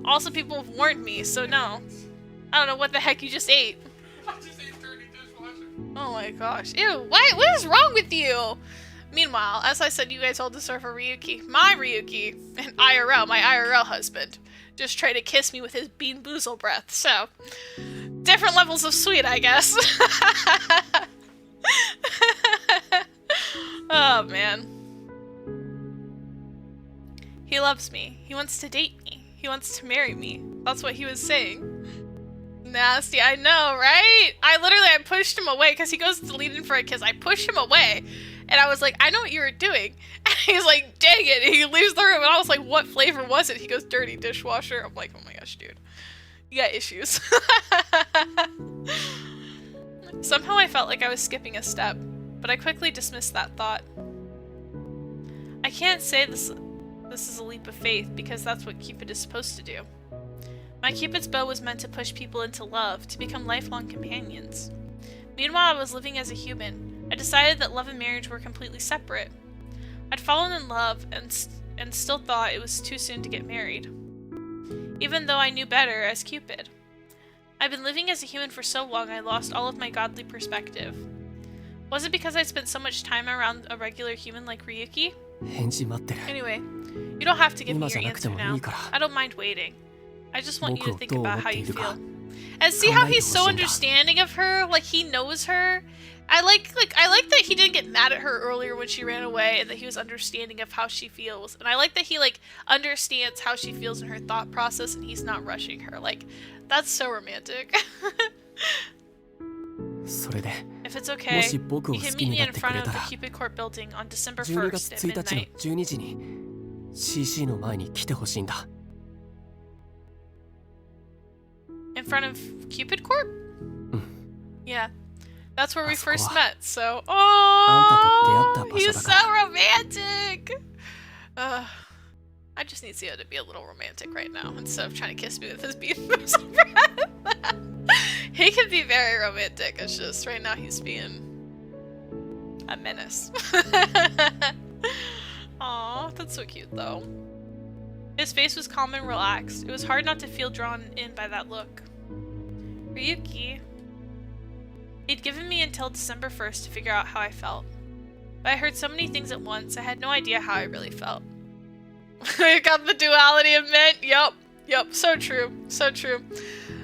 Also, people have warned me, so no. I don't know what the heck you just ate. I just ate dirty dishwasher. Oh my gosh. Ew, what is wrong with you? Meanwhile, as I said, you guys all deserve a Ryuki. My Ryuki, and IRL, my IRL husband, just tried to kiss me with his bean boozle breath, so different levels of sweet, I guess. Oh man. He loves me. He wants to date me. He wants to marry me. That's what he was saying. Nasty, I know, right? I pushed him away because he goes to lean in for a kiss. I pushed him away. And I was like, I know what you were doing. And he's like, dang it. And he leaves the room. And I was like, what flavor was it? He goes, dirty dishwasher. I'm like, oh my gosh, dude. You got issues. Somehow I felt like I was skipping a step, but I quickly dismissed that thought. I can't say this is a leap of faith because that's what Cupid is supposed to do. My Cupid's bow was meant to push people into love, to become lifelong companions. Meanwhile, I was living as a human. I decided that love and marriage were completely separate. I'd fallen in love and still thought it was too soon to get married, even though I knew better as Cupid. I've been living as a human for so long I lost all of my godly perspective. Was it because I spent so much time around a regular human like Ryuki? 返事待ってる Anyway, you don't have to give me 今 your じゃなくて answer も now. いいから I don't mind waiting. I just want you to 僕を think どう about 思っ how て you いるか feel. And see how he's so 考えてほしいんだ understanding of her, like he knows her. I like that he didn't get mad at her earlier when she ran away, and that he was understanding of how she feels. And I like that he like understands how she feels in her thought process, and he's not rushing her. Like, that's so romantic. それで If it's も okay, し僕を you 好 can き meet に me な in ってく front れ of た the ら Cupid Court building on December 12 1st 月 at 1日の midnight. 12時に CC の前に来てほしいんだ In front of Cupid Court? Yeah. That's where we first met, so... Oh, あんたと出会った場所 he's だ so から romantic! I just need Zio to be a little romantic right now, instead of trying to kiss me with his beautiful breath. He can be very romantic, it's just right now he's being... a menace. Aw, that's so cute though. His face was calm and relaxed. It was hard not to feel drawn in by that look. Ryuki. He'd given me until December 1st to figure out how I felt. But I heard so many things at once, I had no idea how I really felt. I got the duality of men. Yup, so true, so true.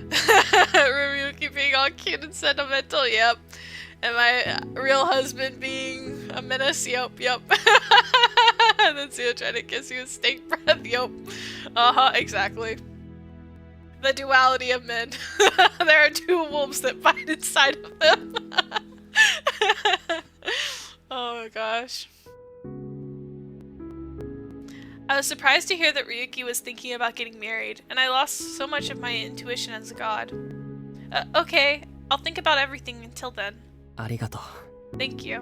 Ryuki being all cute and sentimental, yep. And my real husband being a menace, yup. And then Zio trying to kiss you with steak breath, yup. Exactly. The duality of men. There are two wolves that fight inside of them. Oh my gosh. I was surprised to hear that Ryuki was thinking about getting married, and I lost so much of my intuition as a god. Okay, I'll think about everything until then. ありがとう Thank you.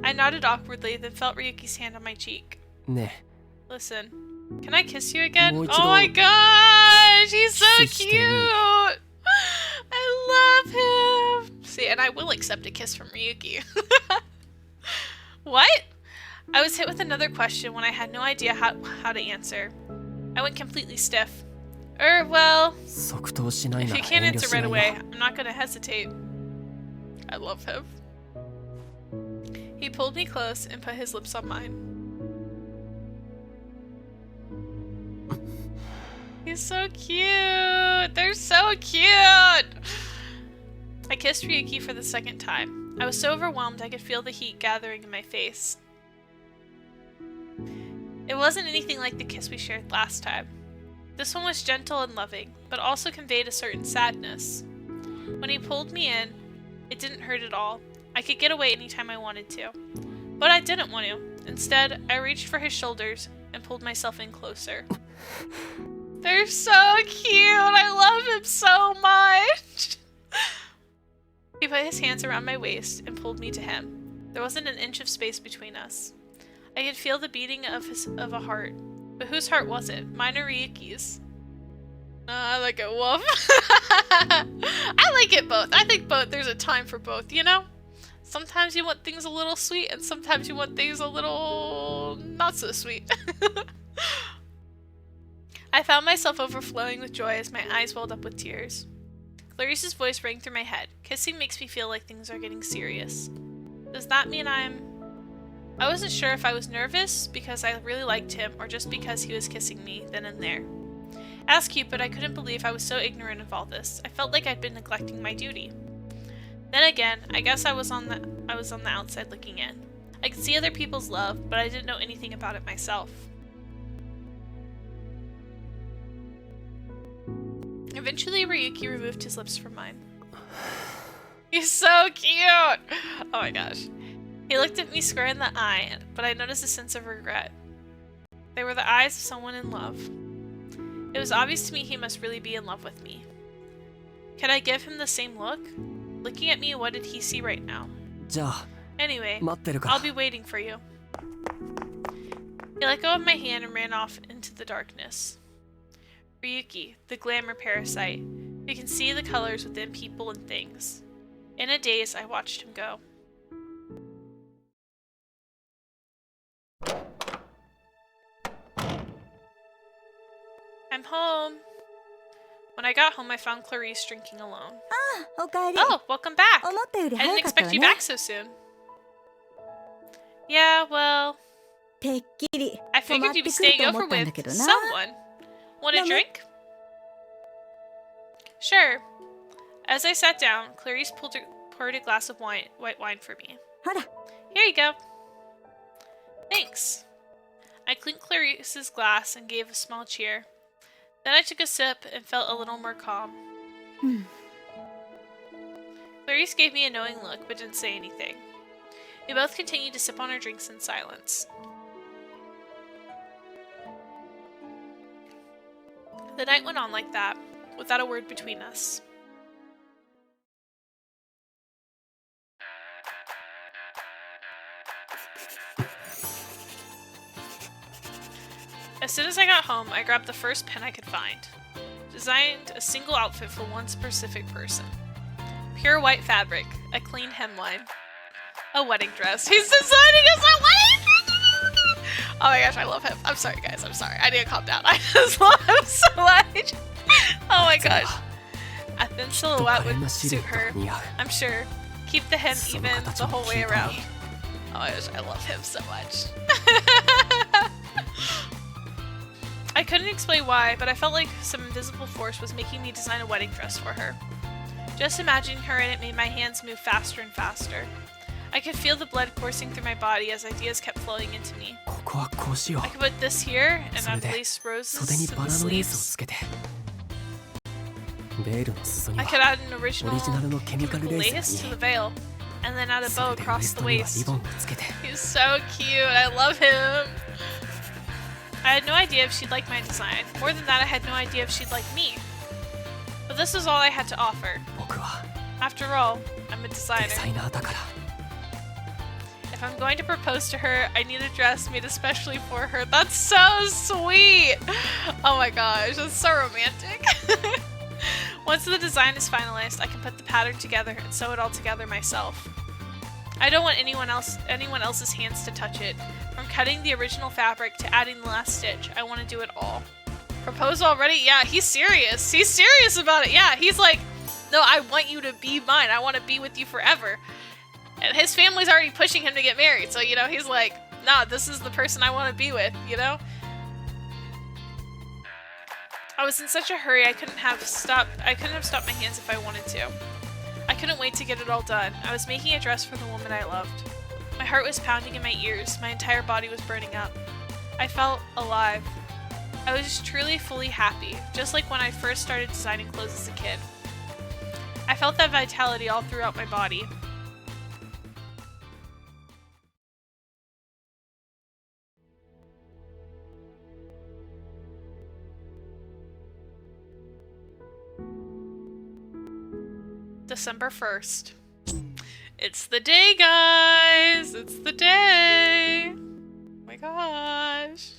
I nodded awkwardly, then felt Ryuki's hand on my cheek. ね Listen, can I kiss you again? More Oh my gosh, he's so Kiss cute! I love him! See, and I will accept a kiss from Ryuki. What? I was hit with another question when I had no idea how to answer. I went completely stiff. Well, 即答しない if な you ら can't 遠慮 answer しな right い away, よ I'm not gonna hesitate. I love him. He pulled me close and put his lips on mine. He's so cute! They're so cute! I kissed Ryuki for the second time. I was so overwhelmed I could feel the heat gathering in my face. It wasn't anything like the kiss we shared last time. This one was gentle and loving, but also conveyed a certain sadness. When he pulled me in, it didn't hurt at all. I could get away anytime I wanted to. But I didn't want to. Instead, I reached for his shoulders and pulled myself in closer. They're so cute! I love him so much! He put his hands around my waist and pulled me to him. There wasn't an inch of space between us. I could feel the beating of a heart. But whose heart was it? Mine or Ryuki's? I like it, Wolf. I like it both. I think both. There's a time for both, you know? Sometimes you want things a little sweet, and sometimes you want things a little not so sweet. I found myself overflowing with joy as my eyes welled up with tears. Clarice's voice rang through my head. Kissing makes me feel like things are getting serious. Does that mean I wasn't sure if I was nervous because I really liked him or just because he was kissing me then and there. As Cupid, I couldn't believe I was so ignorant of all this. I felt like I'd been neglecting my duty. Then again, I guess I was on the outside looking in. I could see other people's love, but I didn't know anything about it myself. Eventually, Ryuki removed his lips from mine. He's so cute! Oh my gosh. He looked at me square in the eye, but I noticed a sense of regret. They were the eyes of someone in love. It was obvious to me he must really be in love with me. Could I give him the same look? Looking at me, what did he see right now? じゃあ Anyway, 待ってるか I'll be waiting for you. He let go of my hand and ran off into the darkness. Ryuki, the glamour parasite, who can see the colors within people and things. In a daze, I watched him go. I'm home. When I got home, I found Clarice drinking alone. あ、おかえり。 Oh, welcome back! 思ったより I didn't 早かったわ expect you ね。 back so soon. Yeah, well, てっきり I 泊ま figured っ you'd て be くる staying と思 over ったんだ with けどな。 someone. Want a Mama. drink? Sure. As I sat down, Clarice poured a glass of white wine for me. ほら、 Here you go. Thanks. I clinked Clarice's glass and gave a small cheer. Then I took a sip and felt a little more calm. うん。 Clarice gave me a knowing look but didn't say anything. We both continued to sip on our drinks in silence. The night went on like that, without a word between us. As soon as I got home, I grabbed the first pen I could find. Designed a single outfit for one specific person. Pure white fabric, a clean hemline, a wedding dress. He's designing us a wedding dress! Oh my gosh, I love him. I'm sorry guys, I'm sorry. I need to calm down. I just love him so much. Oh my gosh. A thin silhouette would suit her, I'm sure. Keep the hem even the whole way around. Oh my gosh, I love him so much. I couldn't explain why, but I felt like some invisible force was making me design a wedding dress for her. Just imagining her in it made my hands move faster and faster. I could feel the blood coursing through my body as ideas kept flowing into me. ここはこうしよ I could put this here, and それ I'd で lace う roses 袖に to バ the ラのレースを sleeves. つけてベールの裾に I は could add an original オリジナルのケミカル chemical レース lace が to the いい veil, and then add a そ bow れでウエ across ス the トにはリ waist. ボンをつけて He's so cute. I love him. I had no idea if she'd like my design. More than that, I had no idea if she'd like me. But this is all I had to offer. 僕は After all, I'm a デ designer. ザイナーだから If I'm going to propose to her, I need a dress made especially for her. That's so sweet! Oh my gosh, that's so romantic. Once the design is finalized, I can put the pattern together and sew it all together myself. I don't want anyone else's hands to touch it. From cutting the original fabric to adding the last stitch, I want to do it all. Proposal already? Yeah, he's serious. He's serious about it. Yeah, he's like, no, I want you to be mine. I want to be with you forever. And his family's already pushing him to get married. So, you know, he's like, nah, this is the person I want to be with, you know? I was in such a hurry, I couldn't have stopped my hands if I wanted to. I couldn't wait to get it all done. I was making a dress for the woman I loved. My heart was pounding in my ears. My entire body was burning up. I felt alive. I was truly fully happy, just like when I first started designing clothes as a kid. I felt that vitality all throughout my body. December 1st. It's the day, guys! It's the day! Oh my gosh.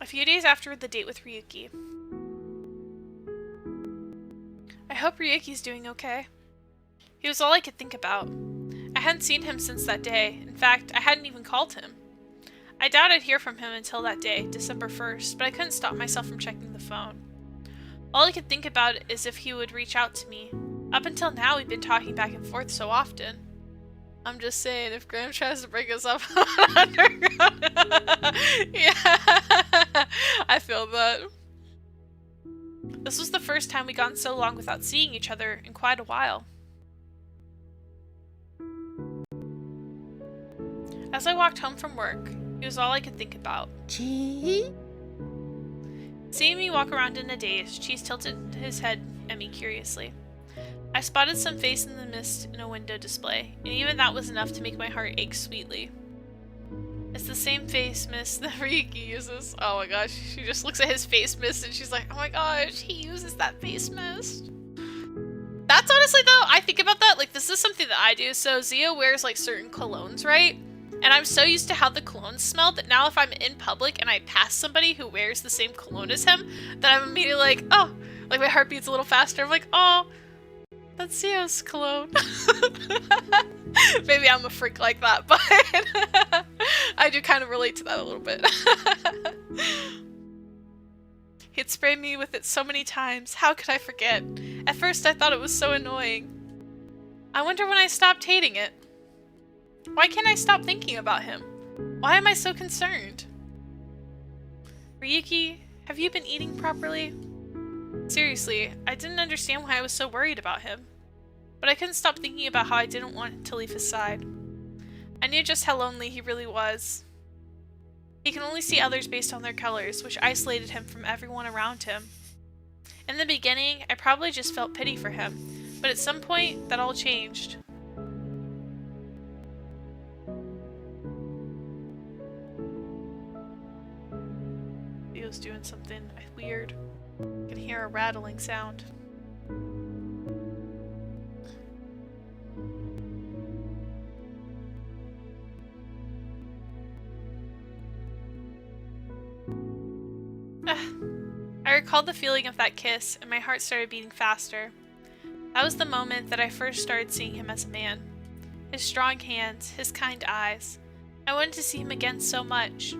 A few days after the date with Ryuki. I hope Ryuki's doing okay. He was all I could think about. I hadn't seen him since that day. In fact, I hadn't even called him. I doubt I'd hear from him until that day, December 1st, but I couldn't stop myself from checking the phone. All I could think about is if he would reach out to me. Up until now, we've been talking back and forth so often. I'm just saying, if Graham tries to break us up underground, yeah, I feel that. This was the first time we'd gone so long without seeing each other in quite a while. As I walked home from work, it was all I could think about. Seeing me walk around in a daze, Cheese tilted his head at me curiously. I spotted some face in the mist in a window display, and even that was enough to make my heart ache sweetly. It's the same face mist that Ryuki uses. Oh my gosh, she just looks at his face mist and she's like, oh my gosh, he uses that face mist. That's honestly though, I think about that, like this is something that I do. So Zio wears like certain colognes, right? And I'm so used to how the colognes smell that now if I'm in public and I pass somebody who wears the same cologne as him, that I'm immediately like, oh, like my heart beats a little faster. I'm like, oh, that's Zio's cologne. Maybe I'm a freak like that, but I do kind of relate to that a little bit. He'd sprayed me with it so many times. How could I forget? At first I thought it was so annoying. I wonder when I stopped hating it. Why can't I stop thinking about him? Why am I so concerned? Ryuki, have you been eating properly? Seriously, I didn't understand why I was so worried about him. But I couldn't stop thinking about how I didn't want to leave his side. I knew just how lonely he really was. He can only see others based on their colors, which isolated him from everyone around him. In the beginning, I probably just felt pity for him, but at some point, that all changed. Theo's doing something weird. I can hear a rattling sound. I recalled the feeling of that kiss, and my heart started beating faster. That was the moment that I first started seeing him as a man. His strong hands, his kind eyes. I wanted to see him again so much.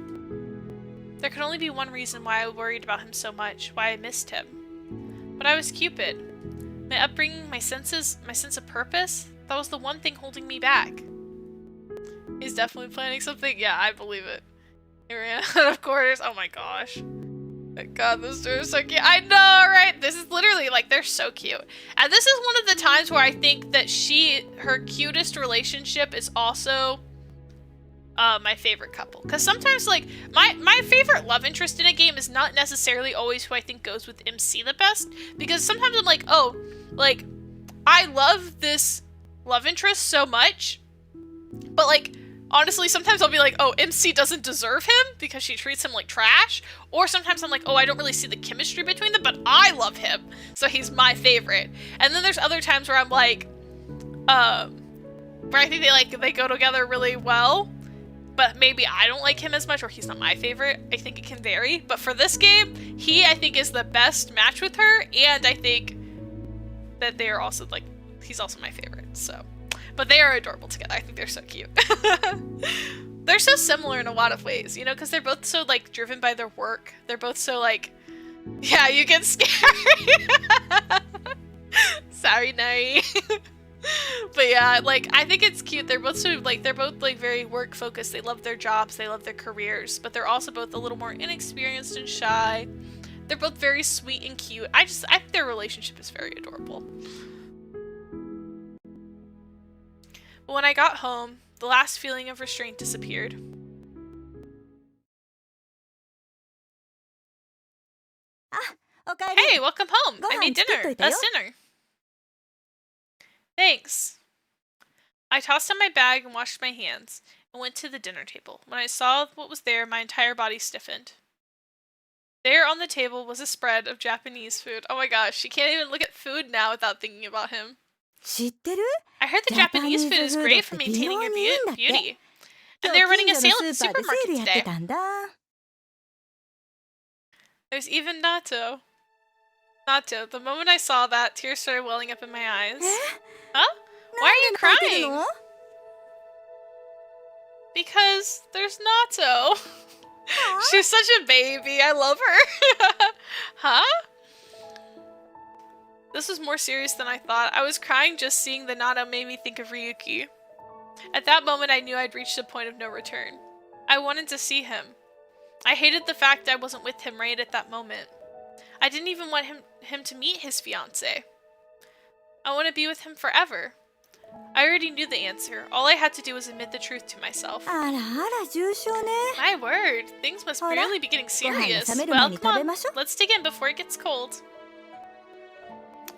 There could only be one reason why I worried about him so much, why I missed him. But I was Cupid. My upbringing, my sense of purpose, that was the one thing holding me back. He's definitely planning something? Yeah, I believe it. He ran out of quarters. Oh my gosh. God, those two are so cute. I know, right? This is literally, like, they're so cute. And this is one of the times where I think that her cutest relationship is also my favorite couple. Because sometimes, like, my favorite love interest in a game is not necessarily always who I think goes with MC the best. Because sometimes I'm like, oh, like, I love this love interest so much, but, like, Honestly, sometimes I'll be like, oh, MC doesn't deserve him because she treats him like trash. Or sometimes I'm like, oh, I don't really see the chemistry between them, but I love him, so he's my favorite. And then there's other times where I'm like, where I think they go together really well, but maybe I don't like him as much, or he's not my favorite. I think it can vary. But for this game, I think is the best match with her, and I think that they are also like, he's also my favorite, so. But they are adorable together. I think they're so cute. They're so similar in a lot of ways, you know, because they're both so, like, driven by their work. They're both so, like, yeah, you get scared. Sorry, Nari. But yeah, like, I think it's cute. They're both so, like, very work focused. They love their jobs. They love their careers. But they're also both a little more inexperienced and shy. They're both very sweet and cute. I think their relationship is very adorable. When I got home, the last feeling of restraint disappeared. Hey, welcome home! I made dinner! Us dinner! Thanks! I tossed on my bag and washed my hands, and went to the dinner table. When I saw what was there, my entire body stiffened. There on the table was a spread of Japanese food. Oh my gosh, she can't even look at food now without thinking about him. I heard the Japanese food is great for maintaining your beauty. And they're running a sale at the supermarket today. There's even natto. Natto. The moment I saw that, tears started welling up in my eyes. Huh? Why are you crying? Because there's natto. She's such a baby. I love her. Huh? This was more serious than I thought. I was crying just seeing the natto made me think of Ryuki. At that moment, I knew I'd reached a point of no return. I wanted to see him. I hated the fact I wasn't with him right at that moment. I didn't even want him to meet his fiancée. I want to be with him forever. I already knew the answer. All I had to do was admit the truth to myself. My word, things must really be getting serious. Well, come on, let's dig in before it gets cold.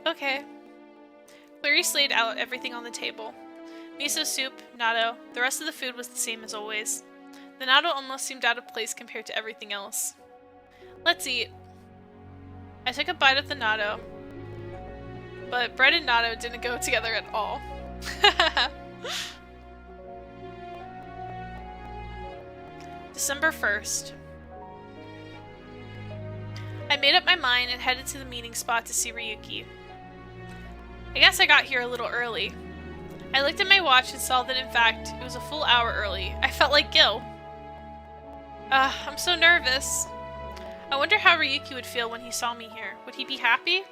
Okay. Clarice laid out everything on the table. Miso soup, natto, the rest of the food was the same as always. The natto almost seemed out of place compared to everything else. Let's eat. I took a bite of the natto, but bread and natto didn't go together at all. December 1st. I made up my mind and headed to the meeting spot to see Ryuki. I guess I got here a little early. I looked at my watch and saw that in fact, it was a full hour early. I felt like Gil. I'm so nervous. I wonder how Ryuki would feel when he saw me here. Would he be happy?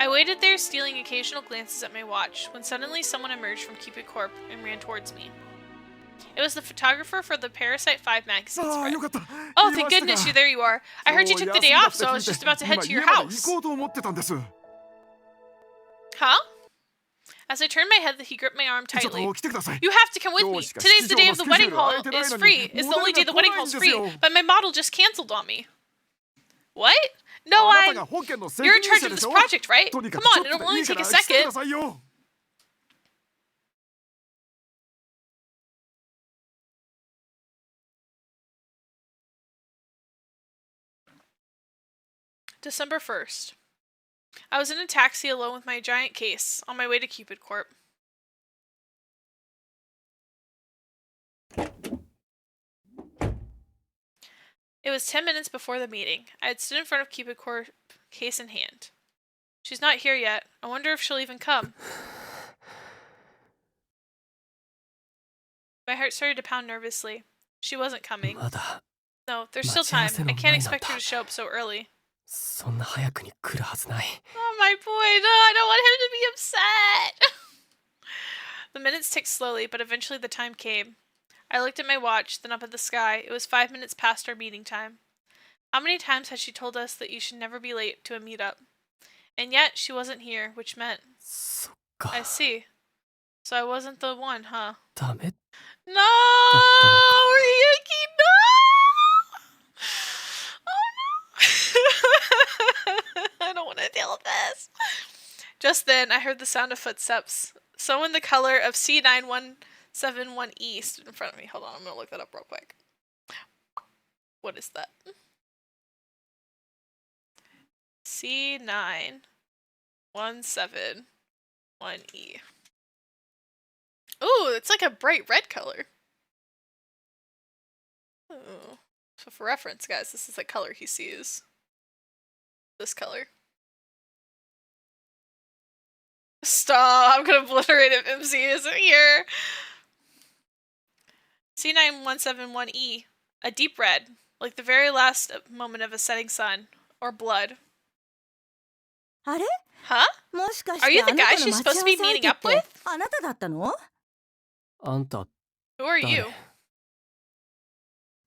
I waited there, stealing occasional glances at my watch, when suddenly someone emerged from Cupid Corp and ran towards me. It was the photographer for the Parasite 5 magazine spread. Oh, thank goodness there you are. I heard you took the day off, so I was just about to head to your house. Huh? As I turned my head, he gripped my arm tightly. You have to come with me. Today's the day of the wedding hall is free. It's the only day the wedding hall is free, but my model just canceled on me. What? No, you're in charge of this project, right? Come on, it'll only take a second. December 1st. I was in a taxi alone with my giant case, on my way to Cupid Corp. It was 10 minutes before the meeting. I had stood in front of Cupid Corp, case in hand. She's not here yet. I wonder if she'll even come. My heart started to pound nervously. She wasn't coming. No, there's still time. I can't expect her to show up so early. Oh, my boy, no, I don't want him to be upset. The minutes ticked slowly, but eventually the time came. I looked at my watch, then up at the sky. It was 5 minutes past our meeting time. How many times had she told us that you should never be late to a meetup? And yet, she wasn't here, which meant... I see. So I wasn't the one, huh? No! Ryuki, no! I don't want to deal with this. Just then, I heard the sound of footsteps. Someone the color of C91 1171E stood in front of me. Hold on, I'm gonna look that up real quick. What is that? C9171E. Ooh, it's like a bright red color. Ooh. So for reference, guys, this is the color he sees. This color. Stop! I'm gonna obliterate if MC isn't here. C9171E. A deep red, like the very last moment of a setting sun, or blood. あれ Huh? もしかし Are you て the あな guy たの she's 待ち supposed 合 to わ be せ相 meeting 手っ up て with? あなただったの？ あんた Who are you?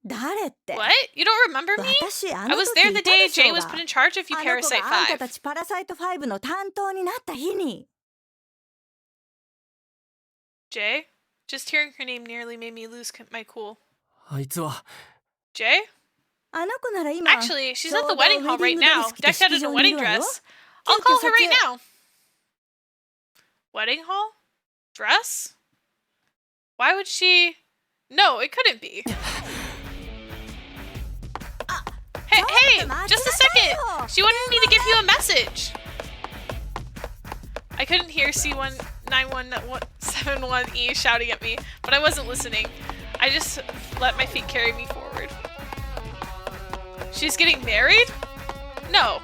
誰って？ What? You don't remember me? 私あ I の was 時 there い the たで day しょ Jay う was が。 put in charge of you, あの子 Parasite があんた 5. たちパラサイト5の担当になった日に。 Jay? Just hearing her name nearly made me lose my cool. あいつは Jay? あの子なら今 Actually, she's ちょ at う the ど wedding ウェ hall ディン right グドレ now, ス着て decked out 式 in a 場にい wedding るわよ。 dress. I'll 急 call 遽 her 撮 right 影 now. Wedding hall? Dress? Why would she... No, it couldn't be. Hey, just a second! She wanted me to give you a message! I couldn't hear C9171E shouting at me, but I wasn't listening. I just let my feet carry me forward. She's getting married? No.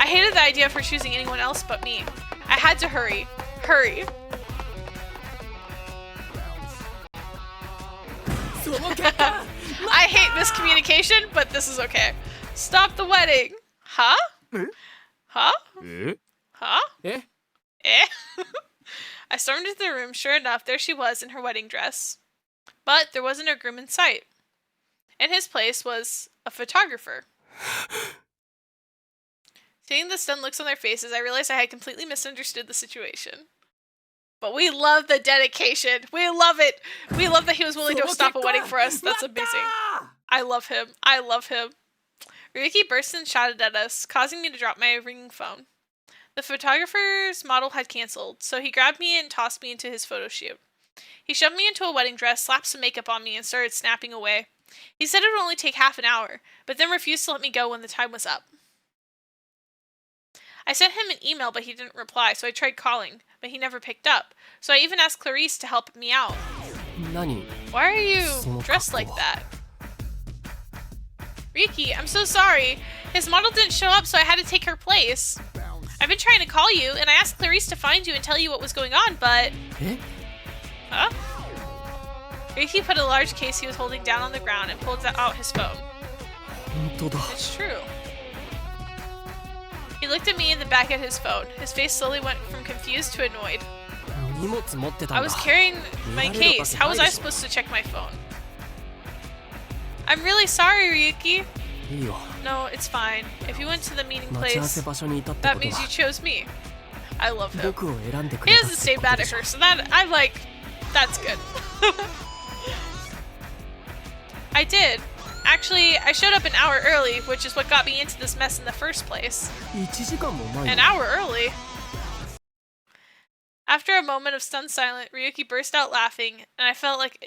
I hated the idea of her choosing anyone else but me. I had to hurry. I hate miscommunication, but this is okay. Stop the wedding. Huh? Huh? え Huh? え Eh? I stormed into the room. Sure enough, there she was in her wedding dress. But there wasn't a groom in sight. In his place was a photographer. Seeing the stunned looks on their faces, I realized I had completely misunderstood the situation. But we love the dedication. We love it. We love that he was willing to stop a wedding for us. That's amazing. I love him. Ryuki burst and shouted at us, causing me to drop my ringing phone. The photographer's model had cancelled, so he grabbed me and tossed me into his photo shoot. He shoved me into a wedding dress, slapped some makeup on me, and started snapping away. He said it would only take half an hour, but then refused to let me go when the time was up. I sent him an email, but he didn't reply, so I tried calling, but he never picked up. So I even asked Clarice to help me out. 何 Why are you dressed like that? Ryuki, I'm so sorry. His model didn't show up, so I had to take her place. I've been trying to call you, and I asked Clarice to find you and tell you what was going on, but... え Huh? Ryuki put a large case he was holding down on the ground and pulled out his phone. 本当だ It's true. He looked at me in the back of his phone. His face slowly went from confused to annoyed. 荷物持ってた I んだ was carrying my 見られるわ case. け How な was い I でしょ supposed to check my phone? I'm really sorry, Ryuki. いいよ No, it's fine. If you went to the meeting 待ち合わせ place, 場所にいたってこ that と means は you chose me. I love him. 僕を選んでく He れたっ doesn't て stay こと bad で at しょ her, so that I'm like, that's good. I did. Actually, I showed up an hour early, which is what got me into this mess in the first place. 1時間も前 An に hour early. After a moment of stunned silence, Ryuki burst out laughing, and it felt like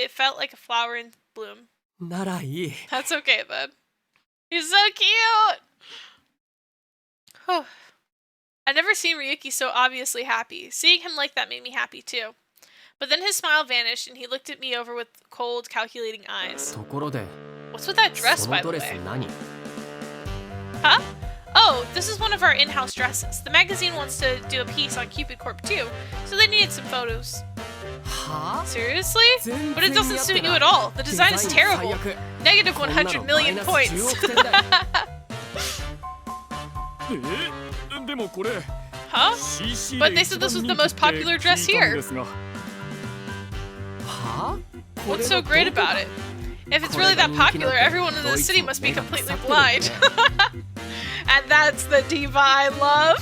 a flower in bloom. ならいい That's okay then. He's so cute. I'd never seen Ryuki so obviously happy. Seeing him like that made me happy too. But then his smile vanished, and he looked at me over with cold, calculating eyes. ところで What's with that dress, そ by のド the レス way? 何 Huh? Oh, this is one of our in-house dresses. The magazine wants to do a piece on Cupid Corp too, so they needed some photos. は Seriously? 全 But it 然 doesn't 似合って suit な you い at all. The デ design ザ is イン最 terrible. 悪 Negative こんなの 100 million マイナス points. 10億点だよでもこれ Huh? CC But they said this was the most popular dress here. は What's so great about it? If it's really that popular, everyone in the city must be completely blind. And that's the diva I love.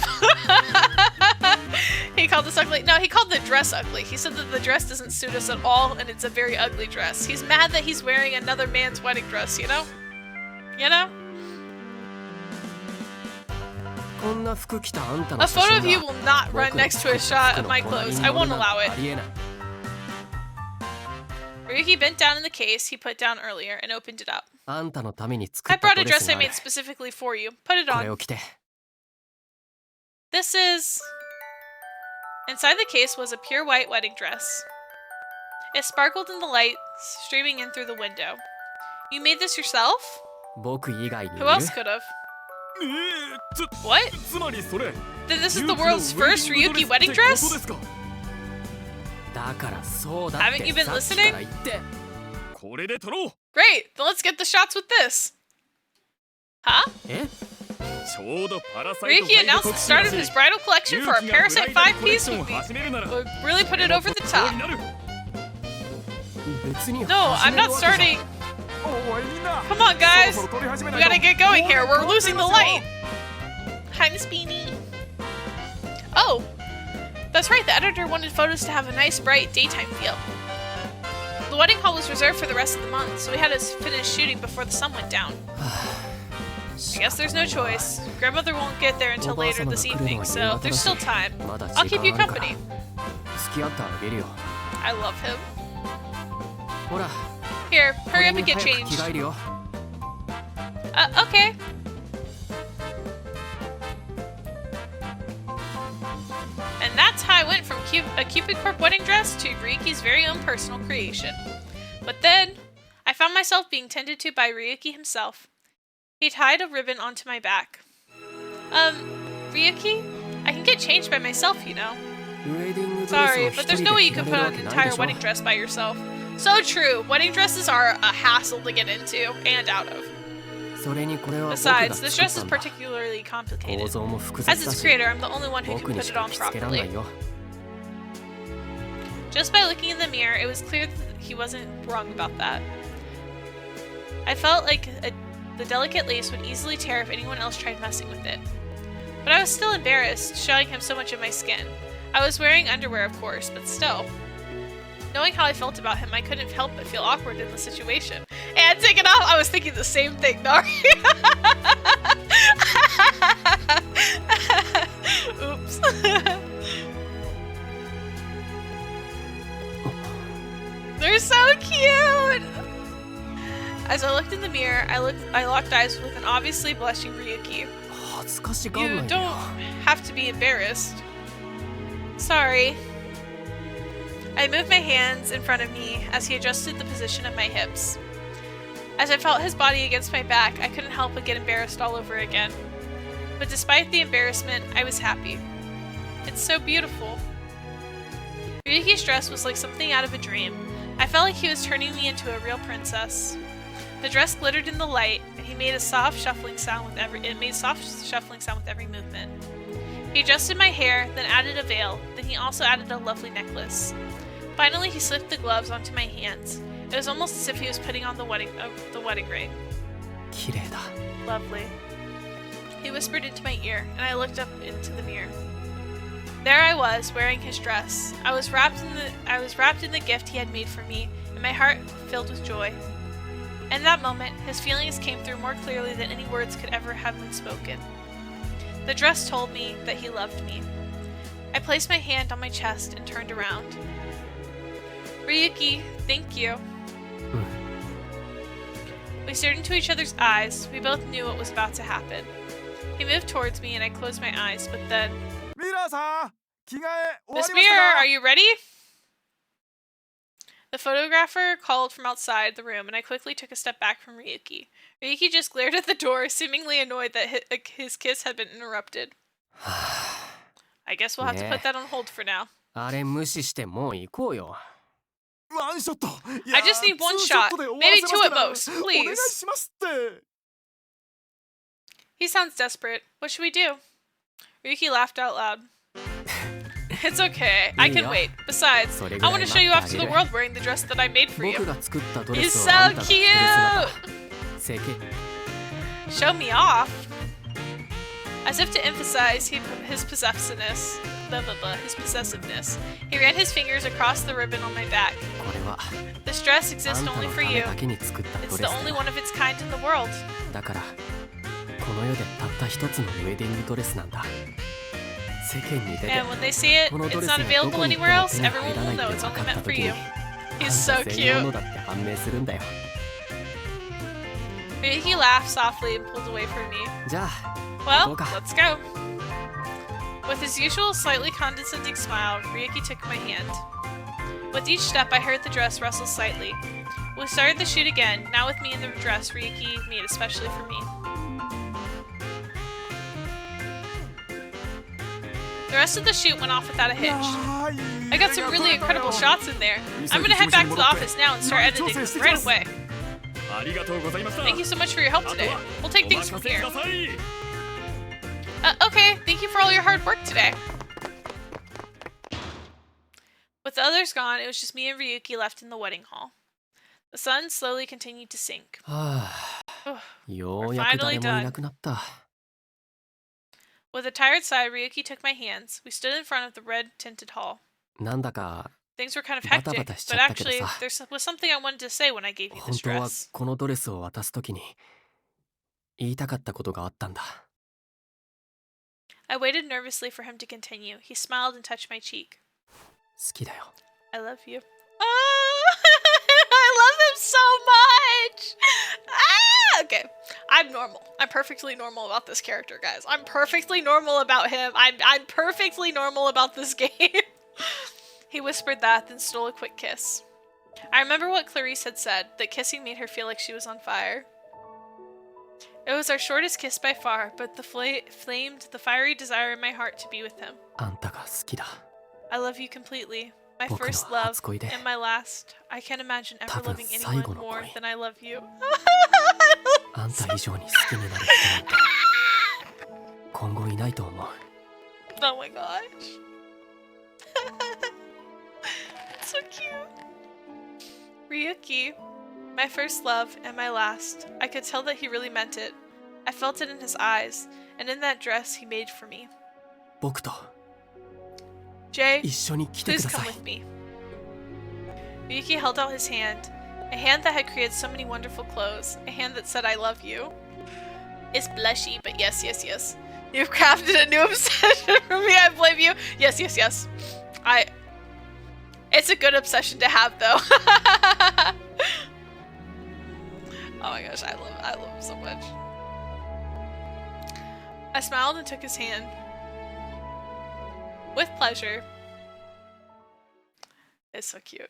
He called this ugly. No, he called the dress ugly. He said that the dress doesn't suit us at all, and it's a very ugly dress. He's mad that he's wearing another man's wedding dress, you know? You know? こんな服着たあんたの A 写 photo 真 of you が will not run 僕の next to a shot of my 服の clothes. 隣に I 乗る won't なんて allow it. ありえない Ryuki bent down in the case he put down earlier and opened it up. あんたのために作 I った brought ド a レス dress I がある made specifically for you. Put it これ on. を着て This is... Inside the case was a pure white wedding dress. It sparkled in the light streaming in through the window. You made this yourself? 僕以外にい Who る else could have? What? つまりそれ Then this is the world's first Ryuki wedding dress? だからそうだって Haven't you been さっき listening? から言って これで撮ろう Great! Then let's get the shots with this. Huh? えちょうどパラサイト Ryuki announced the start of his bridal collection for a Parasite 5-piece would really put it over the top. 別に No, I'm 始める not わけじゃ starting. おいみんな Come on, guys. そろそろ撮り始め We ないと gotta get going here. We're losing the light. Hi, Miss Beanie. Oh, that's right. The editor wanted photos to have a nice, bright daytime feel. The wedding hall was reserved for the rest of the month, so we had to finish shooting before the sun went down. I guess there's no choice. Grandmother won't get there until later this evening, so there's still time. まだ I'll 時 keep you 間あるから company. 付き合ってあげるよ I love him. ほら Here, こ hurry れ up に and get 早く着 changed. 替えるよ Okay. And that's how I went from a Cupid Corp wedding dress to Ryuki's very own personal creation. But then, I found myself being tended to by Ryuki himself. He tied a ribbon onto my back. Ryuki? I can get changed by myself, you know. ウェディングドレス Sorry, を but 一 there's 人 no way で you 着 can ら put れる on わ an けない entire でしょ wedding dress by yourself. So true. Wedding dresses are a hassle to get into and out of. それにこれは僕が Besides, 作 this った dress is んだ particularly 構 complicated. 造も複 As 雑だ its し creator, I'm the only one who can 僕に put し it か on 着付けらんな properly. いよ Just by looking in the mirror, it was clear that he wasn't wrong about that. I felt like the delicate lace would easily tear if anyone else tried messing with it. But I was still embarrassed, showing him so much of my skin. I was wearing underwear, of course, but still. Knowing how I felt about him, I couldn't help but feel awkward in the situation. And take it off, I was thinking the same thing, Nari. Oops. They're so cute! As I looked in the mirror, I locked eyes with an obviously blushing Ryuki. 恥ずかしがん You ないで don't よ have to be embarrassed. Sorry. I moved my hands in front of me as he adjusted the position of my hips. As I felt his body against my back, I couldn't help but get embarrassed all over again. But despite the embarrassment, I was happy. It's so beautiful. Ryuki's dress was like something out of a dream. I felt like he was turning me into a real princess. The dress glittered in the light, and he made a soft shuffling sound with every movement. He adjusted my hair, then added a veil, then he also added a lovely necklace. Finally, he slipped the gloves onto my hands. It was almost as if he was putting on the wedding ring. 綺麗だ Lovely. He whispered into my ear, and I looked up into the mirror. There I was, wearing his dress. I was wrapped in the gift he had made for me, and my heart filled with joy. In that moment, his feelings came through more clearly than any words could ever have been spoken. The dress told me that he loved me. I placed my hand on my chest and turned around. Ryuki, thank you. We stared into each other's eyes. We both knew what was about to happen. He moved towards me and I closed my eyes, but then... ミラーさん着替え終わ Miss りました Mirror, か are you ready? The photographer called from outside the room and I quickly took a step back from Ryuki. Ryuki just glared at the door, seemingly annoyed that his kiss had been interrupted. I guess we'll have to put that on hold for now. あれ無視してもう行こうよワンショット I just need one shot, maybe two at most, お願い please. しますって He sounds desperate. What should we do? Ryuki laughed out loud. It's okay. I can wait. Besides, I want to show you off to the world wearing the dress that I made for 僕 you. が作ったドレ He's スを so あんたが着てる姿 cute! 整形 Show me off? As if to emphasize his possessiveness. His possessiveness. He ran his fingers across the ribbon on my back. これは This dress あ exists んた only の for ため you. だけに作ったド It's レ the ス only だ one of its kind in the world. だからこの世でたった一つのウェディングドレスなんだ世間に出て And when they see it, このド it's レス not がど available こに行って anywhere も else. 手に Everyone 入らな will いっ know て it's 分 only かった meant for 時に you. He's so 専用の cute. だって判明するんだよ。 Ryuki laughed softly and pulled away from me. じゃあ Well, Go. let's go. With his usual slightly condescending smile, Ryuki took my hand. With each step, I heard the dress rustle slightly. We started the shoot again, now with me in the dress Ryuki made especially for me. The rest of the shoot went off without a hitch. I got some really incredible shots in there. I'm gonna head back to the office now and start editing them right away. Thank you so much for your help today. We'll take things from here. Okay, thank you for all your hard work today. With the others gone, it was just me and Ryuki left in the wedding hall. The sun slowly continued to sink. はあ、ようやく誰もいなくなった。 With a tired sigh, Ryuki took my hands. We stood in front of the red-tinted hall. なんだか Things were kind of バタ hectic, バタしち but ゃったけど actually, さ。 there was something I wanted to say when I gave you 本 this 当は dress. このドレスを渡すときに言いたかったことがあったんだ。 I waited nervously for him to continue. He smiled and touched my cheek. 好きだよ。 I love you. Oh, I love him so much. Ah, okay, I'm normal. I'm perfectly normal about this character, guys. I'm perfectly normal about him. I'm perfectly normal about this game. He whispered that, then stole a quick kiss. I remember what Clarice had said, that kissing made her feel like she was on fire. It was our shortest kiss by far, but the flamed the fiery desire in my heart to be with him. あんたが好きだ。 I love you completely. My 僕の first love 初恋で and my last. I can't imagine ever 多分 loving 最 anyone 後の more 恋。 than I love you. あんた以上に好きになる人なんて今後いないと思う。 Oh my gosh. So cute. Ryuki, my first love and my last. I could tell that he really meant it. I felt it in his eyes, and in that dress he made for me. 僕と Jay, 一緒に来てく please だ come さい。 with me. Ryuki held out his hand, a hand that had created so many wonderful clothes, a hand that said I love you. It's blushy, but yes, yes, yes. You've crafted a new obsession for me, I blame you. Yes, yes, yes. It's a good obsession to have, though. Oh my gosh, I love him so much. I smiled and took his hand. With pleasure. It's so cute.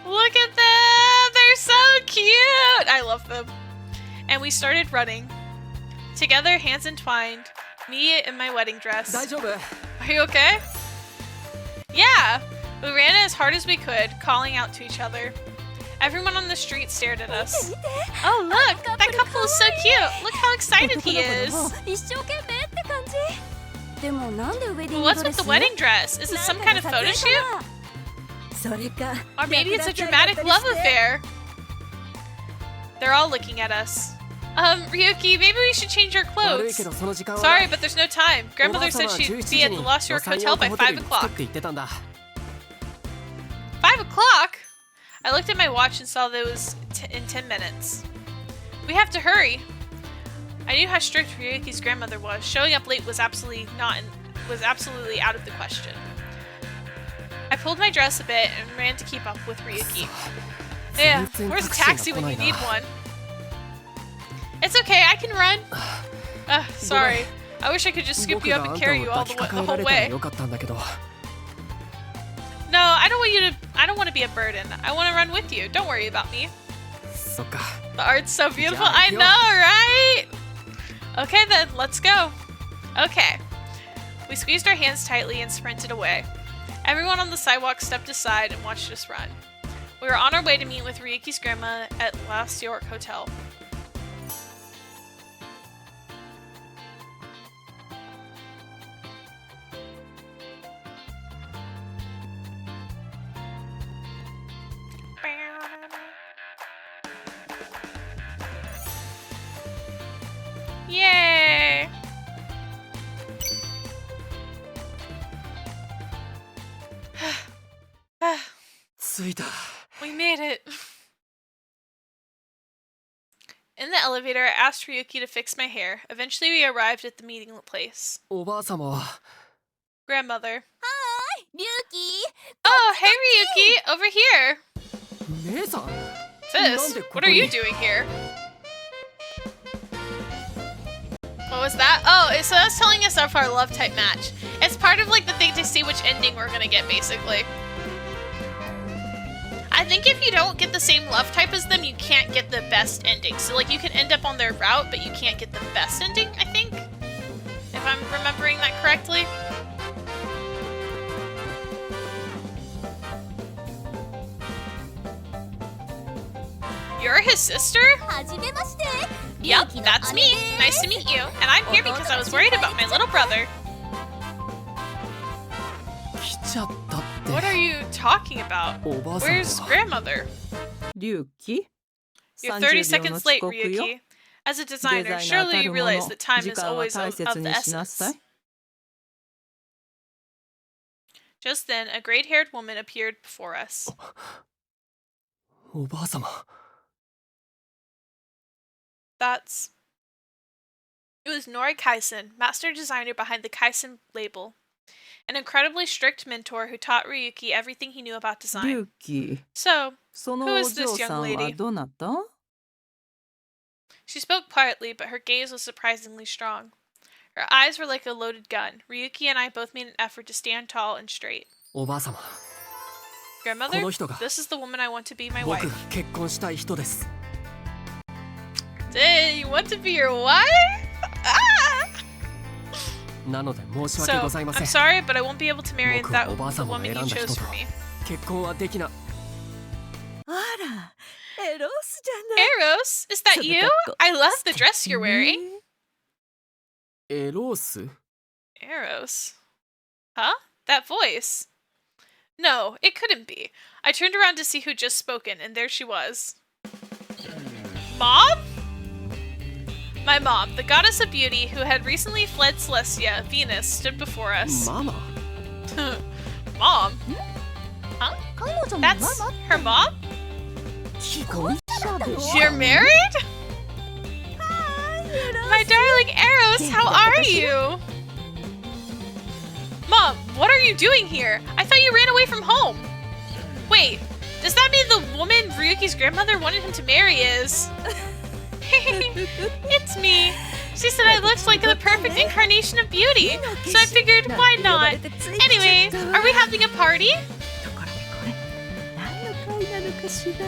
Look at them! They're so cute! I love them. And we started running. Together, hands entwined. Me in my wedding dress. 大丈夫？ Are you okay? Yeah! We ran as hard as we could, calling out to each other. Everyone on the street stared at us. Oh look! That couple is so cute! Look how excited he is! 一生懸命って感じ。でもなんでウェディング What's ドレ with ス？ the wedding dress? Is it some kind of photo shoot? それか。 Or maybe it's a dramatic love affair. They're all looking at us. Ryuki, maybe we should change our 悪い clothes. けどその時間は Sorry, but there's no time. おば Grandmother あ様 said は she'd 17 be 時 at に the 予 Lost York 算 Hotel 用 by のホテ 5ルに着く o'clock. って言ってたんだ。 5 o'clock? I looked at my watch and saw that it was in 10 minutes. We have to hurry. I knew how strict Ryuki's grandmother was. Showing up late was absolutely out of the question. I pulled my dress a bit and ran to keep up with Ryuki. Yeah, where's a taxi when you need one? It's okay, I can run. Sorry. I wish I could just scoop 僕 you が up あ and んた carry を you all 抱き the かかえら whole れたら way. よかったんだけど。 No, I don't want to be a burden. I want to run with you. Don't worry about me. そっか。 The art's so beautiful. Yeah, I yeah. know, right? Okay then, let's go. Okay. We squeezed our hands tightly and sprinted away. Everyone on the sidewalk stepped aside and watched us run. We were on our way to meet with Ryuki's grandma at Lost York Hotel. Yay! Ah, 着いた。 we made it. In the elevator, I asked Ryuki to fix my hair. Eventually, we arrived at the meeting place. おばあ様は Grandmother. リュウキ Oh, hey Ryuki! Over here! 姉さん Sis, what are you doing here? What was that? Oh, so that's telling us of our love type match. It's part of like the thing to see which ending we're gonna get, basically. I think if you don't get the same love type as them, you can't get the best ending. So like you can end up on their route, but you can't get the best ending, I think. If I'm remembering that correctly. You're his sister? はじめまして Yep, that's me. Nice to meet you. And I'm here because I was worried about my little brother. 来ちゃったって What are you talking about? おばあ様 Where's は grandmother? 龍騎 You're 30 30 秒の seconds 遅 late, 刻よ Ryuki. As a デ designer, ザイナー surely た you るも realize の that time 時 is 間は always 大 of 切 the にしな essence. さい Just then, a gray-haired woman appeared before us. おばあ様 That's... It was Nori Kaisen, master designer behind the Kaisen label. An incredibly strict mentor who taught Ryuki everything he knew about 龍 design. 騎 So, その Who お is this 嬢さ young んは lady? どなた she spoke quietly, but her gaze was surprisingly strong. Her eyes were like a loaded gun. Ryuki and I both made an effort to stand tall and straight. おばあ様 Grandmother, この人が this is the woman I want to be my 僕 wife. が結婚したい人です Dang, you want to be your wife? Ah! なので申し訳 So, ございませ I'm ん sorry, but I won't be able to marry 僕は that おばあ the 様が woman 選 you んだ chose 人と for me. 結婚はできなあらエロスじゃない Eros, is that you? I love the dress you're wearing. エロース Eros? Huh? That voice? No, it couldn't be. I turned around to see who'd just spoken, and there she was. Mom? My mom, the goddess of beauty who had recently fled Celestia, Venus, stood before us. ママ Mom? 彼女の That's ママ her mom? 既婚者でしょ You're married? My darling Eros, how are you? Mom, what are you doing here? I thought you ran away from home. Wait, does that mean the woman Ryuki's grandmother wanted him to marry is... It's me. She said I looked like the perfect incarnation of beauty, so I figured, why not? Anyway, are we having a party? ところでこれ何の会なのかしら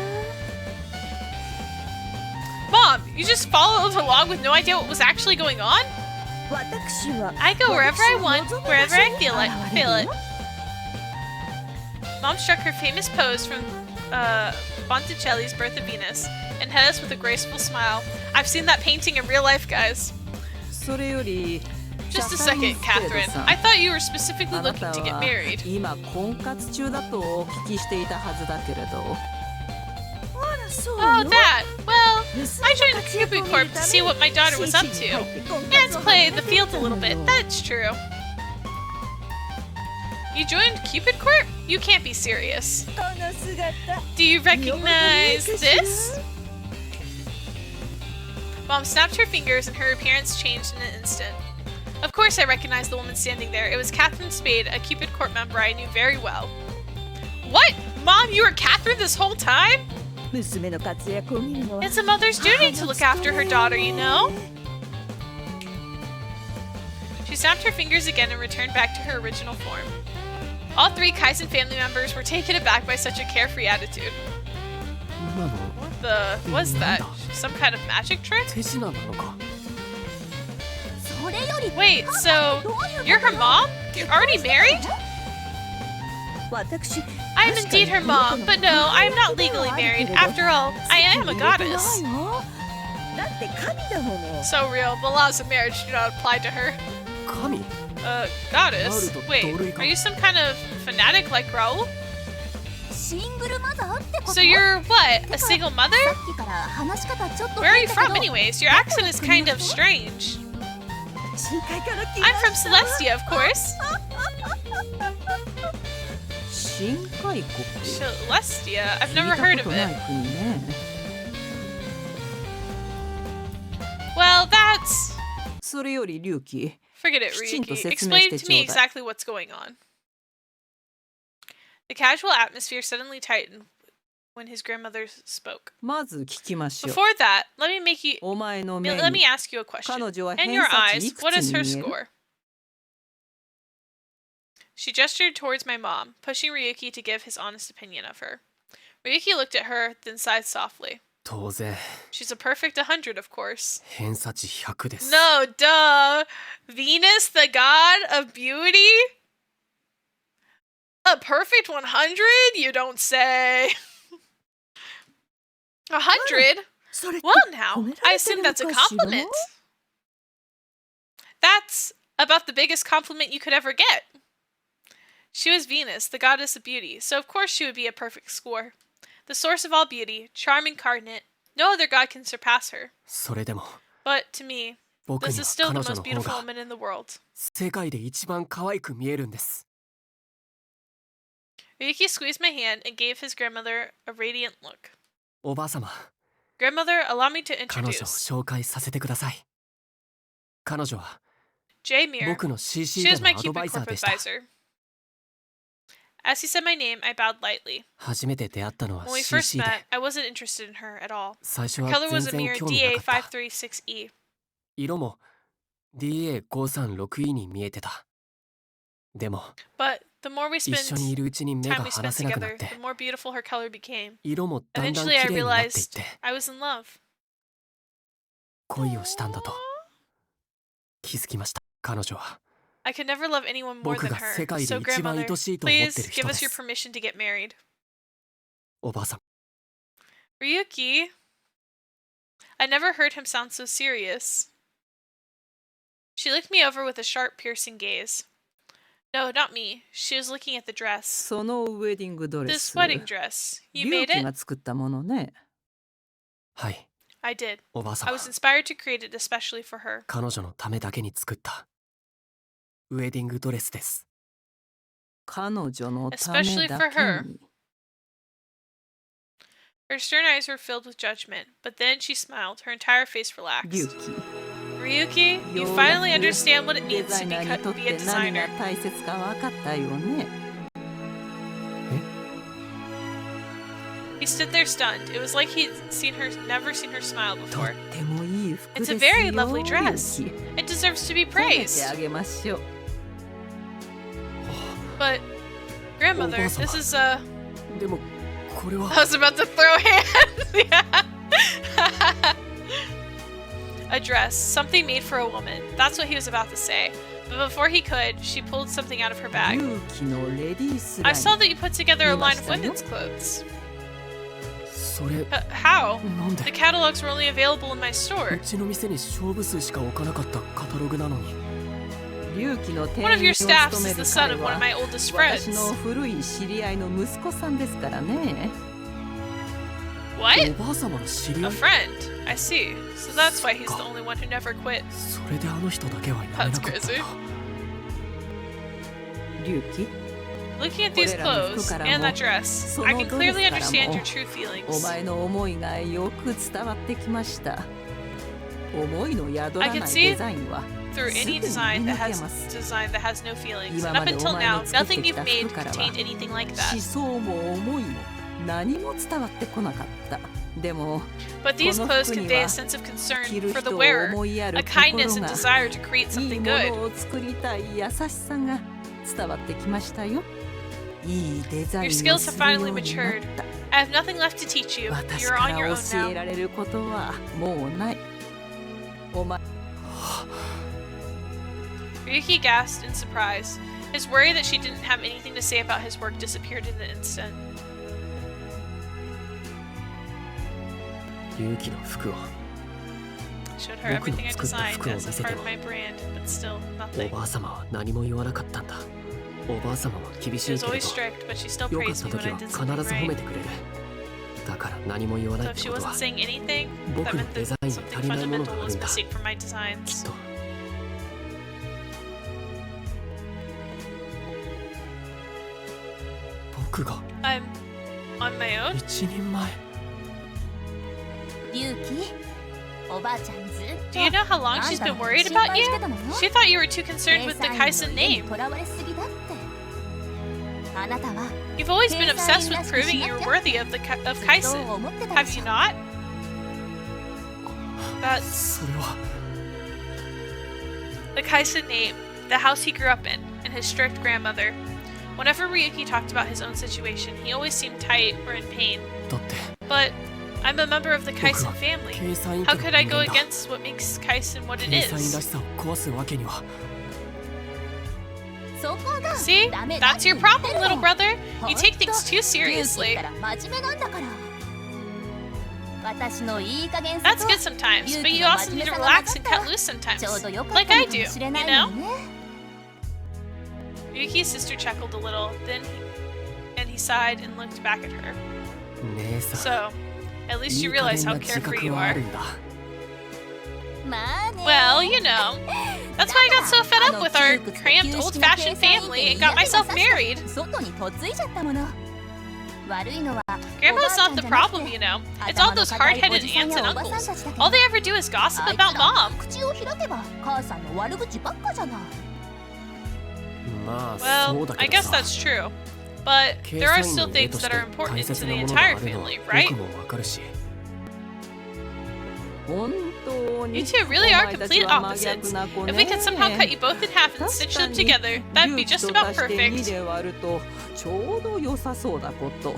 Mom, you just followed along with no idea what was actually going on? 私は I go wherever I want, wherever I feel it. Mom struck her famous pose from Botticelli's Birth of Venus and hit us with a graceful smile. I've seen that painting in real life, guys. それより Just a 社会 second, にステー Catherine. トさん I thought you were specifically あな looking た to get は married. 今婚活中だとお聞きしていたはずだけれどあらそう Oh, よ that. Well, 娘 I の joined 活躍 Cupid を見 Corp る to た see め what my daughter was up 新地に入 to. って婚 And 活 to を play 始 the めてい field た a の little bit. よ That's true. You joined Cupid Corp? You can't be serious. この姿 Do you recognize this? Mom snapped her fingers and her appearance changed in an instant. Of course I recognized the woman standing there. It was Catherine Spade, a Cupid Corp member I knew very well. What? Mom, you were Catherine this whole time? 娘の活躍を見るのは It's a mother's duty to look after her daughter, you know? She snapped her fingers again and returned back to her original form. All three Kaisen family members were taken aback by such a carefree attitude. 今の What the... was that? Some kind of magic trick? 手品なのかそれより Wait, so どういうこと you're her mom? You're already married? 私 I am indeed her mom, but no, I am not legally married. After all, I am a goddess. だって神だもの So real, the laws of marriage do not apply to her. 神 Goddess? Wait, are you some kind of fanatic like Raul? シングルマザーってこと So you're what? A single mother? さっきから話し方ちょっと Where are you 変だ from けど anyways? Your accent is kind of strange. 深海から来ま I'm from した Celestia, of course. 深海国 Celestia? I've 聞い never た heard こ of とない it. 国ね Well, that's... それより龍騎 Forget it, きちんと Ryuki. 説明 Explain して to ちょ me うだい。 exactly what's going on. The casual atmosphere suddenly tightened when his grandmother spoke. まず聞きましょう。 Before that, let me make you... お前の目 Let に me ask you a question. 彼女は In 偏 your 差値い eyes, く what つ is に her 見える score? She gestured towards my mom, pushing Ryuki to give his honest opinion of her. Ryuki looked at her, then sighed softly. 当然 She's a perfect 100, of course. 偏差値100です。 No, duh. Venus, the god of beauty? A perfect 100? You don't say. 100? それって Well, now, 褒めら I れて assume る that's a のかしら compliment. That's about the biggest compliment you could ever get. She was Venus, the goddess of beauty, so of course she would be a perfect score. The source of all beauty, charm incarnate, no other god can surpass her. それでも But to me, 僕 this に is は still 彼 the 女 most の方 beautiful が woman in the world. 世界で一番可愛く見えるんです。 Ryuki squeezed my hand and gave his grandmother a radiant look. おばあ様、 Grandmother, allow me to 彼女を introduce. 紹介させてください。彼女は J. Mir. 僕の CC She で was の my アドバ Cupid イザー corp でした。 advisor. As he said my name, I bowed lightly. 初めて出会ったのは When we first CC で、 met, I wasn't interested in her at all. 最初 Her は color 全 was a 然 mere 興味なかった。 DA536E. 色も DA536E に見えてた。でも But the more we 一緒にい spent るうちに目 time が we 離 spent せなくなっ together, て、 the more beautiful her color became. 色もだんだん Eventually, I 綺麗になっていっ realized て I was in love. 恋をしたんだと気づきました。彼女は I could never love anyone more 僕 than が her. 世界で So, 一番 grandmother, 愛しいと思って please る give 人で us your す。 permission to get married. おばあさん、 Ryuki? I never heard him sound so serious. She looked me over with a sharp, piercing gaze. No, not me. She was looking at the dress. そのウェディングドレ This ス wedding dress. You 龍 made 騎 it? が作ったものね。はい、 I did. おばあさ I ん、 was inspired to create it especially for her. 彼女のためだけに作ったウェディングドレスです。彼女のため Especially だ for け her. に。 Her stern eyes were filled with judgment, but then she smiled. Her entire face 龍 relaxed. 騎 Ryuki, よ you う finally やく understand what it デ means ザ to イナーにとっ be a て何 designer. が大切か分かったよね。 He stood there stunned. It was like he'd never seen her smile と before. ってもいい服 It's です a よ。 very lovely dress. 龍騎 It deserves to be 褒めて praised. あげましょう。 But, grandmother, Oh, this is a... でもこれは I was about to throw hands. Yeah. A dress, something made for a woman. That's what he was about to say. But before he could, she pulled something out of her bag. 龍騎のレディースラ I イン saw that you put together a line of 見ま women's clothes. それ How? なん The で catalogs were only available in my う store. ちの店に勝負数しか置かなかったカタログなのに。龍騎の店 One of 員 your を staffs 務め is る the son 彼 of one は of my oldest 私 friends. の古い知り合いの息子さんですからね。 What? おばあ様の知り合 A い。 friend. I see. So that's why he's the only one who never quit. それであの人だけはやめなかったん That's crazy. だ。龍騎 Looking at these clothes and that dress, I can clearly understand your true お feelings. 前の思いがよく伝わってきました。思いの宿ら I ない can see デザインは Through すぐ any に design 見 that 抜け has ます。 design that has no feelings. 今 And ま up でお until 前 now, の作って nothing き you've た made 服からは contained anything like that. 思想も思いも何も伝わってこなかった。でも But these この clothes 服に convey は a sense of 着 concern る for the 人を wearer, 思いやる a 心 kindness and が desire to create いい something も good. のを作りたい優しさが伝わってきましたよ。いいデザイ Your ンを skills す have るよ finally うになっ matured. た。 I have nothing left to teach you. 私 You're か on your ら own 教え now. られることはもうない。お前 Ryuki gasped in surprise. His worry that she didn't have anything to say about his work disappeared in an instant. 勇気の服を Showed her everything I 僕の作った designed 服を as 見 a せて part も of my brand, but still お nothing. ばあ様は何も言わなかったんだ。おばあ様は厳し She い was けれ always ど strict, but she still 良かっ praised た me 時 when は I did 必 something ず褒め right. てくれる。だから何も言わない So っ if て she こと wasn't は saying anything, 僕 that の meant デ that ザインに something 足りないもの fundamental がある was んだ。 missing from my きっ designs. と僕が I'm on my own? 一人前。龍騎 Do you know how long she's been worried about you? She thought you were too concerned with the Kaisen name. You've always been obsessed with proving you're worthy of Kaisen. Have you not? That's... それは The Kaisen name, the house he grew up in, and his strict grandmother. Whenever Ryuki talked about his own situation, he always seemed tight or in pain. だって But I'm a member of the Kaisen family. How could I go against what makes Kaisen what it 計算員らし is? さを壊すわけには See? That's your problem, little brother. You take things too seriously. That's good sometimes, but you also need to relax and cut loose sometimes. Like I do, you know? Ryuki's sister chuckled a little, and he sighed and looked back at her. 姉さん So, at least い you い加 realize 減 how な自 carefree 覚 you はあ are. るんだ Well, you know. That's why I got so fed up with our cramped old-fashioned family and got myself married. Grandma's not the problem, you know. It's all those hard-headed aunts and uncles. All they ever do is gossip about Mom. まあ Well, そうだ I けど guess さ that's true. But 計 there are 算員 still の家 things とし that て are 大 important to 切 the なものがあ entire るのは family, right? 僕もわかるし 本当に You two really are complete opposites. If we could somehow cut you both in half and stitch them together, that'd be just about 2 perfect. で割るとちょうど良さそうだこと。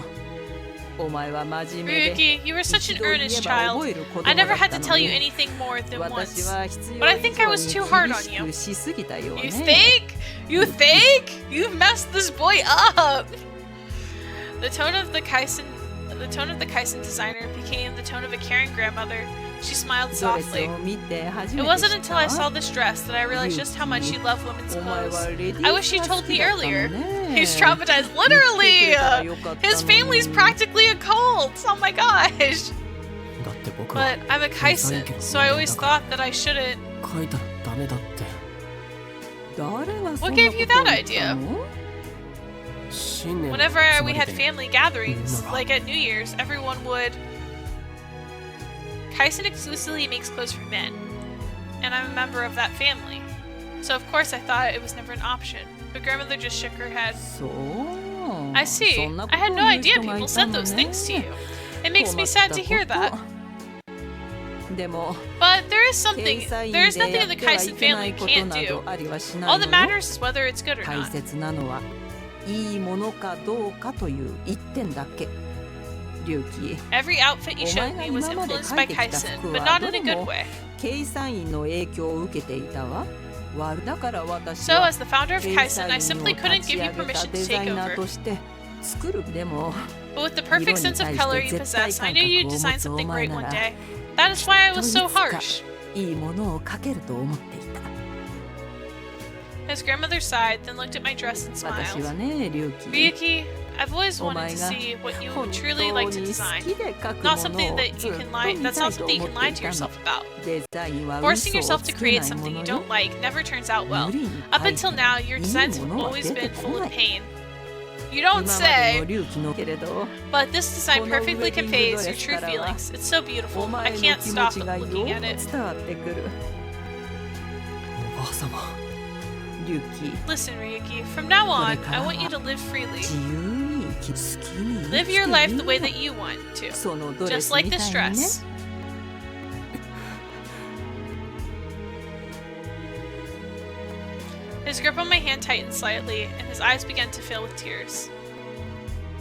お前は真面目で Ryuki, you were such an earnest child. I never had to tell you anything more than once. 私は必要 But I think I was too hard on 以 you. 上に厳しくしすぎたよね You think? You think? You've messed this boy up! The tone of the Kaisen designer became the tone of a caring grandmother. She smiled ドレス softly. を見て初め It て wasn't 知っ until I た saw this dress that I realized just how much you love women's お前 clothes. はレディ I ー wish you が told 好 me きだったの earlier. ね He's traumatized, literally! 言ってくれたらよかったのに His family's practically a cult! Oh my gosh! だって僕は But I'm a Kaisen, so I always thought that I shouldn't. 書いたらダメだって 誰がそんなこと What 言 gave you っ that た idea? の 新年の Whenever 集ま we り had で family gatherings, みんなが like at New Year's, everyone would. Kaisen exclusively makes clothes for men, and I'm a member of that family. So of course I thought it was never an option. But grandmother just shook her head. そう I see. そんなこと I had no を言う idea 人が people いた said の those ね things to you. It makes me sad to hear that. でも But there is 計 something. 算員 There is で nothing や the ってはい Kaisen けな family いこと can't な do. どありはしない All の that よ matters is whether it's good or 大 not. 切なのはいいものかどうかという一点だけ龍騎 Every outfit you showed me was influenced by Kaisen, but not in a good way. 計算員の影響を受けていたわだから私 So は as the founder of 計 Kaisen, 算 I 員 simply を couldn't 立ち give 上 you げた permission デ to ザイ take ナー over. として作るでも But with the perfect sense of color you 色に対して possess, I knew 絶対 you'd 感 design 覚を持つ something お前 great な one ら day. That is why I was き so っといつか harsh. いいものをかけると思っていた His grandmother sighed, then looked at my dress and 私は smiled. ね龍騎 Ryuki, I've always お wanted 前 to が see what you 本 would 当 truly like to に design. 好きで描く Not も something のを that ず you っ can と lie. 見 That's た not いと something you 思 can って lie い to たの yourself about. デザインは Forcing 嘘を yourself to つけ create ない something も you の don't よ like never turns out well. 無理に Up 描い until て now, your いい designs も have のは always 出て been こ full な of い pain. You 今 don't までの say. 龍騎のけれど But this design このウェデ perfectly ィングドレ conveys your ス true からは feelings. It's so お beautiful. I 前の can't 気持 stop ちがよ looking く at it. 伝わってくるおばあ様龍騎 Listen, Ryuki, from now on, I want you to live freely. 自由に生き好きに生 Live きて your life い the い way の that you want to. そのドレ Just ス like み this たいにね dress. His grip on my hand tightened slightly, and his eyes began to fill with tears.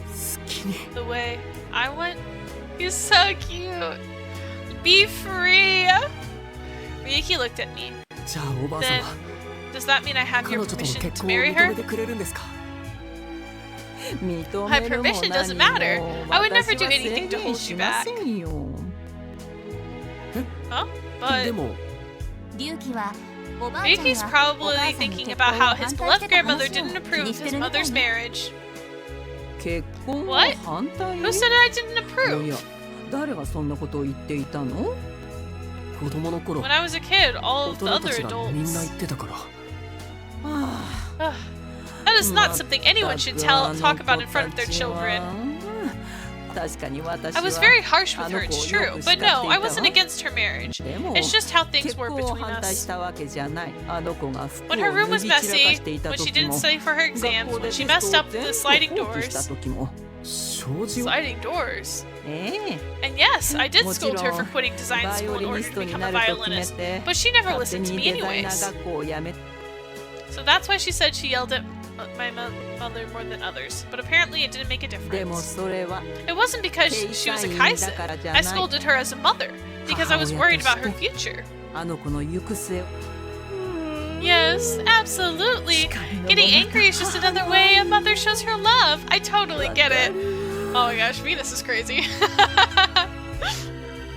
好きに The way I want? He's so cute! Be free! Ryuki looked at me. じゃあおばあ Then, 様 does that mean I have 彼 your 女との permission 結 to 婚を marry 認 her? めてくれるんですか 認 My めるも permission 何 doesn't も matter. I would never 私 do は anything 制 to 限 hold し you ま back. せんよ Huh? で But も Ryuki's probably thinking about how his beloved grandmother didn't approve of his mother's marriage. 結婚は What? 反対 Who said I didn't おや approve? 誰がそんなことを言っていたの子供の頃 When I was a kid, all 大 of the 人 other たちがみんな言 adults. ってたから That is not something anyone should talk about in front of their children. 確かに私は I was very harsh with her, it's あの子をよ true. く But 叱っていたわ。 no, I wasn't against her marriage. でも It's just how things 結 were 婚を between 反対 us. したわけじゃない。あの子が服を When her 脱 room was ぎ散らか messy, していた when she 時 didn't も study for her 学 exams, 校 when で she テ messed ストを up 全 the 部 sliding 放棄した doors. 時も障子を Sliding doors. ええ And yes, I did もち scold ろ her ん for quitting design バイ school オ in リニ order ス to トに become な a ると決め violinist. て But she never 勝手 listened to に me デザイナ anyways. ー学校を辞め So that's why she said she yelled at my mother more than others. But apparently it didn't make a でも difference. それは It wasn't because 正 she was a 社員 kaisen. だからじゃ I ない scolded her as a mother because I was worried about her future. あの子の行く末を Yes, absolutely. Getting angry is just another way a mother shows her love. I totally get it. Oh my gosh, Venus is crazy.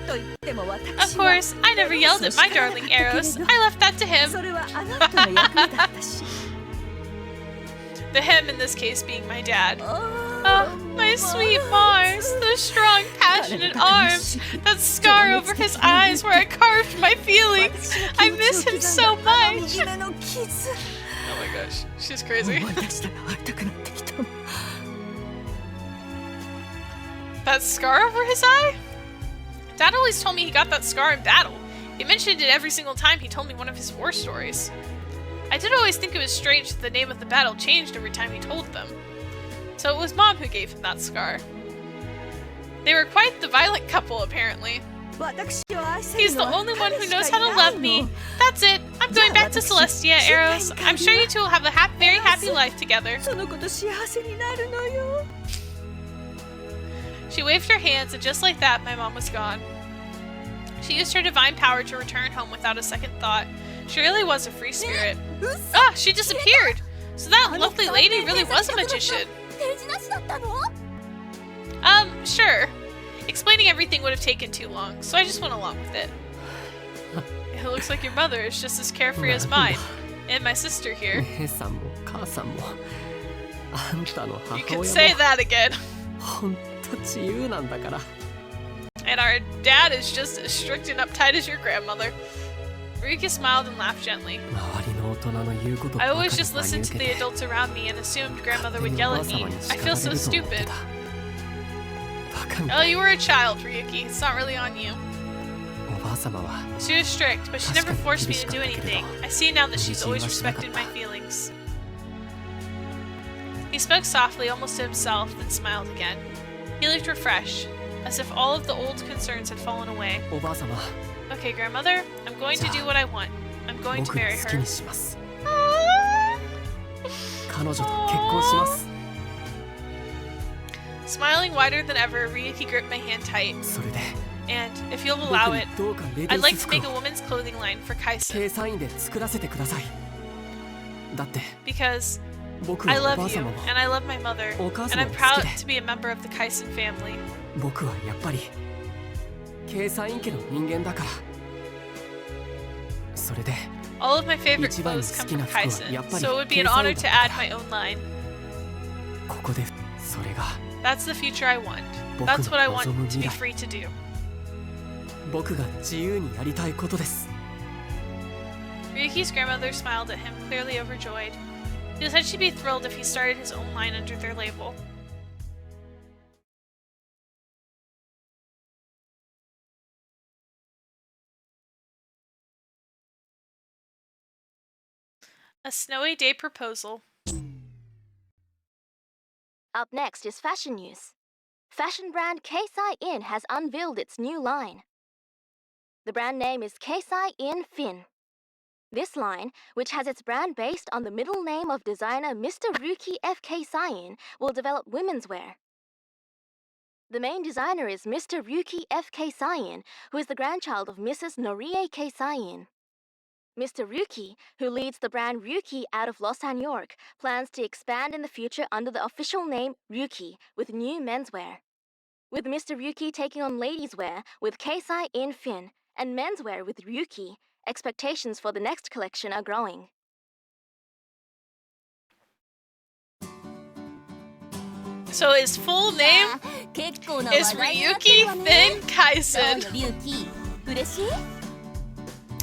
と言っても Of 私は course, I never yelled at my darling Eros. I left that to him. それはあなたの役目だったし The him in this case being my dad. あ Oh, my sweet Mars, the strong, passionate arms, that scar over his eyes where I carved my feelings. I miss him so much. 右目の傷 Oh my gosh, she's crazy. 思い出したら会いたくなってきた That scar over his eye? Dad always told me he got that scar in battle. He mentioned it every single time he told me one of his war stories. I did always think it was strange that the name of the battle changed every time he told them. So it was Mom who gave him that scar. They were quite the violent couple, apparently. 私を愛せ He's る the のは only one 彼 who しか knows い how to ない love の me. That's it. I'm going back to Celestia, Eros. I'm sure you two will have a very happy life together. その子と幸せになるのよ She waved her hands, and just like that, my mom was gone. She used her divine power to return home without a second thought. She really was a free spirit. 嘘 Ah, she disappeared! So that lovely lady really was a magician. 手品師だったの Sure. Explaining everything would have taken too long, so I just went along with it. It looks like your mother is just as carefree as mine. And my sister here. 姉さんも母さんもあんたの You 母 can 親 say も that again. ほんと自由なんだから And our dad is just as strict and uptight as your grandmother. Ryuki smiled and laughed gently. 周りの大人の言うことば I かり always just 真に listened 受 to け the て adults around me and assumed grandmother 勝手 would にお yell ば at あ様 me. に I 叱 feel ら so れると思って stupid. たバカみ Oh, たい you were a child, Ryuki. It's not really on you. おばあ様は She was strict, but she never forced me to do anything. I see now that she's always 無理強いはしなかった。 respected my feelings. He spoke softly, almost to himself, then smiled again. He looked refreshed, as if all of the old concerns had fallen away. おばあ様 Okay, grandmother, I'm going to do what I want. I'm going to 僕の marry 好き her. にします Aww. 彼女と結婚します Smiling wider than ever, Ryuki gripped my hand tight. それで And, if you'll 僕 allow に it, どうかレディ I'd like ース to 服 make a を woman's clothing line for Kaisen. 計算員で作らせてくださいだって Because 僕は I おば love あ you, 様も and I love my mother, お母 and 様 I'm も好 proud きで to be a member of the Kaisen family. 僕はやっぱり計算員家の人間だからそれで All of my favorite 一番 clothes 好 come きな from 服は Kaisen, やっぱり so it would be an 計算 honor 員 to だ add から my own line. ここでそれが That's the future I want. 僕 That's what I の want 望む to 未 be 来 free to do. 僕が自由にやりたいことです Ryuki's grandmother smiled at him, clearly overjoyed. She said she'd be thrilled if he started his own line under their label. A snowy day proposal. Up next is fashion news. Fashion brand Keisai In has unveiled its new line. The brand name is Keisai In Fin. This line, which has its brand based on the middle name of designer Mr. Ryuki F. Keisain, will develop women's wear. The main designer is Mr. Ryuki F. Keisain, who is the grandchild of Mrs. Norie Keisain. Mr. Ryuki, who leads the brand Ryuki out of Lausanne, York, plans to expand in the future under the official name Ryuki with new menswear. With Mr. Ryuki taking on ladies' wear with Keisai In Fin and menswear with Ryuki, expectations for the next collection are growing. So his full name 結構な is 話題になってる Ryuki わね Fin どう Kaisen. よリュウキ嬉しい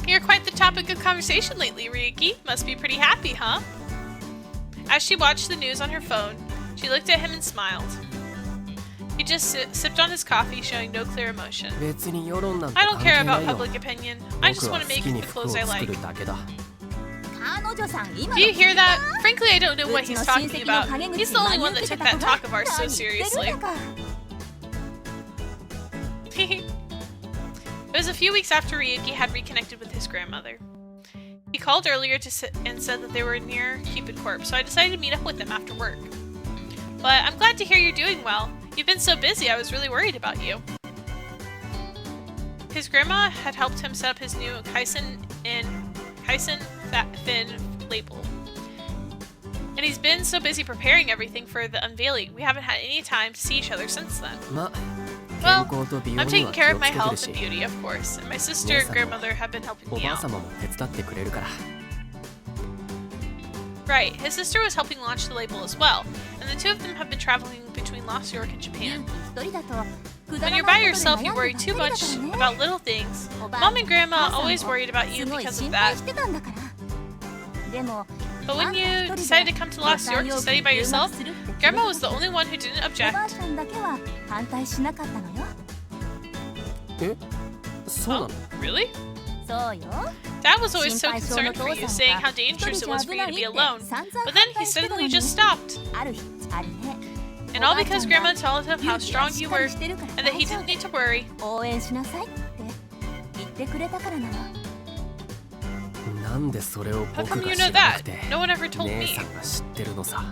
You're quite the topic of conversation lately, Ryuki. Must be pretty happy, huh? As she watched the news on her phone, she looked at him and smiled. He just sipped on his coffee, showing no clear emotion. 別に世論なんて I don't 関 care 係な about いよ public opinion. I 僕 just は want to 好 make きに the 服を clothes I 作 like. るだけだ彼女さん今 Do の you hear that? Frankly, I don't know う what ち he's の親 talking 戚の about. 陰 He's 口 the only 真 one に that 受け took た that 子が talk of ours so 何言ってる seriously. んだか It was a few weeks after Ryuki had reconnected with his grandmother. He called earlier to sit and said that they were near Cupid Corp, so I decided to meet up with him after work. But I'm glad to hear you're doing well. You've been so busy, I was really worried about you. His grandma had helped him set up his new Kaisen Fin label. And he's been so busy preparing everything for the unveiling, we haven't had any time to see each other since then. ま Well, 健康と美容 I'm に taking は care 気 of を my つけてる health し and beauty, of course, and my sister and grandmother have been helping お me ばあ out. 様も手伝ってくれるから Right, his sister was helping launch the label as well, and the two of them have been traveling between Lost York and Japan. 一人だとくだ When ら you're な by いことで yourself, you 悩ん worry で too ばっか much りだからね about little things. おばあ Mom and 母 Grandma さんも always worried about you すごい because of 心配 that. してたんだからでも But when あんた you 一人で decided to come to Lost York to 予算 study by 要求 yourself, 留学するって決め Grandma た was the only one who didn't おばあ object. ちゃんだけは反対しなかったのよえそうなの Really? そうよ Dad was always so 心配性の concerned for 父 you, さ saying ん how が一 dangerous 人 it じゃ was for 危 you な to い be って alone. 散々 But 反 then he 対してたの suddenly に just stopped. ある日あるね And all because Grandma told him how 勇気が strong し you っかり were してるから and that he 大丈 didn't 夫 need to worry. 応援しなさいって言ってくれたからなのなんでそれを How 僕 come が you 知 know らな that? くて No one ever told 姉 me. さんが知ってるのさ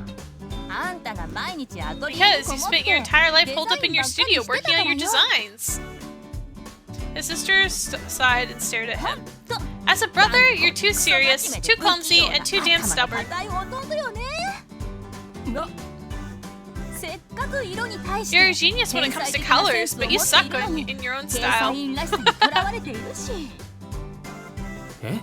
あんたが毎日アトリエに Because こ you もって spent your entire life デ holed ザ up イ in ン your ばっかり studio してた working か on ら your よ designs. His sister sighed and stared at ほ him. んと As a brother, you're too serious, too clumsy, and too damn stubborn. 頭の固い弟よねなせっかく色に対して You're a genius when it comes to colors, but you suck in your own 掲載 style. 員らしさにとらわれているしえ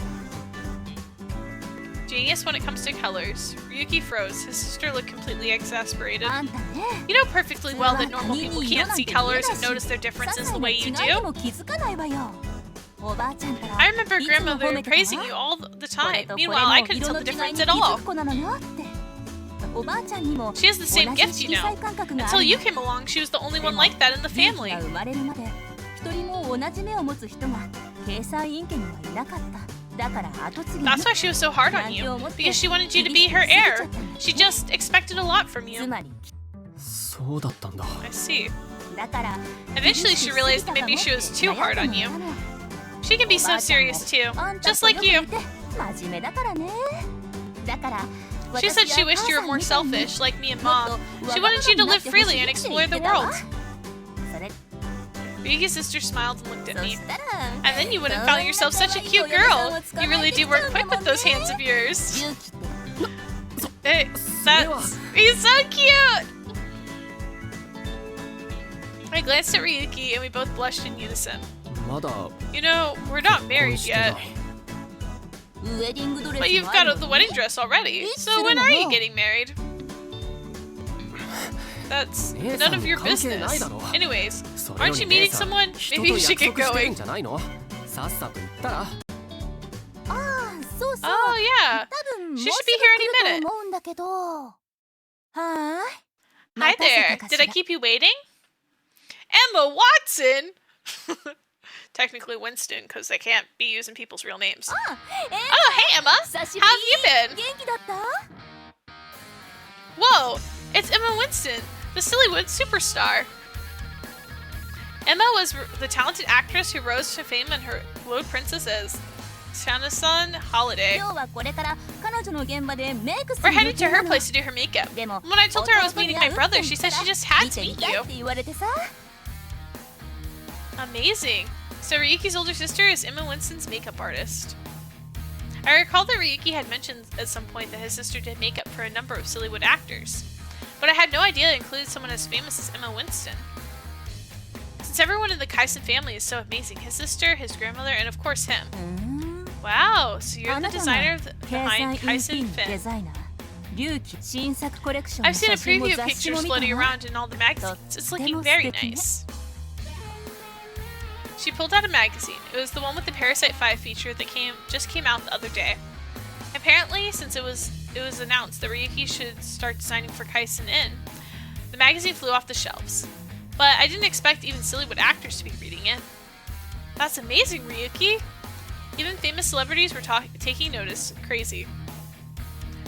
Genius when it comes to colors. Ryuki froze. His sister looked completely exasperated. あんたね You know perfectly well that normal people can't see colors and notice their 些 differences 細 the な way 違 you いに do. も気づかないわよおばあちゃんから I remember いつも褒 grandmother めてたわ praising you all the これ time. とこれ Meanwhile, I も couldn't 色 tell の the 違い difference に気 at づ all. く子なのよっておばあちゃんにも She has the same 同じ gift, you 色 know. 彩感覚があ Until る you came along, she was the only one like that in the 勇気 family. が生まれるまで一人も同じ目を持つ人が掲載員家にはいなかっただから後継ぎ That's why she was so hard on you. Because she wanted you to be her heir. She just expected a lot from つ you. まりそうだったんだ I see. だから Eventually, she realized that maybe she was too hard on you. She can be so serious too, just like you. 真面目だからねだから She said she wished you were more selfish, like me and Mom. She wanted you to live freely and explore the world. それ Ryuki's sister smiled and looked at そ me. したら And then you wouldn't have found yourself such a cute girl. You really do work quick with those hands of yours. 勇気って Hey, that's... He's so cute! I glanced at Ryuki and we both blushed in unison. まだ You know, we're not 結 married 婚してな yet. い ウェディングドレ But ス you've もある got the wedding dress already. It's So when are you no. getting married? That's none of your business. Anyways, それよ aren't り you 姉 meeting さん someone? 人 Maybe と you should 約 get 束してるん going. じゃないのさっさと言ったらああそうそう Oh, yeah. 多分もう She す should ぐ be here 来 any る minute. と思うんだけどはーい Hi 待たせ there. たかし Did I ら keep you waiting? Emma Watson! Technically Winston, because they can't be using people's real names. あ Oh, hey Emma! 久し How ぶ have you been? り元気だった Whoa! It's Emma Winston, the Sillywood superstar. Emma was the talented actress who rose to fame in her Road Princess as Shanasan Holiday. 今日はこれから彼女の現場でメイクす We're る予 headed to 定な her の place to do her makeup. でも When I told her I was 弟に meeting 会 my うって brother, she 言った said ら she just had 見 to てみ meet たい you. って言われてさ Amazing. So Ryuki's older sister is Emma Winston's makeup artist. I recall that Ryuki had mentioned at some point that his sister did makeup for a number of Sillywood actors, but I had no idea it included someone as famous as Emma Winston. Since everyone in the Kaisen family is so amazing, his sister, his grandmother, and of course him. うーん Wow, so you're あ the なたが designer 掲 behind 載員 Kaisen デ Fin. ザイナー龍騎新作コレクションの I've seen a 写真も preview 雑誌も pictures 見た floating わ around in all the magazines. It's looking とっても very 素敵ね nice. She pulled out a magazine. It was the one with the Parasite 5 feature that just came out the other day. Apparently, since it was announced that Ryuki should start designing for Kaisen Inn, the magazine flew off the shelves. but I didn't expect even Sillywood actors to be reading it. That's amazing, Ryuki. Even famous celebrities were taking notice. Crazy.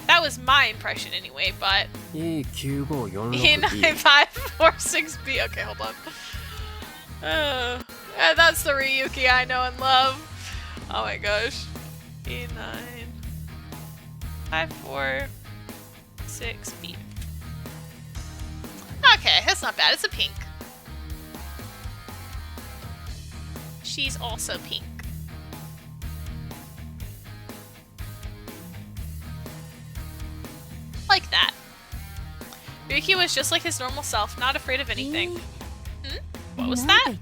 That was my impression anyway, but... E9546B. Okay, hold on. That's the Ryuki I know and love. Oh my gosh. E9546B. Okay, that's not bad. It's a pink. She's also pink. Like that. Ryuki was just like his normal self, not afraid of anything. What was that?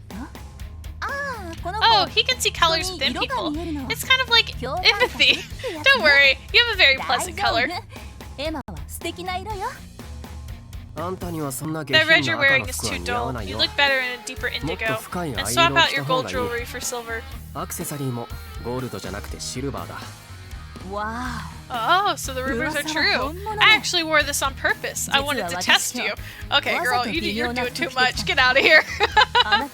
Oh, he can see colors within people. It's kind of like empathy. Don't worry, you have a very pleasant color. That red you're wearing is too dull. You look better in a deeper indigo. And swap out your gold jewelry for silver. Wow. Oh, so the rumors are true. I actually wore this on purpose. I wanted to test you. Okay, girl, you're doing too much. Get out of here. I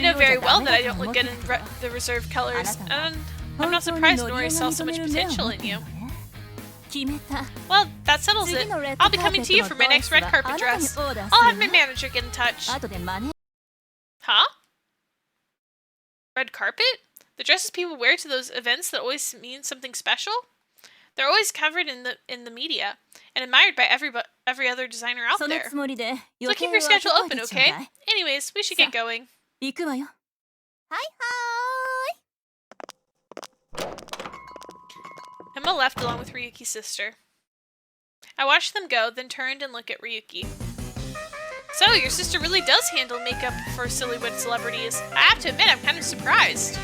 know very well that I don't look good in the reserved colors, and I'm not surprised Nori saw so much potential in you. Well, that settles it. I'll be coming to you for my next red carpet dress. I'll have my manager get in touch. Huh? Red carpet? The dresses people wear to those events that always mean something special? They're always covered in the media and admired by every other designer out there. So keep your schedule open, okay? Anyways, we should get going. Emma left along with Ryuki's sister. I watched them go, then turned and looked at Ryuki. So, your sister really does handle makeup for Sillywood celebrities. I have to admit, I'm kind of surprised.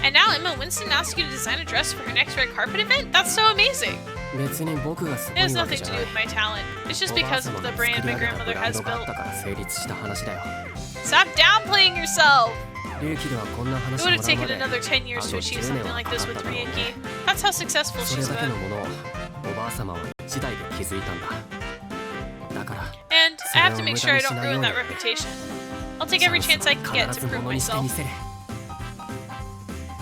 And now Emma Winston asks you to design a dress for her next red carpet event? That's so amazing! It has nothing to do with my talent. It's just because of the brand my grandmother has built. Stop downplaying yourself! It would have taken another 10 years to achieve something like this with Ryuki. That's how successful she's been. And I have to make sure I don't ruin that reputation. I'll take every chance I can get to prove myself.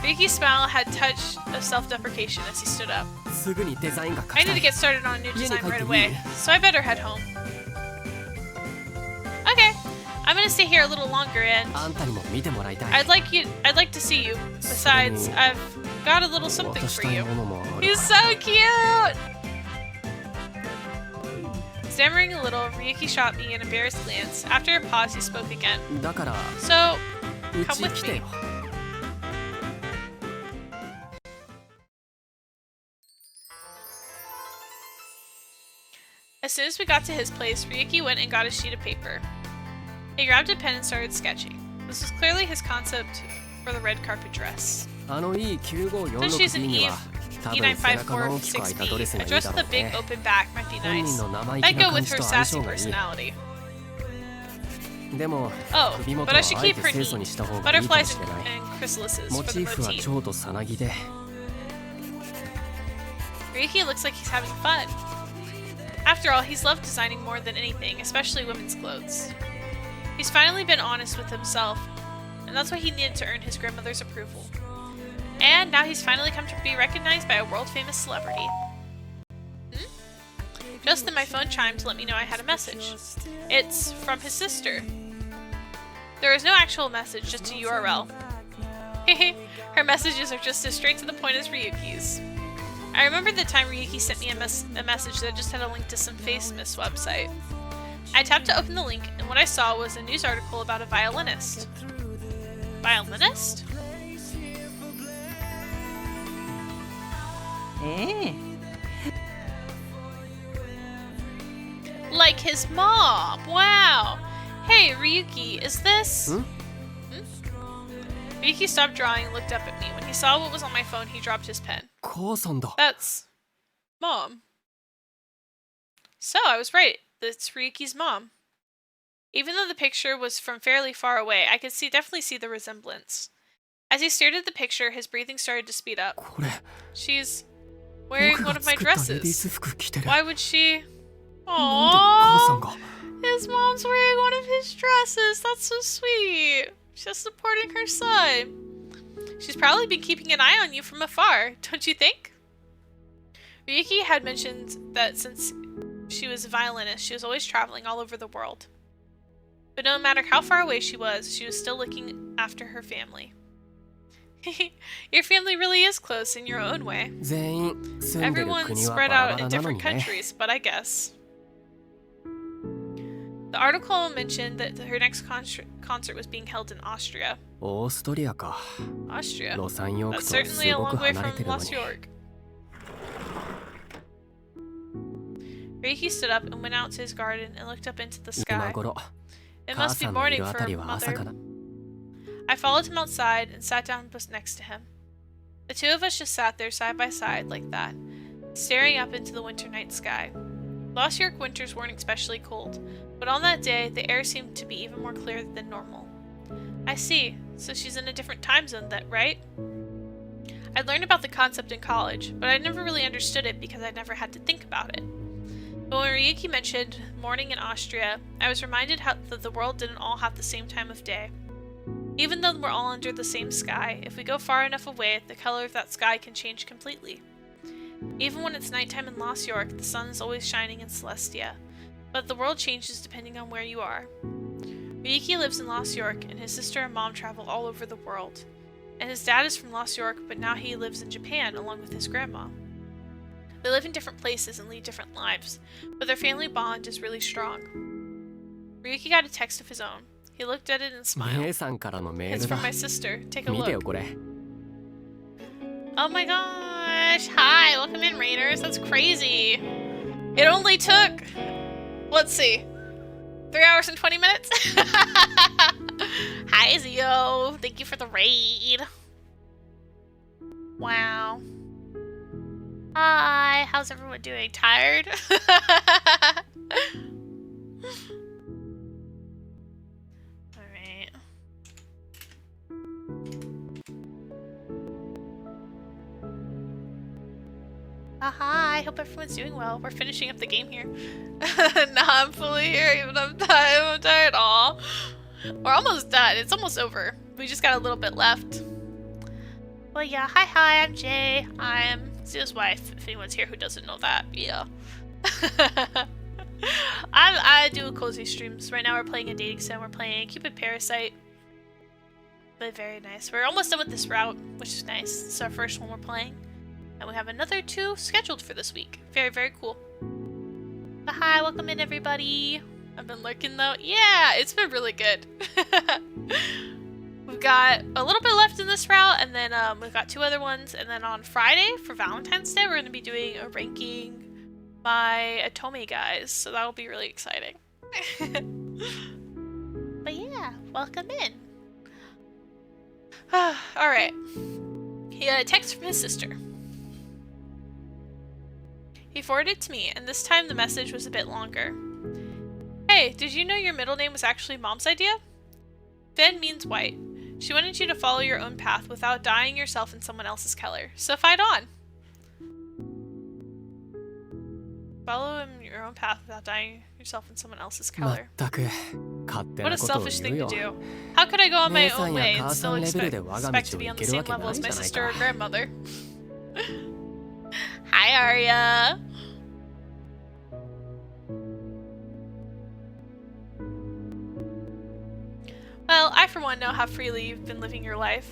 Ryuki's smile had a touch of self-deprecation as he stood up. I need to get started on a new design right away, so I better head home. Okay, I'm gonna stay here a little longer and I'd like to see you. Besides, I've got a little something for you. He's so cute! Stammering a little, Ryuki shot me an embarrassed glance. After a pause, he spoke again. So, come with me. As soon as we got to his place, Ryuki went and got a sheet of paper. He grabbed a pen and started sketching. This was clearly his concept for the red carpet dress. Since she's an E9546B, a dress with a big open back might be nice. I'd go with her sassy personality. Oh, but I should keep her neat. Butterflies and chrysalises for the motif. Ryuki looks like he's having fun. After all, he's loved designing more than anything, especially women's clothes. He's finally been honest with himself, and that's what he needed to earn his grandmother's approval. And now he's finally come to be recognized by a world-famous celebrity. Just then my phone chimed to let me know I had a message. It's from his sister. There is no actual message, just a URL. Her messages are just as straight to the point as Ryuki's. I remember the time Ryuki sent me a message that just had a link to some famous website. I tapped to open the link, and what I saw was a news article about a violinist. Violinist? Like his mom! Wow! Hey, Ryuki, is this... Ryuki stopped drawing and looked up at me. When he saw what was on my phone, he dropped his pen. That's... Mom. So, I was right. That's Ryuki's mom. Even though the picture was from fairly far away, I could definitely see the resemblance. As he stared at the picture, his breathing started to speed up. She's wearing one of my dresses. Why would she... Aww! his mom's wearing one of his dresses. That's so sweet. She's supporting her son. She's probably been keeping an eye on you from afar, don't you think? Ryuki had mentioned that since she was a violinist, she was always traveling all over the world. But no matter how far away she was still looking after her family. Your family really is close in your own way. 全員住んでる Everyone's 国は spread バラ out バ in ラなの different にね。 countries, but I guess. The article mentioned that her next concert was being held in Austria. オーストリアか。 Austria? ロサンヨー That's クとは certainly す a ご long く way 離れ from てるの Los に。 York. Ryuki stood up and went out to his garden and looked up into the 今 sky. 頃、 It 母 must be さんのい morning るあ for た her りは朝 mother. かな。 I followed him outside and sat down next to him. The two of us just sat there side by side like that, staring up into the winter night sky. Lost York winters weren't especially cold, but on that day, the air seemed to be even more clear than normal. I see. So she's in a different time zone, right? I'd learned about the concept in college, but I never really understood it because I never had to think about it. But when Ryuki mentioned morning in Austria, I was reminded that the world didn't all have the same time of day. Even though we're all under the same sky, if we go far enough away, the color of that sky can change completely. Even when it's nighttime in Los York, the sun is always shining in Celestia, but the world changes depending on where you are. Ryuki lives in Los York, and his sister and mom travel all over the world. And his dad is from Los York, but now he lives in Japan along with his grandma. They live in different places and lead different lives, but their family bond is really strong. Ryuki got a text of his own. He looked at it and 姉 smiled. さんからのメー It's ル from だ。 my sister. Take a 見てよ look. これ。 Oh my gosh. Hi, welcome in, Raiders. That's crazy. It only took, let's see, 3 hours and 20 minutes? Hi, Zio. Thank you for the raid. Wow. Hi, how's everyone doing? Tired? Alright. Hi, hope everyone's doing well. We're finishing up the game here. Nah, I'm fully here, even I'm tired. I'm tired. Aw. We're almost done. It's almost over. We just got a little bit left. Well, yeah. Hi, I'm Jay. I'm Zio's wife, if anyone's here who doesn't know that. Yeah. I do cozy streams. Right now we're playing a dating sim. We're playing Cupid Parasite. But very nice. We're almost done with this route, which is nice. It's our first one we're playing. And we have another 2 scheduled for this week. Very, very cool. But hi, welcome in everybody. I've been lurking though. Yeah, it's been really good. We've got a little bit left in this route, and then we've got 2 other ones. And then on Friday, for Valentine's Day, we're going to be doing a ranking my Atome guys. So that'll be really exciting. But yeah, welcome in. Alright. He had a text from his sister. He forwarded it to me, and this time the message was a bit longer. Hey, did you know your middle name was actually Mom's idea? Finn means white. She wanted you to follow your own path without dyeing yourself in someone else's color. So fight on! Follow in your own path without dyeing yourself in someone else's color. まったく勝手 What な a ことを selfish 言う thing よ。 to do. How could I go on my 姉さ own ん way や and 母さ still んレベルで我が道を expect to be 行 on け the るわ same けな level い as じ my ゃない sister or か。 grandmother? Hi, Arya. Well, I for one know how freely you've been living your life.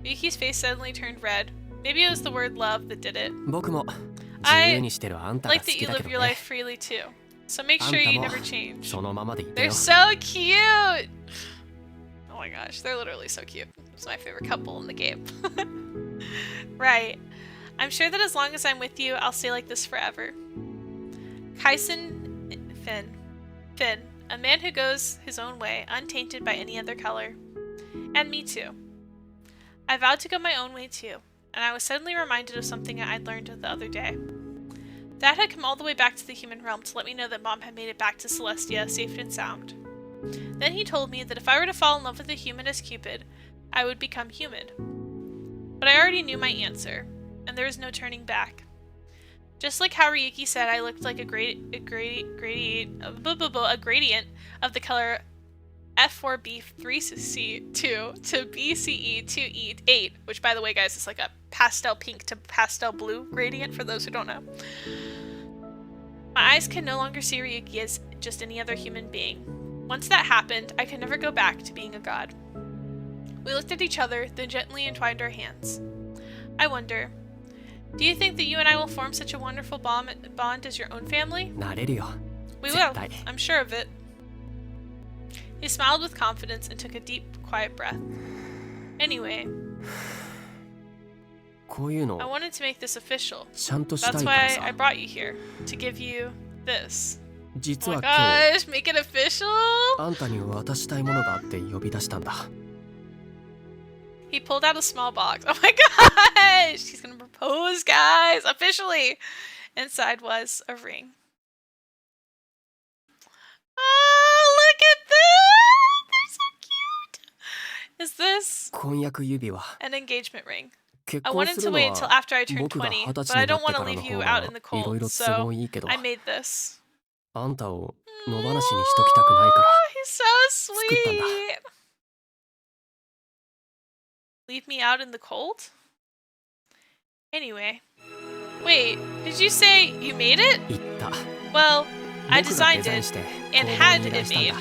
Yuki's face suddenly turned red. Maybe it was the word love that did it. 僕も自由にしてるあんたが Like 好 that き you だけ live ど your life ね。 freely too. So make あん sure た you も never change. そのままでいて They're よ。 so cute! Oh my gosh, they're literally so cute. It's my favorite couple in the game. Right. I'm sure that as long as I'm with you, I'll stay like this forever. Finn. A man who goes his own way, untainted by any other color. And me too. I vowed to go my own way too, and I was suddenly reminded of something I'd learned the other day. Dad had come all the way back to the human realm to let me know that Mom had made it back to Celestia safe and sound. Then he told me that if I were to fall in love with a human as Cupid, I would become human. But I already knew my answer, and there was no turning back. Just like how Ryuki said I looked like a gradient of the color F4B3C2 to BCE2E8, which by the way guys is like a pastel pink to pastel blue gradient for those who don't know. My eyes could no longer see Ryuki as just any other human being. Once that happened, I could never go back to being a god. We looked at each other, then gently entwined our hands. I wonder, do you think that you and I will form such a wonderful bond as your own family? なれるよ We 絶 will. 対 I'm sure of it. He smiled with confidence and took a deep, quiet breath. Anyway, こういうの I wanted to make this official. ちゃんとした That's いから why I さ brought you here, to give you this. 実 Oh は my 今 gosh, make it official? 日あんたに渡したいものがあって呼び出したんだ He pulled out a small box. Oh my gosh! He's gonna propose, guys! Officially! Inside was a ring. Oh, look at them! They're so cute! Is this 婚約指輪 an engagement ring? 結 I 婚 wanted す to るの wait until は after I turned 僕が 20, 20 but 歳 I にな don't って want か to らの leave 方 you が out in the いろい cold, ろ都 so 合いいけど I made this. あんたを野放しにしときたくないから Oh, he's so 作ったんだ sweet! Leave me out in the cold? Anyway. Wait, did you say you made it? 言った Well, I 僕がデ designed ザイン it して and 工房 had に依 it 頼したん made. だ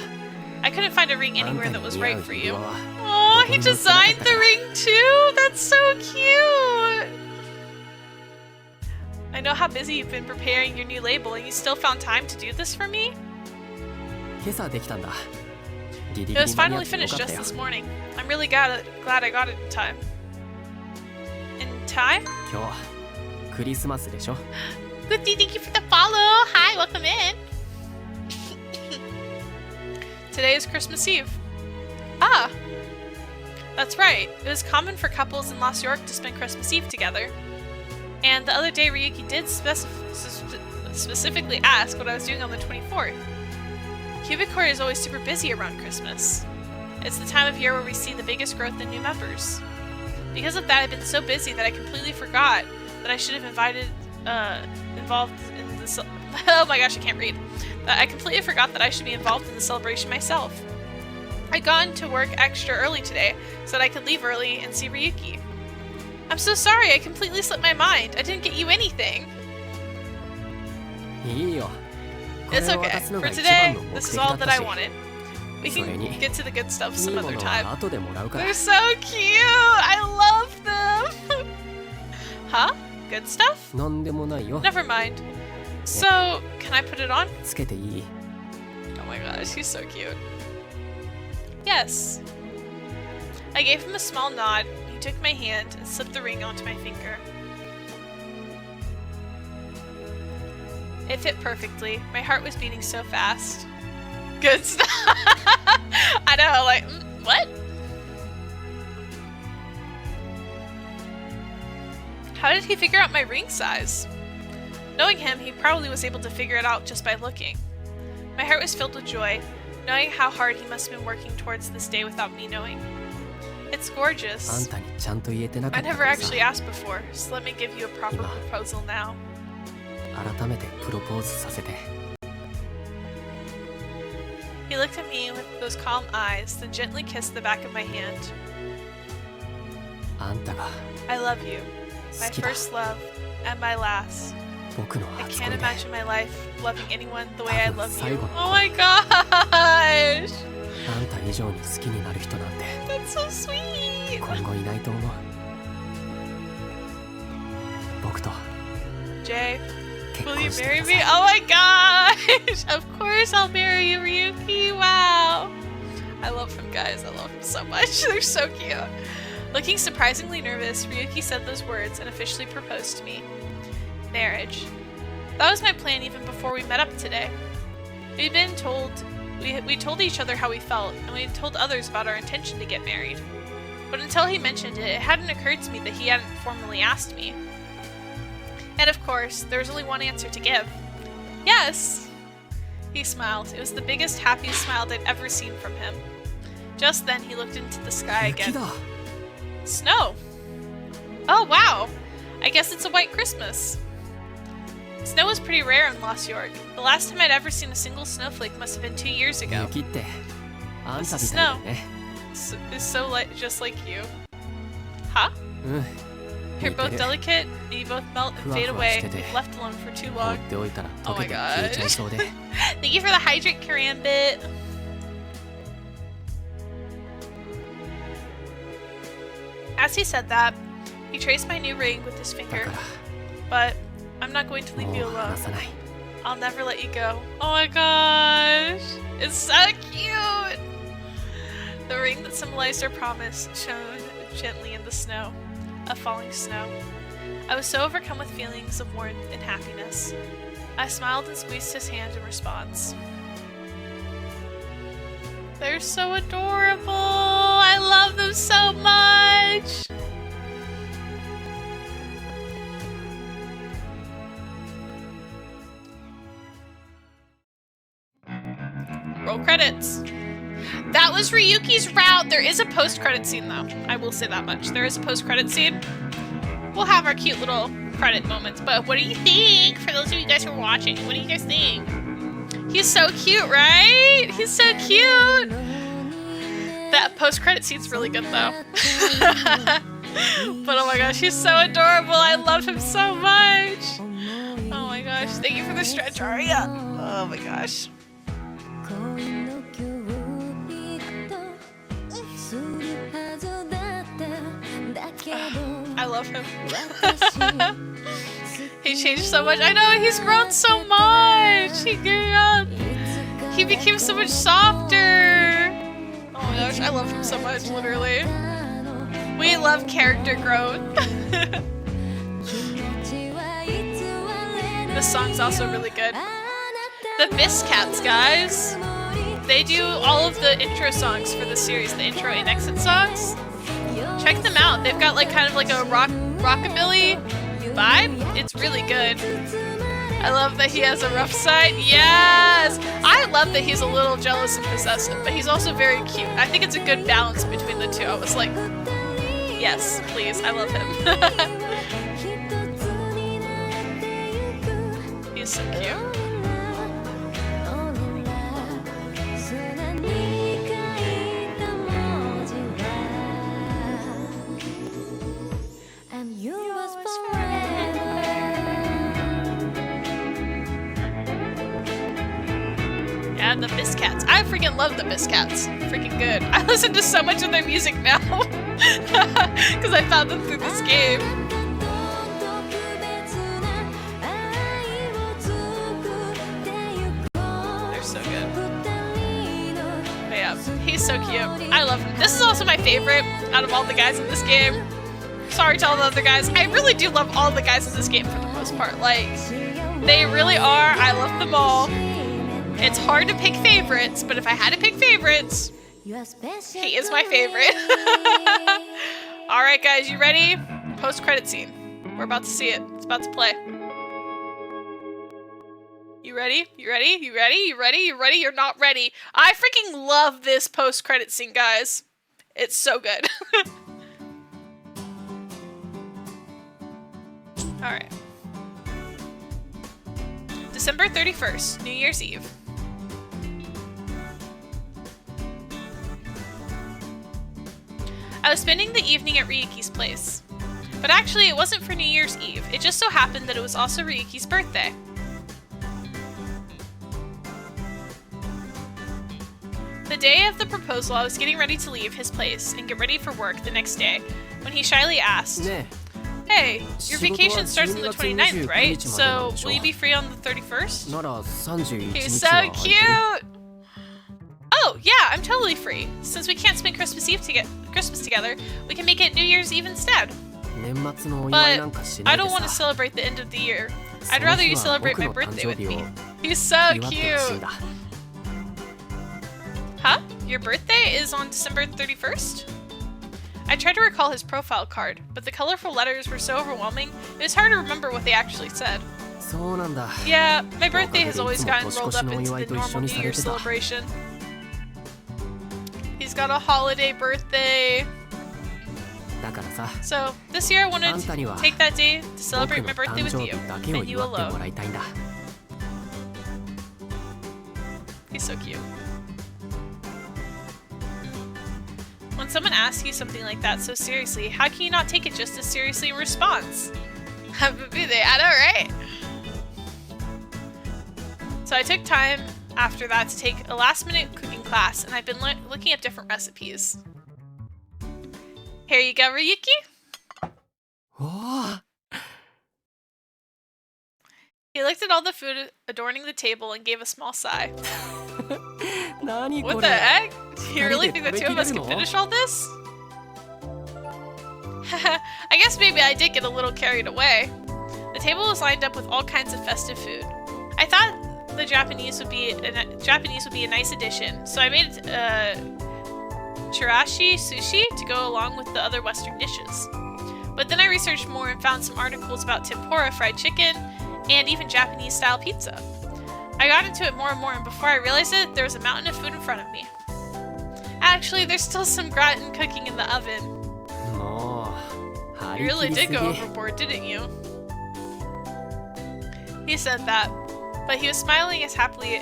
I couldn't find a ring あん anywhere た that に was 似合 right う for 指 you. 輪は Oh, ど he こにも売ってなか designed った the から ring too? That's so cute! I know how busy you've been preparing your new label and you still found time to do this for me? 今朝できたんだギリギ It リ was 間に合 finally ってよ finished かった just よ this morning. I'm really glad I got it in time. In time? 今日クリスマスでしょ Goodie, thank you for the follow. Hi, welcome in. Today is Christmas Eve. Ah, that's right. It was common for couples in Lost York to spend Christmas Eve together. And the other day, Ryuki did specifically ask what I was doing on the 24th. Cupid Core is always super busy around Christmas. It's the time of year where we see the biggest growth in new members. Because of that, I've been so busy that I completely forgot that I should have involved in the oh my gosh, I can't read. I completely forgot that I should be involved in the celebration myself. I'd gone to work extra early today so that I could leave early and see Ryuki. I'm so sorry, I completely slipped my mind. I didn't get you anything. いいよ It's これを okay. 渡すの For が一 today, 番の目 this 的 is だ all った that I し wanted. We それ can に get to the good stuff いい some も other の time. は後でもらうから They're so cute! I love them! Huh? Good stuff? なんでもないよ Never mind. So, can I put it on? つけていい Oh my gosh, he's so cute. Yes. I gave him a small nod. He took my hand and slipped the ring onto my finger. It fit perfectly. My heart was beating so fast. Good stuff. I know, like, what? How did he figure out my ring size? Knowing him, he probably was able to figure it out just by looking. My heart was filled with joy, knowing how hard he must have been working towards this day without me knowing. It's あん gorgeous. たにちゃんと言えてなか I ったか never らさ actually asked before, so let me give you a proper proposal now. 改めてプロポーズさせて He looked at me with those calm eyes, then gently kissed the back of my hand. あんたが I love you, my 好きだ first love and my last. 僕の I 初 can't 恋で imagine my life loving anyone the way I love you. 最後の Oh my gosh! あんた以上に好きになる人なんて That's so sweet! 今後いないと思う僕と Jay, 結 will 婚 you して marry くだ me? さい Oh my gosh! Of course I'll marry you, Ryuki! Wow! I love him, guys. I love him so much. They're so cute. Looking surprisingly nervous, Ryuki said those words and officially proposed to me. Marriage. That was my plan even before we met up today. We told each other how we felt, and we told others about our intention to get married. But until he mentioned it, it hadn't occurred to me that he hadn't formally asked me. And of course, there was only one answer to give. Yes! He smiled. It was the biggest, happiest smile I'd ever seen from him. Just then, he looked into the sky 雪 again. だ Snow! Oh, wow! I guess it's a white Christmas. Snow was pretty rare in Lost York. The last time I'd ever seen a single snowflake must have been 2 years ago. 雪ってあんたみたい Snow だね is so just like you. Huh? うん You're 似て both る delicate, and you both melt and fade ふわふわ away してて if left alone for too 放 long. っておいたら Oh 溶 my けて消えちゃい gosh. そうで Thank you for the hydrate, Karambit. As he said that, he traced my new ring with his だ finger. か But I'm not going to ら leave も you う alone. 離さない I'll never let you go. Oh my gosh. It's so cute. The ring that symbolized our promise shone gently in the snow, of falling snow. I was so overcome with feelings of warmth and happiness. I smiled and squeezed his hand in response. They're so adorable. I love them so much. Roll credits. That was Ryuki's route. There is a post-credit scene, though. I will say that much. There is a post-credit scene. We'll have our cute little credit moments. But what do you think? For those of you guys who are watching, what do you guys think? He's so cute, right? He's so cute. That post-credit scene's really good, though. But oh my gosh, he's so adorable. I love him so much. Oh my gosh. Thank you for the stretch, Aria. Oh my gosh. I love him. He changed so much. I know, he's grown so much. He grew up. He became so much softer. Oh my gosh, I love him so much, literally. We love character growth. This song's also really good. The Biscats, guys. They do all of the intro songs for the series, the intro and exit songs. Check them out. They've got like kind of like a rockabilly vibe. It's really good. I love that he has a rough side. Yes! I love that he's a little jealous and possessive, but he's also very cute. I think it's a good balance between the two. I was like, yes, please. I love him. He's so cute. Yeah, the Biscats. I freaking love the Biscats. Freaking good. I listen to so much of their music now. Because I found them through this game. They're so good. But yeah, he's so cute. I love him. This is also my favorite out of all the guys in this game. Sorry to all the other guys. I really do love all the guys in this game for the most part. Like, they really are. I love them all. It's hard to pick favorites, but if I had to pick favorites, he is my favorite. Alright guys, you ready? Post-credit scene. We're about to see it. It's about to play. You ready? You ready? You ready? You ready? You ready? You're not ready. I freaking love this post-credit scene, guys. It's so good. Alright. December 31st, New Year's Eve. I was spending the evening at Ryuki's place. But actually, it wasn't for New Year's Eve. It just so happened that it was also Ryuki's birthday. The day of the proposal, I was getting ready to leave his place and get ready for work the next day when he shyly asked, ね Hey, your vacation starts on the 29th, right? 12 So, will you be free on the 31st? えなら31日 He's は so 空いてる cute! Oh, yeah, I'm totally free. Since we can't spend Christmas together, we can make it New Year's Eve instead. 年末のお祝いなんかしな I いで don't want to さ celebrate the end of the year. そ I'd の rather 日 you は celebrate 僕 my の誕 birthday 生 with 日を me. He's so 祝ってほしいん cute. だ Huh? Your birthday is on December 31st? I tried to recall his profile card, but the colorful letters were so overwhelming, it was hard to remember what they actually said. そうなんだ Yeah, my birthday has always gotten rolled up into the normal New Year's celebration. He's got a holiday birthday. だからさ、 So this year I あ wanted んたには to take that day to 僕 celebrate の my 誕 birthday with 生 you 日だけを and you 祝っても alone. らいたいんだ。 He's so cute. When someone asks you something like that so seriously, how can you not take it just as seriously in response? Happy birthday, I know, right? So I took time after that to take a last-minute cooking class, and I've been looking at different recipes. Here you go, Ryuki. おお、 He looked at all the food adorning the table and gave a small sigh. 何 What こ the れ。 heck? Do you really think the two of us can finish all this? I guess maybe I did get a little carried away. The table was lined up with all kinds of festive food. I thought the Japanese would be a nice addition, so I made chirashi sushi to go along with the other Western dishes. But then I researched more and found some articles about tempura fried chicken and even Japanese-style pizza. I got into it more and more, and before I realized it, there was a mountain of food in front of me. Actually, there's still some gratin cooking in the oven. もう、張 You り really 切り did す go ぎ。 overboard, didn't you? He said that, but he was smiling happily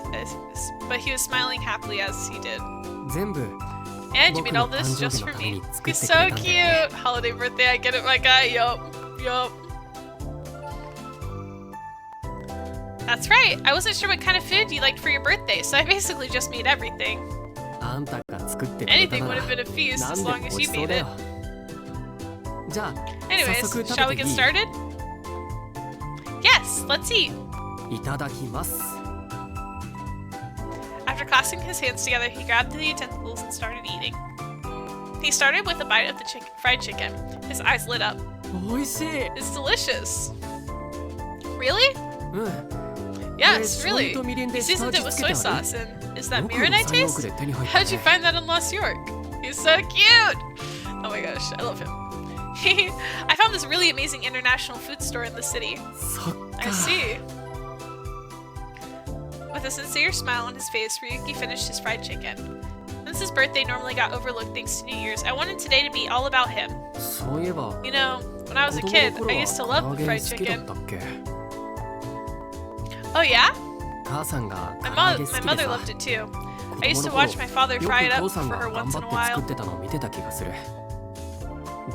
as he did. 全部 And you made all this 僕の just 誕生日の for ため me. に作っ He's てくれ so たんだよね。 cute. Holiday birthday, I get it, my guy. Yup. That's right. I wasn't sure what kind of food you liked for your birthday, so I basically just made everything. あんたが作ってくれた Anything な would ら have been a feast 何 as で long も as 美味 you しそう made だ it. よ。じゃあ、 Anyways, 早速 shall 食 we べ get ていい？ started? Yes, let's eat. いただきます。 After clasping his hands together, he grabbed the utensils and started eating. He started with a bite of the fried chicken. His eyes lit up. 美味しい。 It's delicious. Really? うん。 Yes, really. 醤油とみりん He で下 seasoned 味 it with つけ soy てある。 sauce, and is that よく mirin I 3億 taste? で手に入った How'd you ね。 find that in Lost York? He's so cute! Oh my gosh, I love him. I found this really amazing international food store in the city. そっ I か。 see. With a sincere smile on his face, Ryuki finished his fried chicken. Since his birthday normally got overlooked thanks to New Year's, I wanted today to be all about him. そういえば、 You know, when I was a 子供 kid, の頃 I は used to 唐 love 揚げ fried 好きだっ chicken. たっけ？ Oh yeah? 母さんが My, 唐揚げ好 my きで mother さ、 loved it too. 子 I 供 used の to 頃 watch my father よく fry it 父 up さん for が her 頑 once 張 in っ a て while. 作ってたのを見てた気がする。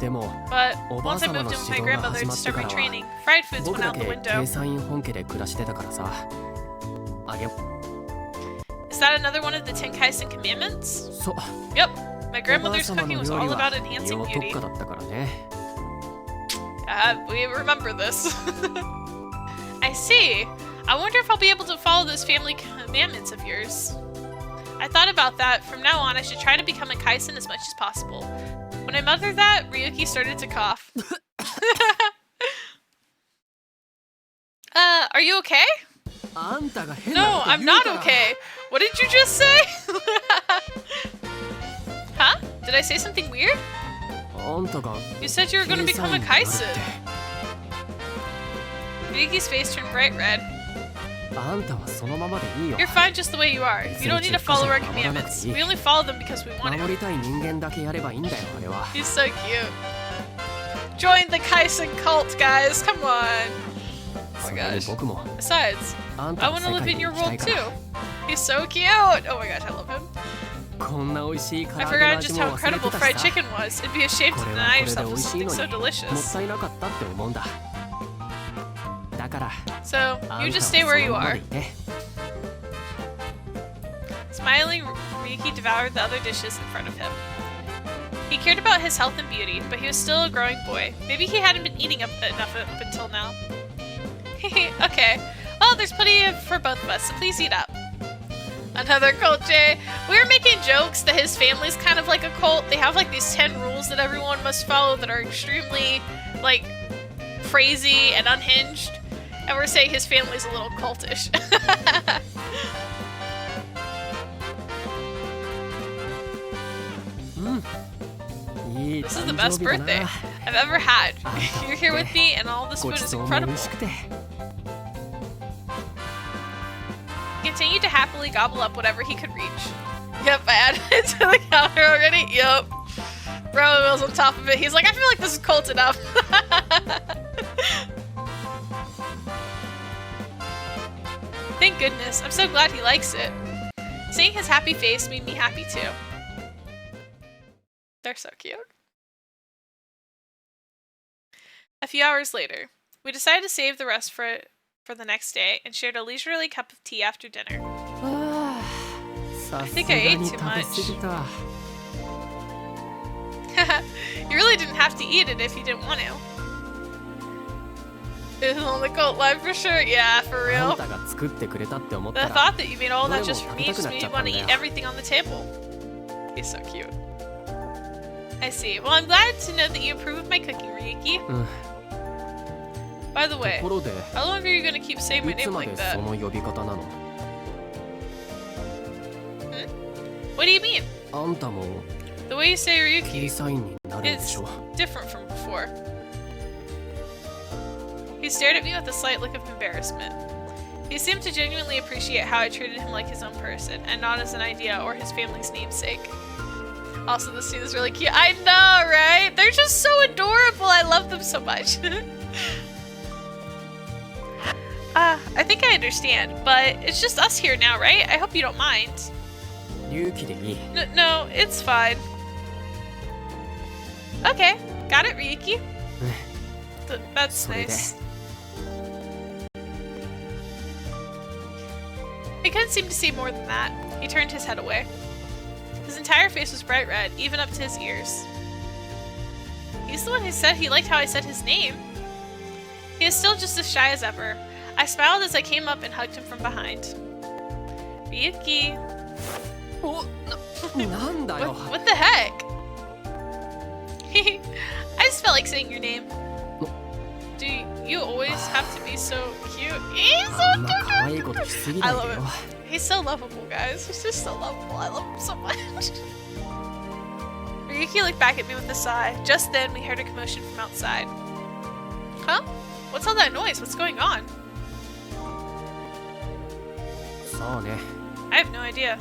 でも、 But おばあ once I 様 moved の in with my 指導が grandmother 始 to まって start か my らは、 training, fried foods 僕 went だ out け the 計 window. 算員本家で暮らしてたからさ。あげ、 Is that another one of the Tenkaisen commandments? そう。 Yep. My おばあ grandmother's 様 cooking の was 料 all 理 about は enhancing 洋 beauty. 特化だったからね。We remember this. I see. I wonder if I'll be able to follow those family commandments of yours. I thought about that. From now on, I should try to become a kaisen as much as possible. When I muttered that, Ryuki started to cough. Are you okay? あんたが変な No, こと I'm 言う not から。 okay. What did you just say? Huh? Did I say something weird? あんたが You said you were going to 計 become 算 a 員になるっ kaisen. て。 Ryuki's face turned bright red. あんたはそのままでいいよ。 You're fine just the way you are. You don't need to follow our commandments. We only follow them because we want 守 to. りたい人間だけやればいいんだよ、あれは。 He's so cute. Join the Kaisen cult, guys. Come on. それに僕も Besides, あん I たの want to 世 live 界 in に your 行きた world いか too. ら。 He's so cute. Oh my gosh, I love him. こんな美味しい唐 I 揚げの forgot 味 just も how 忘れ incredible てた fried しさ。 chicken was. It'd be a shame こ to れは deny これで yourself 美 of 味しい something の so にもっ delicious. たいなかったって思うんだ。だから、 So, あ you んた just は stay そ where の you まま are. でいて。 Smiling, Ryuki devoured the other dishes in front of him. He cared about his health and beauty, but he was still a growing boy. Maybe he hadn't been eating enough up until now. Okay. Well, there's plenty for both of us, so please eat up. Another cult, Jay. We were making jokes that his family's kind of like a cult. They have like these 10 rules that everyone must follow that are extremely, like, crazy and unhinged. And we're saying his family's a little cultish. This is the best birthday I've ever had. You're here with me, and all this ご food ち is そうも美 incredible. 味しくて。 He continued to happily gobble up whatever he could reach. Yep, I added it to the counter already. Yep. Rowing wheels on top of it. He's like, I feel like this is cold enough. Thank goodness. I'm so glad he likes it. Seeing his happy face made me happy too. They're so cute. A few hours later, we decided to save the rest for the next day and shared a leisurely cup of tea after dinner. I think I ate too much. You really didn't have to eat it if you didn't want to. It was on the cult line for sure. Yeah, for real. The thought that you made all that just for me just made me want to eat everything on the table. He's so cute. I see. Well, I'm glad to know that you approve of my cooking, Ryuki. By the way, how long are you going to keep saying my name like that? What do you mean? The way you say Ryuki is different from before. He stared at me with a slight look of embarrassment. He seemed to genuinely appreciate how I treated him like his own person, and not as an idea or his family's namesake. Also, this scene is really cute. I know, right? They're just so adorable. I love them so much. I think I understand, but it's just us here now, right? I hope you don't mind. No, it's fine. Okay, got it, Ryuki. That's nice. He couldn't seem to see more than that. He turned his head away. His entire face was bright red, even up to his ears. He's the one who said he liked how I said his name. He is still just as shy as ever. I smiled as I came up and hugged him from behind. Ryuki. What the heck? I just felt like saying your name. Do you always have to be so cute? He's so cute. I love him. He's so lovable, guys. He's just so lovable. I love him so much. Ryuki looked back at me with a sigh. Just then, we heard a commotion from outside. Huh? What's all that noise? What's going on? I have no idea.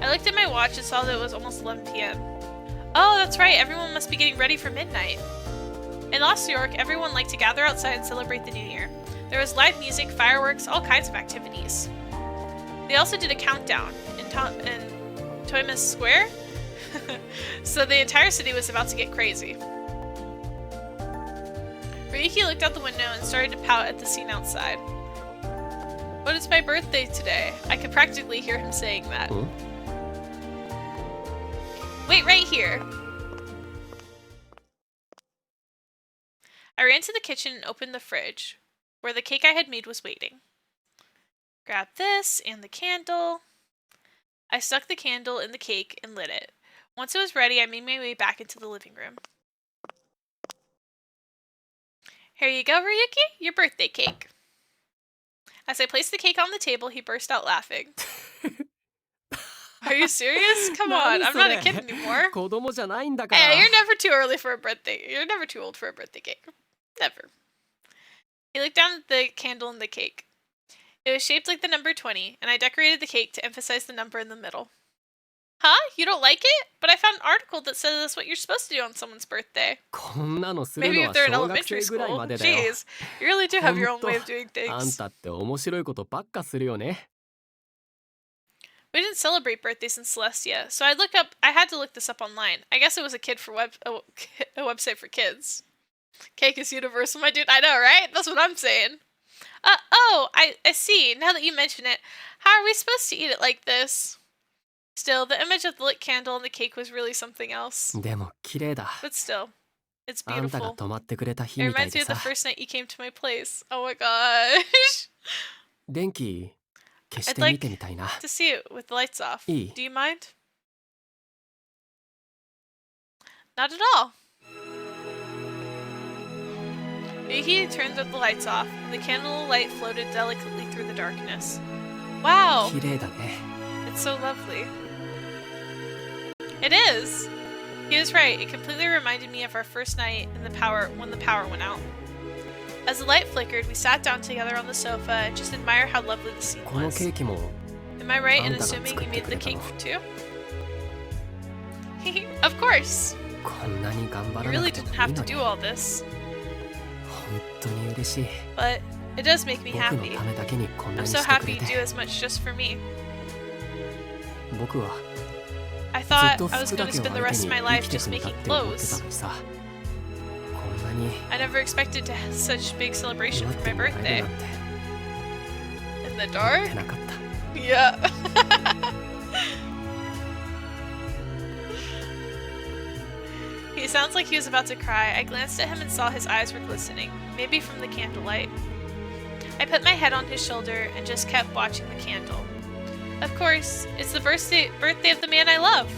I looked at my watch and saw that it was almost 11 p.m. Oh, that's right. Everyone must be getting ready for midnight. In Lost New York, everyone liked to gather outside and celebrate the new year. There was live music, fireworks, all kinds of activities. They also did a countdown in Toymas Square, so the entire city was about to get crazy. Ryuki looked out the window and started to pout at the scene outside. But it's my birthday today. I could practically hear him saying that. Wait right here. I ran to the kitchen and opened the fridge, where the cake I had made was waiting. Grabbed this and the candle. I stuck the candle in the cake and lit it. Once it was ready, I made my way back into the living room. Here you go, Ryuki, your birthday cake. As I placed the cake on the table, he burst out laughing. Are you serious? Come on, I'm not a kid anymore. Hey, you're never too early for a birthday. You're never too old for a birthday cake. Never. He looked down at the candle and the cake. It was shaped like the number 20, and I decorated the cake to emphasize the number in the middle. Huh? You don't like it? But I found an article that says that's what you're supposed to do on someone's birthday. Maybe if they're in elementary school. Jeez, you really do have your own way of doing things. We didn't celebrate birthdays in Celestia, so I had to look this up online. I guess it was a website for kids. Cake is universal, my dude. I know, right? That's what I'm saying. I see. Now that you mention it, how are we supposed to eat it like this? Still, the image of the lit candle and the cake was really something else. But still, it's beautiful. It reminds me of the first night you came to my place. Oh my gosh. I'd like to see it with the lights off. Do you mind? Not at all. Ryuki turned the lights off, and the candle light floated delicately through the darkness. Wow! It's so lovely. It is! He was right, it completely reminded me of our first night when the power went out. As the light flickered, we sat down together on the sofa and just admired how lovely the scene was. Am I right in assuming you made the cake too? Of course. こんなに頑張 You らな really くても didn't い have い to のに do all this. 本当に嬉しい。 But it does make me 僕の happy. ためだけにこんな I'm に so してく happy れ you do て。 as much just for me. 僕は I ずっ thought と I was 服だ going to けを spend the 相 rest 手 of に my 生 life きて just くんだ making って思ってた clothes. のにさ。こんなに I never expected to have such big celebration 祝っ for て my もらえ birthday. るなんて In the 思っ dark? てなかった。 Yeah. He sounds like he was about to cry. I glanced at him and saw his eyes were glistening, maybe from the candlelight. I put my head on his shoulder and just kept watching the candle. Of course, it's the birthday of the man I love.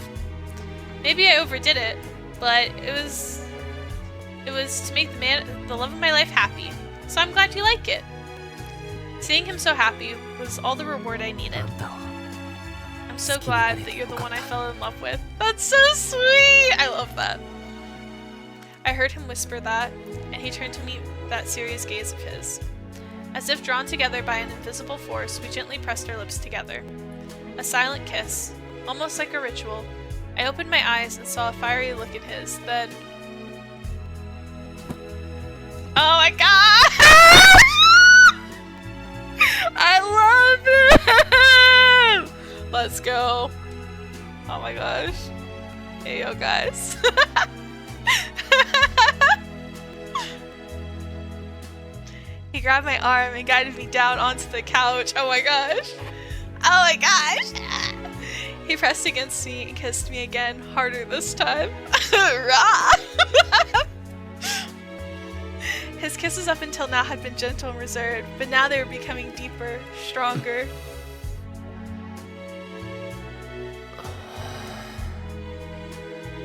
Maybe I overdid it, but it was to make the love of my life happy. So I'm glad you like it. Seeing him so happy was all the reward I あ needed. んたを I'm so glad that you're the one I fell in love with. That's so sweet! I love that. I heard him whisper that, and he turned to meet that serious gaze of his. As if drawn together by an invisible force, we gently pressed our lips together. A silent kiss, almost like a ritual. I opened my eyes and saw a fiery look in his, then... Oh my god! I love him! Let's go. Oh my gosh. Hey yo guys. He grabbed my arm and guided me down onto the couch. Oh my gosh. Oh my gosh. He pressed against me and kissed me again, harder this time. Rah! His kisses up until now had been gentle and reserved, but now they were becoming deeper, stronger.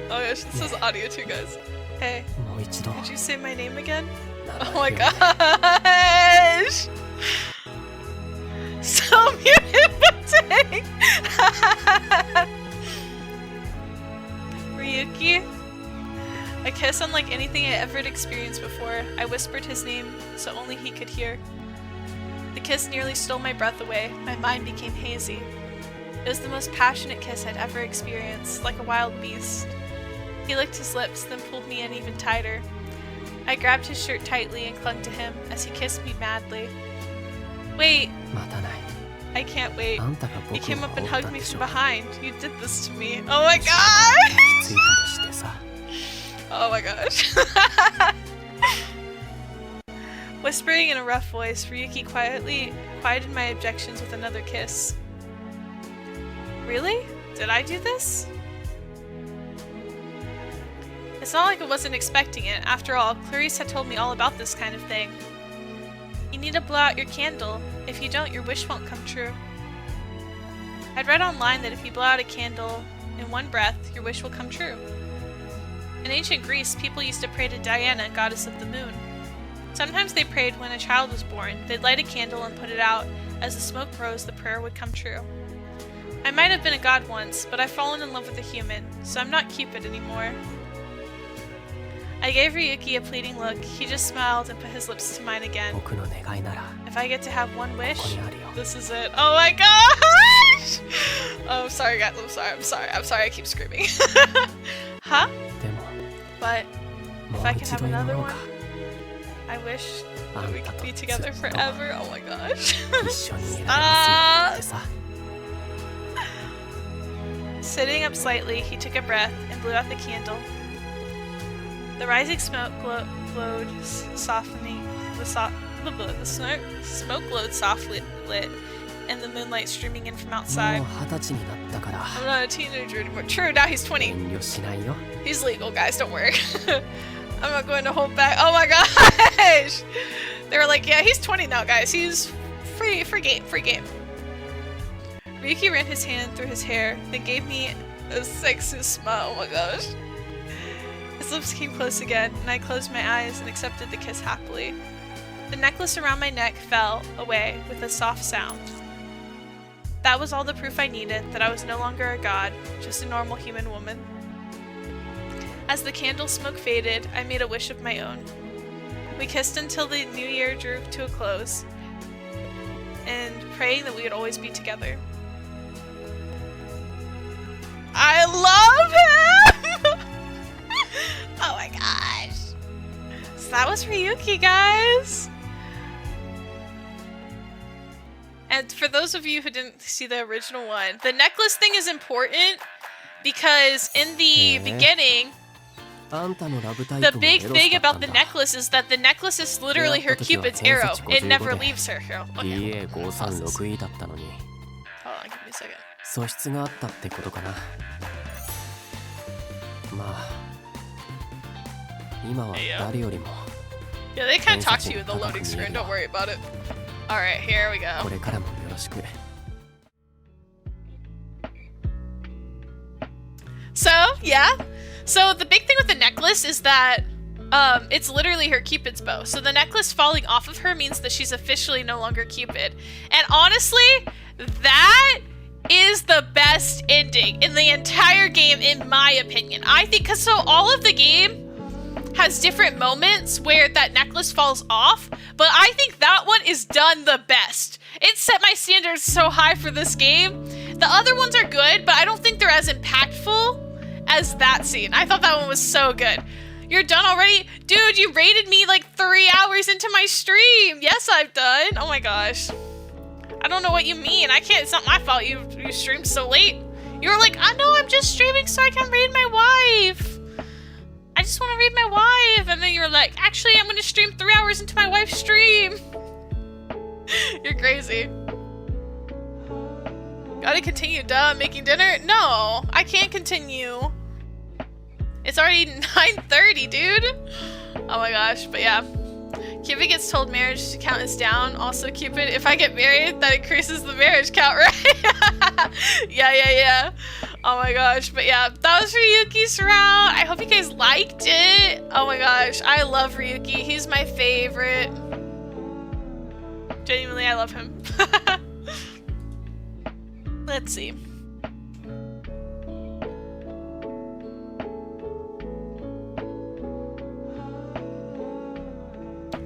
Oh gosh, this is audio too, guys. Hey, もう一度 could you say my name again? 名 Oh my 前を gosh! So beautiful! Ryuki? A kiss unlike anything I ever had experienced before. I whispered his name so only he could hear. The kiss nearly stole my breath away. My mind became hazy. It was the most passionate kiss I'd ever experienced, like a wild beast. He licked his lips, then pulled me in even tighter. I grabbed his shirt tightly and clung to him as he kissed me madly. Wait, 待たない。 I can't wait. あんたが You 僕を came up and 煽った hugged ん me でし from ょ。 behind. You did this to me. Oh my god! ついたりしてさ。 Oh my gosh. Whispering in a rough voice, Ryuki quieted my objections with another kiss. Really? Did I do this? It's not like I wasn't expecting it. After all, Clarice had told me all about this kind of thing. You need to blow out your candle. If you don't, your wish won't come true. I'd read online that if you blow out a candle in one breath, your wish will come true. In ancient Greece, people used to pray to Diana, goddess of the moon. Sometimes they prayed when a child was born. They'd light a candle and put it out. As the smoke rose, the prayer would come true. I might have been a god once, but I've fallen in love with a human, so I'm not Cupid anymore. I gave Ryuki a pleading look. He just smiled and put his lips to mine again. 僕の願いなら If I get to have one こ wish, こにあるよ。 this is it. Oh my gosh! Oh, I'm sorry, guys. I'm sorry. I keep screaming. Huh? でも But も if I う can 一 have 度祈 another ろう one, か。 I wish あ that ん we た could と be ずっ together と forever. Oh my gosh. 一緒にいられますよってさ。 Sitting up slightly, he took a breath and blew out the candle. The rising smoke glowed softly. The smoke glowed softly lit, and the moonlight streaming in from もう outside. 20歳になったから I'm not a teenager anymore. True, now he's 20. 遠慮しないよ。 He's legal, guys. Don't worry. I'm not going to hold back. Oh my gosh! They were like, yeah, he's 20 now, guys. He's free game. Ryuki ran his hand through his hair, then gave me a sexy smile. Oh my gosh. His lips came close again, and I closed my eyes and accepted the kiss happily. The necklace around my neck fell away with a soft sound. That was all the proof I needed that I was no longer a god, just a normal human woman. As the candle smoke faded, I made a wish of my own. We kissed until the new year drew to a close, and praying that we would always be together. I love him! that was Ryuki, guys. And for those of you who didn't see the original one, the necklace thing is important because in the beginning, the big thing about the necklace is that the necklace is literally her Cupid's arrow. It never leaves her. Okay, hold on, give me a second. 素質があったってことかな。まあ今は誰よりも Yeah, they kind of talk to you in the loading screen. Don't worry about it. All right, here we go. これからもよろしく。 So, yeah. So the big thing with the necklace is that it's literally her Cupid's bow. So the necklace falling off of her means that she's officially no longer Cupid. And honestly, that is the best ending in the entire game, in my opinion. I think, because so all of the game has different moments where that necklace falls off, but I think that one is done the best. It set my standards so high for this game. The other ones are good, but I don't think they're as impactful as that scene. I thought that one was so good. You're done already? Dude, you rated me like 3 hours into my stream. Yes, I've done. Oh my gosh. I don't know what you mean. I can't, it's not my fault you streamed so late. You were like, I know I'm just streaming so I can read my wife. I just want to read my wife. And then you're like, actually, I'm going to stream 3 hours into my wife's stream. You're crazy. Gotta continue, duh. Making dinner? No, I can't continue. It's already 9:30, dude. Oh my gosh, but yeah. Cupid gets told marriage count is down. Also, Cupid, if I get married, that increases the marriage count, right? Yeah. Oh my gosh, but yeah, that was Ryuki's route. I hope you guys liked it. Oh my gosh, I love Ryuki. He's my favorite. Genuinely, I love him. Let's see.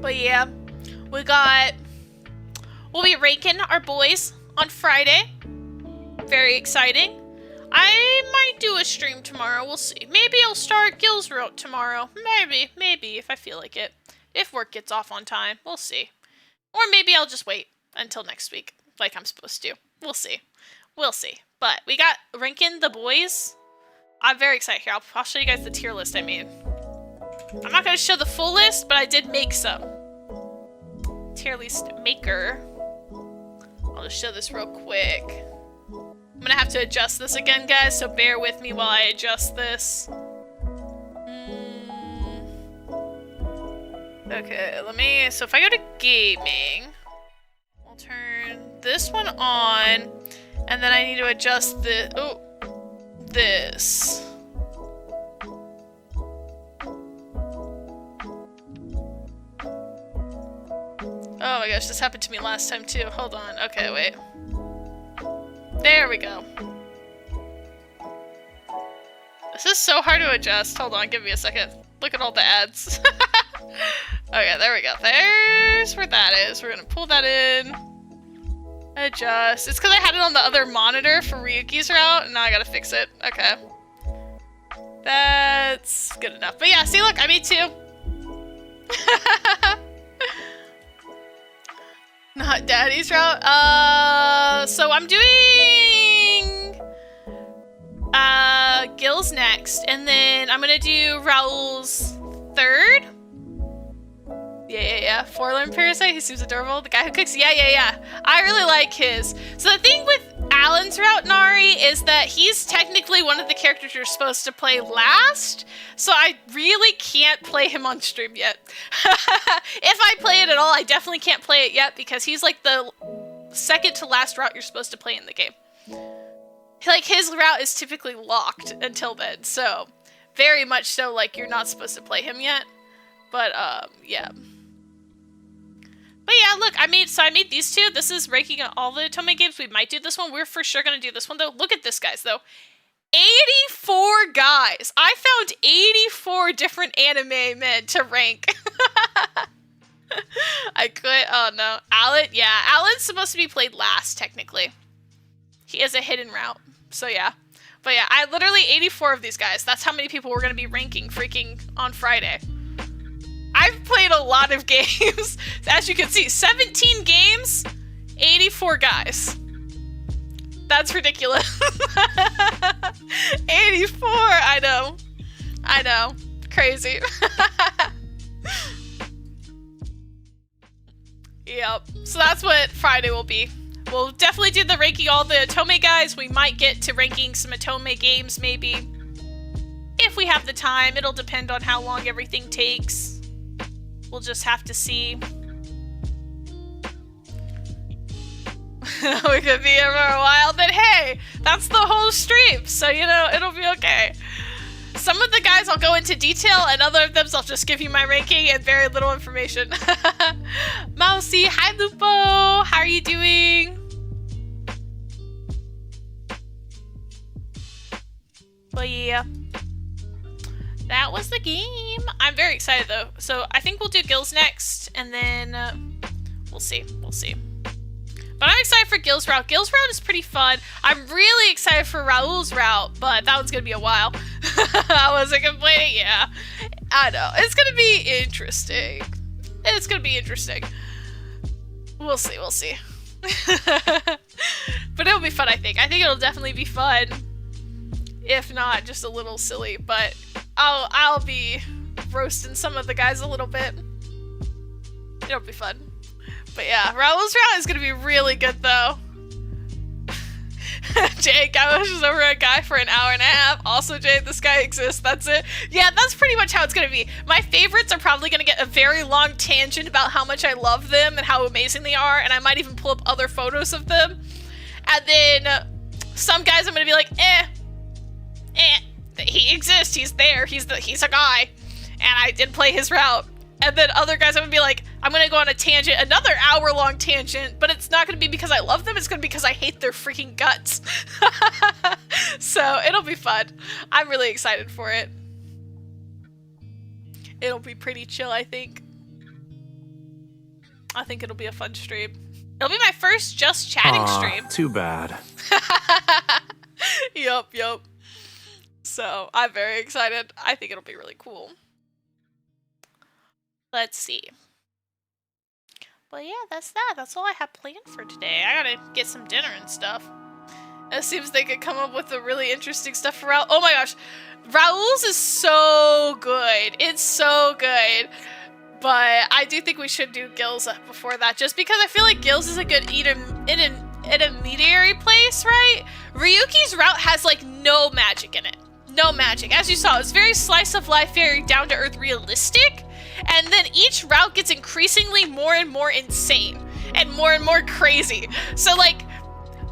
But yeah, we'll be ranking our boys on Friday. Very exciting. I might do a stream tomorrow. We'll see. Maybe I'll start Gil's Route tomorrow. Maybe if I feel like it. If work gets off on time, we'll see. Or maybe I'll just wait until next week, like I'm supposed to. We'll see. But we got ranking the boys. I'm very excited. Here, I'll show you guys the tier list I made. I'm not going to show the full list, but I did make some. Tier list maker. I'll just show this real quick. I'm going to have to adjust this again, guys, so bear with me while I adjust this. Okay, so if I go to gaming, I'll turn this one on, and then I need to adjust this. Oh my gosh, this happened to me last time too. Hold on. Okay, wait. There we go. This is so hard to adjust. Hold on, give me a second. Look at all the ads. Okay, there we go. There's where that is. We're gonna pull that in. Adjust. It's because I had it on the other monitor for Ryuki's route, and now I gotta fix it. Okay. That's good enough. But yeah, see, look, I made 2. Not Daddy's route. So I'm doing Gil's next, and then I'm gonna do Raul's 3rd. Yeah. Forlorn Parasite, he seems adorable. The guy who cooks, yeah. I really like his. So the thing with Alan's route, Nari, is that he's technically one of the characters you're supposed to play last, so I really can't play him on stream yet. If I play it at all, I definitely can't play it yet, because he's like the second to last route you're supposed to play in the game. Like, his route is typically locked until then, so very much so, like, you're not supposed to play him yet. But, yeah. But yeah, look, I made these 2. This is ranking all the Otome games. We might do this one. We're for sure going to do this one, though. Look at this, guys, though. 84 guys. I found 84 different anime men to rank. I quit. Oh, no. Alan, yeah. Alan's supposed to be played last, technically. He is a hidden route. So, yeah. But, yeah, I literally 84 of these guys. That's how many people we're going to be ranking freaking on Friday. I've played a lot of games. As you can see, 17 games, 84 guys. That's ridiculous. 84, I know. Crazy. Yep, so that's what Friday will be. We'll definitely do the ranking all the Otome guys. We might get to ranking some Otome games, maybe. If we have the time, it'll depend on how long everything takes. We'll just have to see. We could be here for a while, then hey, that's the whole stream, so you know, it'll be okay. Some of the guys I'll go into detail, and other of them I'll just give you my ranking and very little information. Mousy, hi Lupo, how are you doing? But yeah, that was the game. I'm very excited though, so I think we'll do Gills next, and then we'll see. But I'm excited for Gil's route. Gil's route is pretty fun. I'm really excited for Raul's route, but that one's gonna be a while. I wasn't complaining, yeah. I know. It's gonna be interesting. We'll see. But it'll be fun, I think. I think it'll definitely be fun. If not, just a little silly, but I'll be roasting some of the guys a little bit. It'll be fun. But yeah, Raul's route is gonna be really good though. Jake, I was just over a guy for an hour and a half. Also, Jake, this guy exists. That's it. Yeah, that's pretty much how it's gonna be. My favorites are probably gonna get a very long tangent about how much I love them and how amazing they are, and I might even pull up other photos of them. And then some guys I'm gonna be like, he exists. He's there. He's a guy, and I did play his route. And then other guys I'm gonna be like, I'm gonna go on a tangent, another hour-long tangent, but it's not gonna be because I love them, it's gonna be because I hate their freaking guts. So it'll be fun. I'm really excited for it. It'll be pretty chill, I think. I think it'll be a fun stream. It'll be my first just chatting stream. Too bad. Yup. So I'm very excited. I think it'll be really cool. Let's see. But yeah, that's that. That's all I have planned for today. I gotta get some dinner and stuff. It seems they could come up with the really interesting stuff for Raul. Oh my gosh. Raul's is so good. It's so good. But I do think we should do Gills before that, just because I feel like Gills is a good intermediary place, right? Ryuki's route has like no magic in it. No magic. As you saw, it's very slice of life, very down-to-earth realistic. And then each route gets increasingly more and more insane and more crazy. So like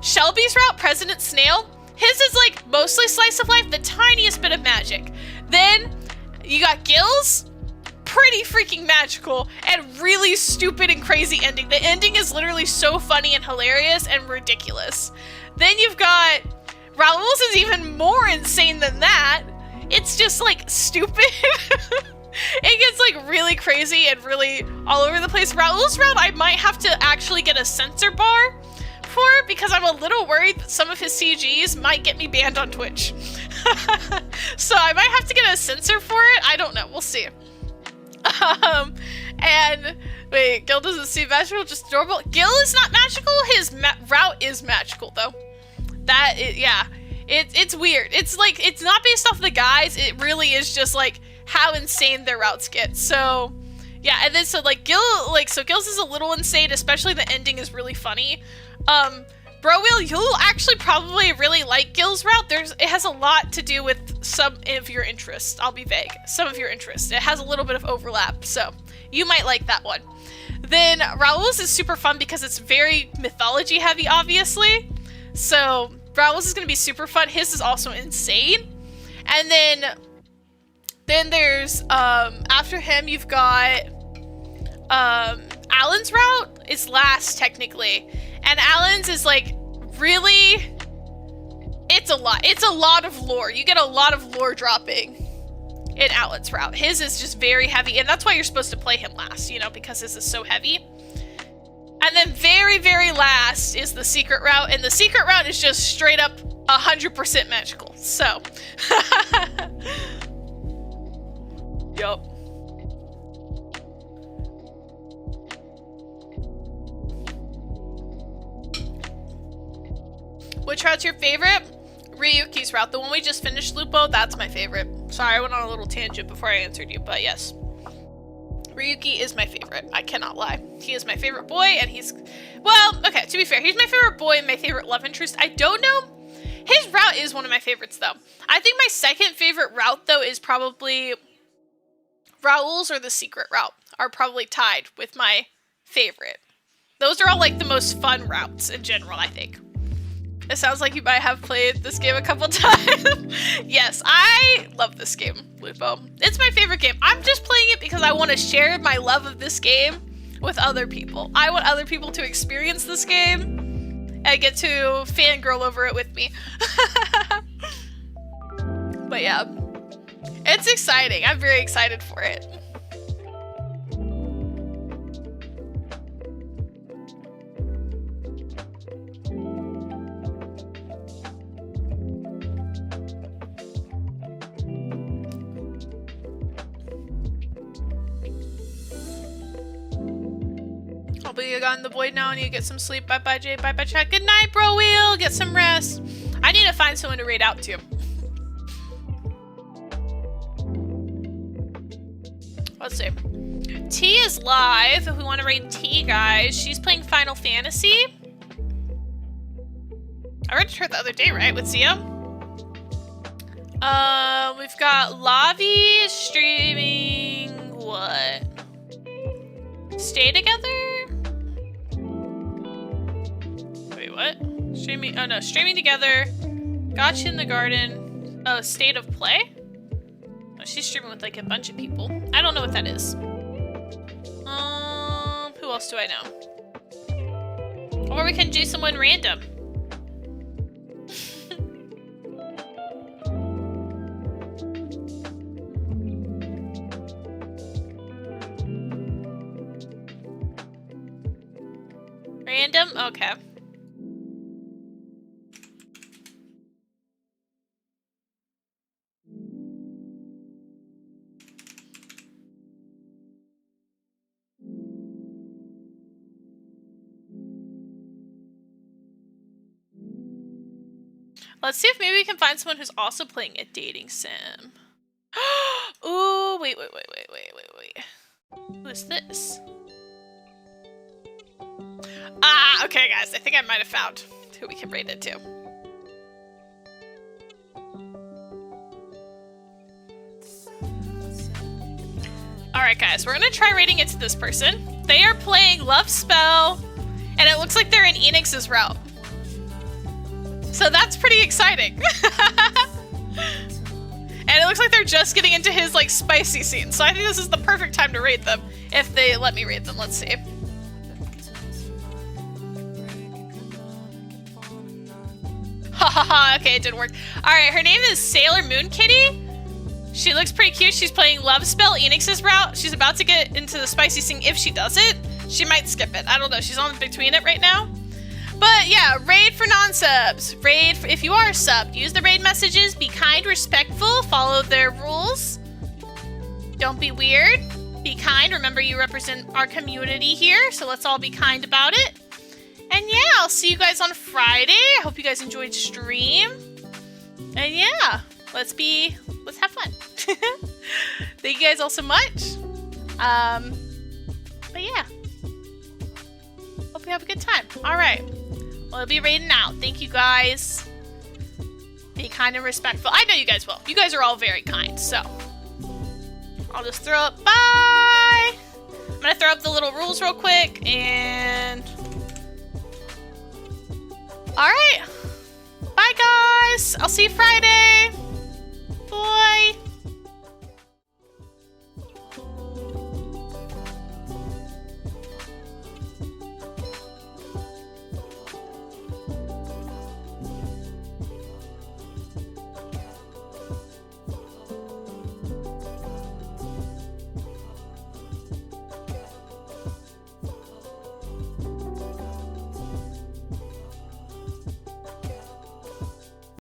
Shelby's route, President Snail, his is like mostly slice of life, the tiniest bit of magic. Then you got Gil's, pretty freaking magical and really stupid and crazy ending. The ending is literally so funny and hilarious and ridiculous. Then you've got Raul's is even more insane than that. It's just like stupid. It gets like really crazy and really all over the place. Raul's route I might have to actually get a censor bar for, because I'm a little worried that some of his CGs might get me banned on Twitch. So I might have to get a censor for it. I don't know. We'll see. And wait, Gil doesn't seem magical, just adorable. Gil is not magical. His route is magical though. That is, yeah. It's weird. It's like, it's not based off the guys. It really is just like how insane their routes get. So yeah, and then so like Gil's is a little insane, especially the ending is really funny. Bro Will, you'll actually probably really like Gil's route. It has a lot to do with some of your interests. I'll be vague. Some of your interests. It has a little bit of overlap, so you might like that one. Then Raul's is super fun because it's very mythology heavy, obviously. So Raul's is gonna be super fun. His is also insane. And then there's after him you've got Alan's route is last technically. And Alan's is like really, it's a lot of lore. You get a lot of lore dropping in Alan's route. His is just very heavy, and that's why you're supposed to play him last, you know, because his is so heavy. And then very, very last is the secret route, and the secret route is just straight up 100% magical. So, yup. Which route's your favorite? Ryuki's route, the one we just finished, Lupo, that's my favorite. Sorry, I went on a little tangent before I answered you, but yes. Ryuki is my favorite. I cannot lie. He is my favorite boy, and he's... Well, okay, to be fair, he's my favorite boy and my favorite love interest. I don't know. His route is one of my favorites, though. I think my second favorite route, though, is probably... Raoul's or the secret route are probably tied with my favorite. Those are all, like, the most fun routes in general, I think. It sounds like you might have played this game a couple times. Yes, I love this game, Lupo. It's my favorite game. I'm just playing it because I want to share my love of this game with other people. I want other people to experience this game and get to fangirl over it with me. But yeah, it's exciting. I'm very excited for it. But you got the boy now and you get some sleep. Bye bye Jay, bye bye chat. Good night, bro Wheel. Get some rest. I need to find someone to raid out to. Let's see. T is live. If we want to raid T, guys, she's playing Final Fantasy. I rented her the other day, right, with Zia? We've got Lavi streaming what? Stay Together? Wait, what? Streaming, oh no, Streaming Together. Gotcha in the Garden. Oh, State of Play? Oh, she's streaming with like a bunch of people. I don't know what that is. Who else do I know? Or we can do someone random. Random? Okay. Let's see if maybe we can find someone who's also playing a dating sim. Ooh, wait. Who is this? Ah, okay, guys. I think I might have found who we can raid it to. Alright, guys. We're gonna try raiding it to this person. They are playing Love Spell, and it looks like they're in Enix's route. So that's pretty exciting. And it looks like they're just getting into his, like, spicy scene. So I think this is the perfect time to raid them. If they let me raid them. Let's see. Hahaha, okay, it didn't work. Alright, her name is Sailor Moon Kitty. She looks pretty cute. She's playing Love Spell, Enix's route. She's about to get into the spicy scene. If she does it, she might skip it. I don't know. She's on between it right now. But yeah, raid for non-subs. Raid if you are subbed. Use the raid messages. Be kind, respectful. Follow their rules. Don't be weird. Be kind. Remember, you represent our community here, so let's all be kind about it. And yeah, I'll see you guys on Friday. I hope you guys enjoyed stream. And yeah, let's have fun. Thank you guys all so much. But yeah. Hope you have a good time. Alright. Well, I'll be raiding out. Thank you guys. Be kind and respectful. I know you guys will. You guys are all very kind, so. I'll just throw up. Bye! I'm gonna throw up the little rules real quick, and... Alright. Bye, guys. I'll see you Friday.